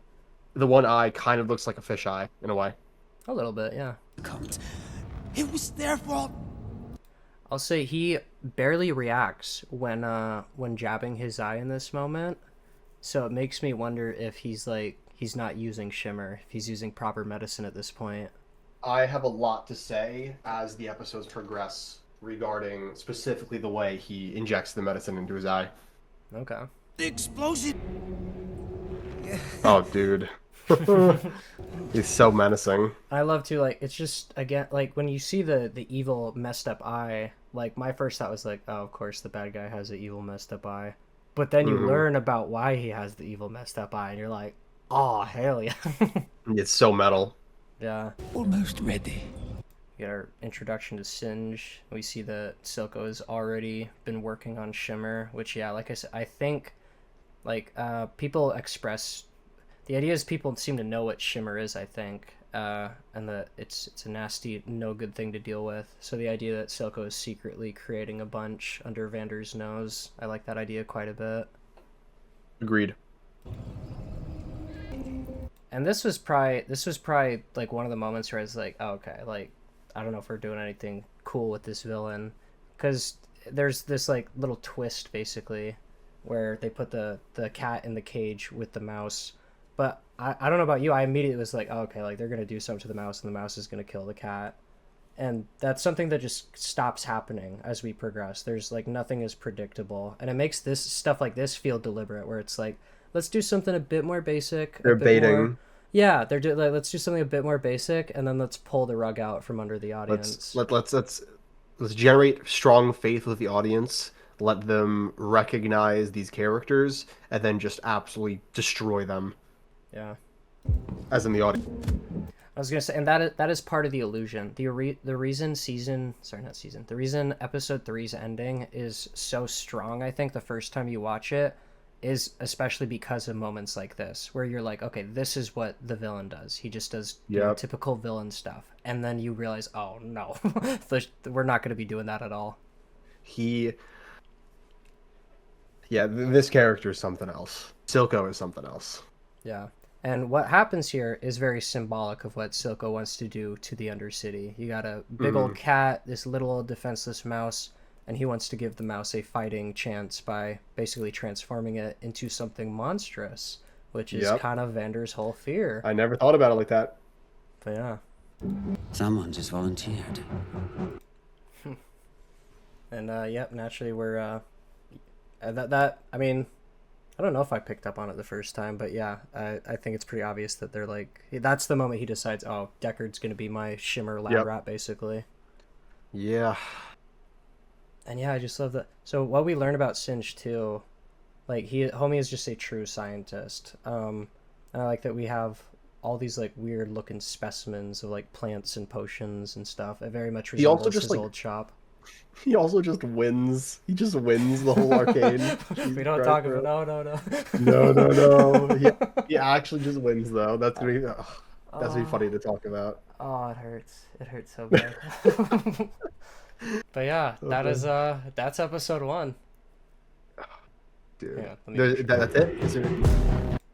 The one eye kind of looks like a fisheye in a way. A little bit, yeah. It was their fault. I'll say he barely reacts when jabbing his eye in this moment, so it makes me wonder if he's not using Shimmer, if he's using proper medicine at this point. I have a lot to say as the episodes progress regarding specifically the way he injects the medicine into his eye. Okay. The explosion. Oh, dude. He's so menacing. I love to, like, it's just, again, like, when you see the evil messed up eye, like, my first thought was like, oh, of course the bad guy has the evil messed up eye. But then you learn about why he has the evil messed up eye, and you're like, oh, hell yeah. It's so metal. Yeah. Almost ready. We get our introduction to Singe. We see that Silco has already been working on Shimmer, which, yeah, like I said, I think, like, people express... The idea is people seem to know what Shimmer is, I think, and that it's a nasty, no good thing to deal with. So the idea that Silco is secretly creating a bunch under Vander's nose, I like that idea quite a bit. Agreed. And this was probably like one of the moments where I was like, oh, okay, like I don't know if we're doing anything cool with this villain, because there's this like little twist basically where they put the cat in the cage with the mouse. But I don't know about you, I immediately was like, oh, okay, like they're gonna do something to the mouse and the mouse is gonna kill the cat. And that's something that just stops happening as we progress. There's like nothing is predictable, and it makes this stuff like this feel deliberate, where it's like, let's do something a bit more basic. They're a bit baiting. More, yeah, like, let's do something a bit more basic, and then let's pull the rug out from under the audience. Let's generate strong faith with the audience. Let them recognize these characters, and then just absolutely destroy them, Yeah. as in the audience. I was gonna say, and that is part of the illusion. The reason the reason episode 3's ending is so strong, I think, the first time you watch it, is especially because of moments like this, where you're like, okay, this is what the villain does. He just does typical villain stuff, and then you realize, oh no, we're not gonna be doing that at all. This character is something else. Silco is something else. Yeah. And what happens here is very symbolic of what Silco wants to do to the Undercity. You got a big old cat, this little old defenseless mouse, and he wants to give the mouse a fighting chance by basically transforming it into something monstrous, which is kind of Vander's whole fear. I never thought about it like that. But yeah. Someone just volunteered. And yep, naturally we're I mean, I don't know if I picked up on it the first time, but yeah, I think it's pretty obvious that they're like, that's the moment he decides, oh, Deckard's gonna be my Shimmer lab rat, basically. Yeah. And yeah, I just love that. So what we learn about Singe too, like homie is just a true scientist. And I like that we have all these like weird looking specimens of like plants and potions and stuff. It very much resembles his old shop. He also just wins. He just wins the whole Arcane. We don't talk about no. No. He actually just wins though. That's gonna be funny to talk about. Oh, it hurts. It hurts so bad. But yeah, that's episode 1. Dude, Yeah, that's it. Is there...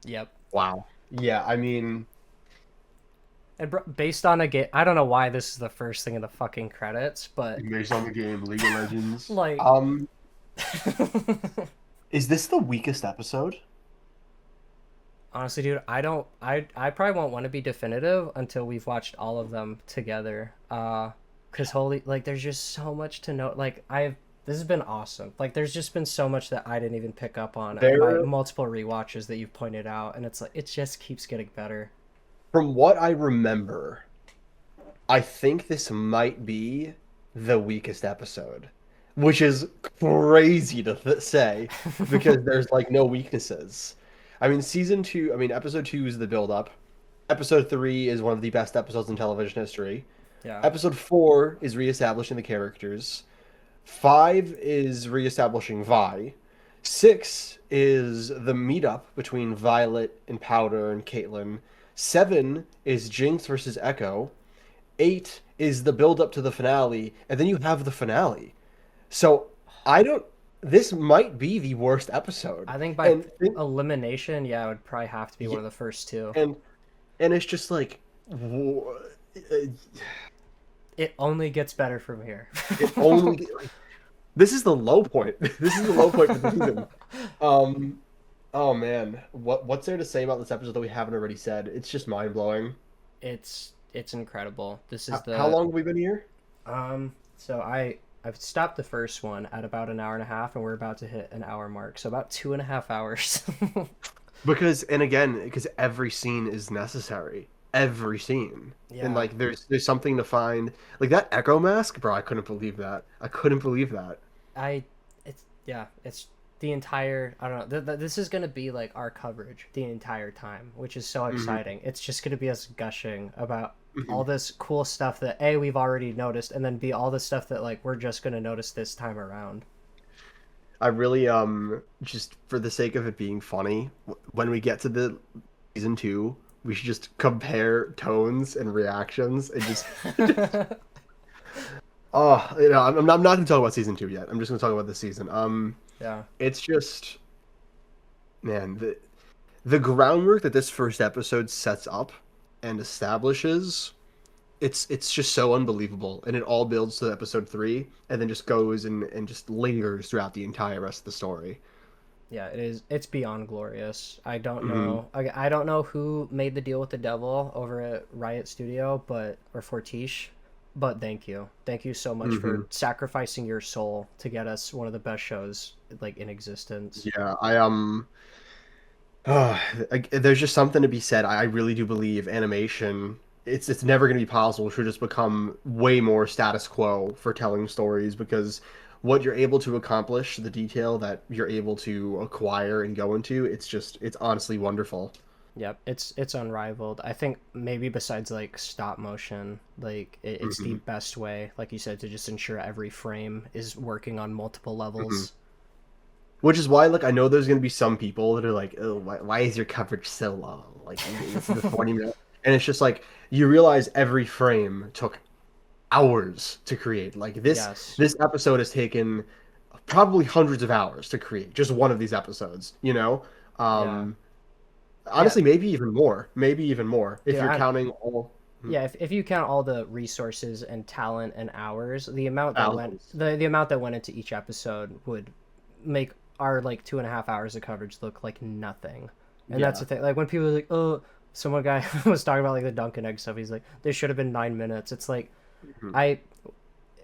Yep. Wow. Yeah, I mean, And based on a game, I don't know why this is the first thing in the fucking credits, but based on the game League of Legends. like, is this the weakest episode? honestly, dude, I probably won't want to be definitive until we've watched all of them together. Cause holy, like, there's just so much to know. Like, this has been awesome. Like, there's just been so much that I didn't even pick up on. By multiple rewatches that you've pointed out, and it's like, it just keeps getting better. From what I remember, I think this might be the weakest episode, which is crazy to say because there's like no weaknesses. I mean, episode 2 is the build-up. Episode 3 is one of the best episodes in television history. Yeah. Episode 4 is reestablishing the characters. 5 is reestablishing Vi. 6 is the meetup between Violet and Powder and Caitlyn. 7 is Jinx versus Echo. 8 is the build-up to the finale, and then you have the finale. So this might be the worst episode. I think by elimination, yeah, it would probably have to be one of the first 2. And it's just like, it only gets better from here. This is the low point. This is the low point for the season. Oh man, what's there to say about this episode that we haven't already said? It's just mind blowing. It's incredible. This is How long have we been here? So I've stopped the first one at about an hour and a half, and we're about to hit an hour mark. So about 2.5 hours. Because every scene is necessary. Every scene. Yeah. And like there's something to find. Like that Echo mask, bro, I couldn't believe that. It's the entire, I don't know, this is going to be like our coverage the entire time, which is so exciting. It's just going to be us gushing about all this cool stuff that A, we've already noticed, and then B, all the stuff that like we're just going to notice this time around. I really, just for the sake of it being funny, when we get to the season 2, we should just compare tones and reactions and just... I'm not going to talk about season 2 yet. I'm just going to talk about this season. Yeah. It's just... Man, the groundwork that this first episode sets up and establishes, it's just so unbelievable, and it all builds to episode 3, and then just goes and just lingers throughout the entire rest of the story. Yeah, it is. It's beyond glorious. I don't Hmm. know. I don't know who made the deal with the devil over at Riot Studio, or Fortiche, but thank you so much Hmm. for sacrificing your soul to get us one of the best shows like in existence. Yeah, uh, there's just something to be said. I really do believe animation. It's never going to be possible to just become way more status quo for telling stories, because what you're able to accomplish, the detail that you're able to acquire and go into, it's honestly wonderful. Yep, it's unrivaled. I think maybe besides like stop motion, like it's the Hmm. best way, like you said, to just ensure every frame is working on multiple Hmm. levels. Which is why, like, I know there's going to be some people that are like, "Oh, why is your coverage so low? Like, it's the 40 minute," and it's just like you realize every frame took hours to create. Like Yes. this episode has taken probably hundreds of hours to create just one of these episodes, you know? Yeah. Um Yeah. Honestly, maybe even more. Maybe even more if Dude, you're counting all yeah, if you count all the resources and talent and hours, thousands. the amount that went into each episode would make our like 2.5 hours of coverage look like nothing. And that's Yeah. the thing. Like when people are like, oh, someone guy was talking about like the Dunkin' Egg stuff. He's like, there should have been 9 minutes. It's like, Mhm. I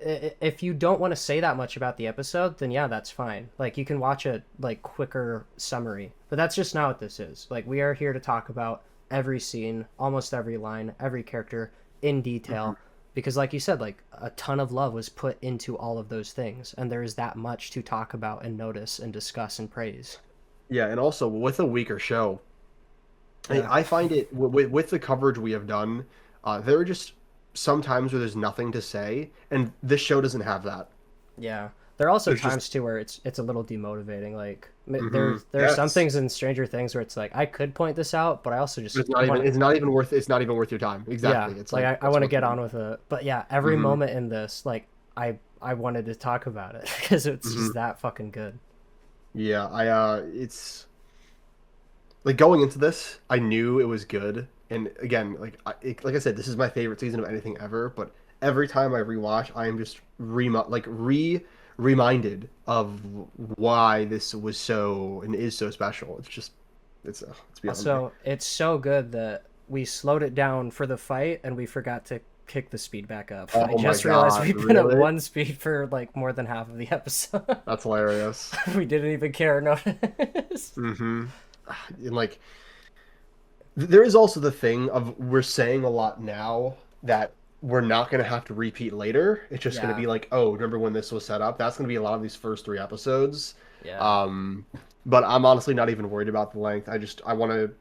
if you don't want to say that much about the episode, then yeah, that's fine. Like you can watch a like quicker summary. But that's just not what this is. Like we are here to talk about every scene, almost every line, every character in detail because like you said, like a ton of love was put into all of those things and there is that much to talk about and notice and discuss and praise. Yeah, and also with a weaker show, Yeah. I find it with the coverage we have done, there are just some times where there's nothing to say, and this show doesn't have that. Yeah. There are also There's just times too where it's a little demotivating. Like Mhm. there are some Yes. things in Stranger Things where it's like I could point this out, but I also just want It's not even worth your time. yeah, Exactly. It's like like I what's want to the get point? on with it. But yeah, every Hmm. moment in this, like I wanted to talk about it because it's Hmm. just that fucking good. Yeah, it's like going into this, I knew it was good, and again, like I said, this is my favorite season of anything ever. But every time I rewatch, I am just reminded of why this was so and is so special. It's beyond me. Also, it's so good that we slowed it down for the fight and we forgot to kick the speed back up. I Oh my just realized God, we've been at really? one speed for like more than half of the episode. That's hilarious. We didn't even care or notice. Hmm. And like there is also the thing of we're saying a lot now that we're not going to have to repeat later. It's just going to Yeah, be like, oh, remember when this was set up? That's going to be a lot of these first 3 episodes. yeah. Um, but I'm honestly not even worried about the length. I want to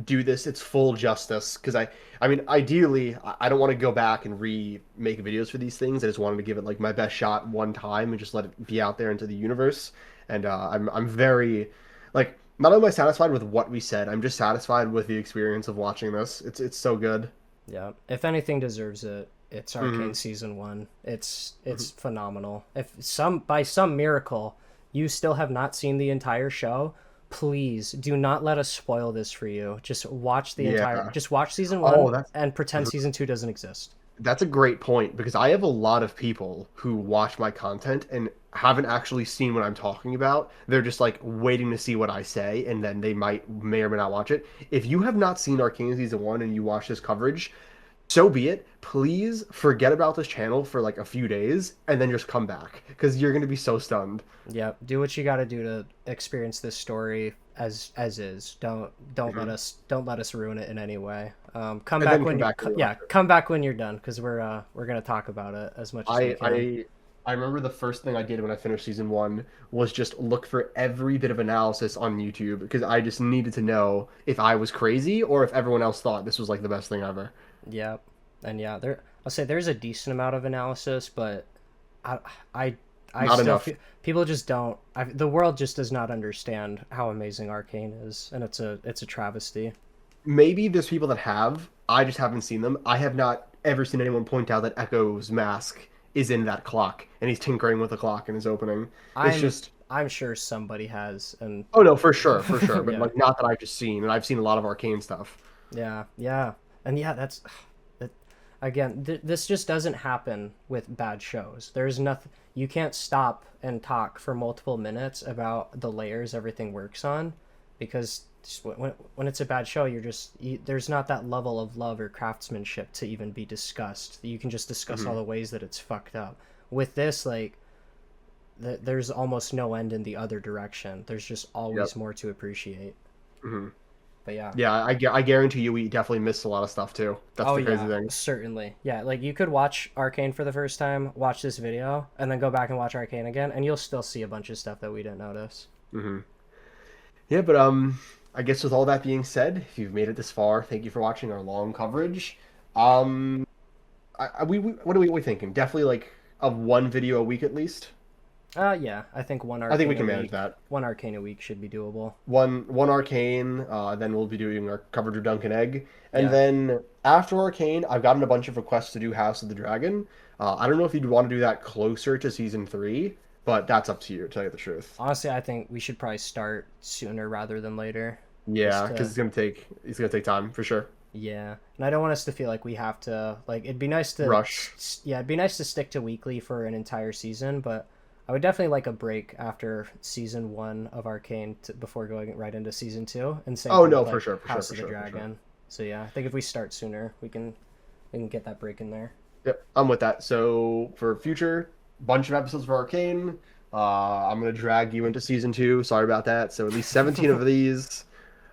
do this its full justice because I mean, ideally, I don't want to go back and remake videos for these things. I just wanted to give it like my best shot one time and just let it be out there into the universe. And I'm very like not only am I satisfied with what we said, I'm just satisfied with the experience of watching this. It's so good. Yeah. If anything deserves it, it's Hmm. Arcane season 1. It's phenomenal. If some by some miracle you still have not seen the entire show, please do not let us spoil this for you. Yeah. Just watch season 1 Oh, that's and pretend season 2 doesn't exist. That's a great point because I have a lot of people who watch my content and haven't actually seen what I'm talking about. They're just like waiting to see what I say, and then they may or may not watch it. If you have not seen Arcane season 1 and you watch this coverage, so be it. Please forget about this channel for like a few days and then just come back because you're gonna be so stunned. Yep, do what you got to do to experience this story as is. Mhm. Don't let us ruin it in any way. Come And back then when come you back and yeah, rewatch it. come back when you're done because we're gonna talk about it as much as we I can. I I remember the first thing I did when I finished season 1 was just look for every bit of analysis on YouTube because I just needed to know if I was crazy or if everyone else thought this was like the best thing ever. Yep, and yeah, I'll say there's a decent amount of analysis, but I I I Not still enough. feel people just don't. The world just does not understand how amazing Arcane is, and it's a travesty. Maybe there's people that have. I just haven't seen them. I have not ever seen anyone point out that Echo's mask is in that clock and he's tinkering with the clock in his opening. It's I'm just I'm sure somebody has, and Oh no, for sure, for sure. But yeah. like not that I've just seen, and I've seen a lot of Arcane stuff. Yeah, yeah, and yeah, that. Again, this just doesn't happen with bad shows. There's nothing. You can't stop and talk for multiple minutes about the layers everything works on, because just when it's a bad show, there's not that level of love or craftsmanship to even be discussed. You can just discuss all the ways that it's fucked up. With this, like, there's almost no end in the other direction. There's just always more to appreciate. But yeah. Yeah, I guarantee you we definitely missed a lot of stuff too. That's the crazy thing. Certainly. Yeah, like you could watch Arcane for the first time, watch this video, and then go back and watch Arcane again, and you'll still see a bunch of stuff that we didn't notice. Yeah, but I guess with all that being said, if you've made it this far, thank you for watching our long coverage. What are we thinking? Definitely like of one video a week at least. Yeah, I think one Arcane I think we can a manage week, that. One Arcane a week should be doable. One Arcane, then we'll be doing our coverage of Dunk and Egg, and Yeah. then after Arcane, I've gotten a bunch of requests to do House of the Dragon. I don't know if you'd want to do that closer to season 3, but that's up to you, to tell you the truth. Honestly, I think we should probably start sooner rather than later. Yeah, Just, because it's gonna take time for sure. Yeah, and I don't want us to feel like we have to, like, it'd be nice to Rush. Yeah, it'd be nice to stick to weekly for an entire season, but I would definitely like a break after season 1 of Arcane before going right into season 2, and same Oh, thing no, with, for like, sure, for House sure, of for the sure, for sure. Dragon. So yeah, I think if we start sooner, we can get that break in there. Yep, I'm with that. So for future, bunch of episodes for Arcane. I'm gonna drag you into season 2. Sorry about that. So at least 17 of these,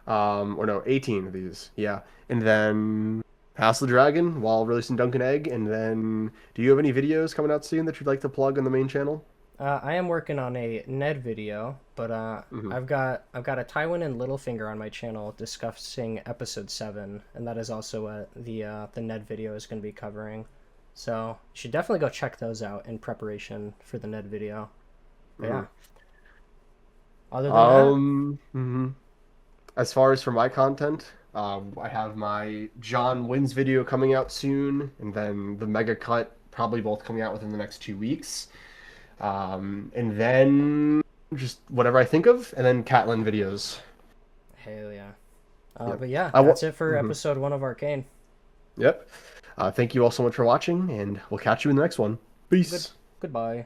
or no, 18 of these. Yeah, and then House of the Dragon while releasing Dunk and Egg. And then, do you have any videos coming out soon that you'd like to plug on the main channel? I am working on a Ned video, but I've got a Tywin and Littlefinger on my channel discussing episode 7, and that is also what the Ned video is going to be covering. So you should definitely go check those out in preparation for the Ned video. But yeah. Other than that, As far as for my content, I have my John Wins video coming out soon, and then the Mega Cut probably both coming out within the next 2 weeks. And then just whatever I think of, and then Catlin videos. hell yeah. Yep. But yeah, I wa- that's it for episode 1 of Arcane. Yep. Thank you all so much for watching, and we'll catch you in the next one. Peace. Goodbye.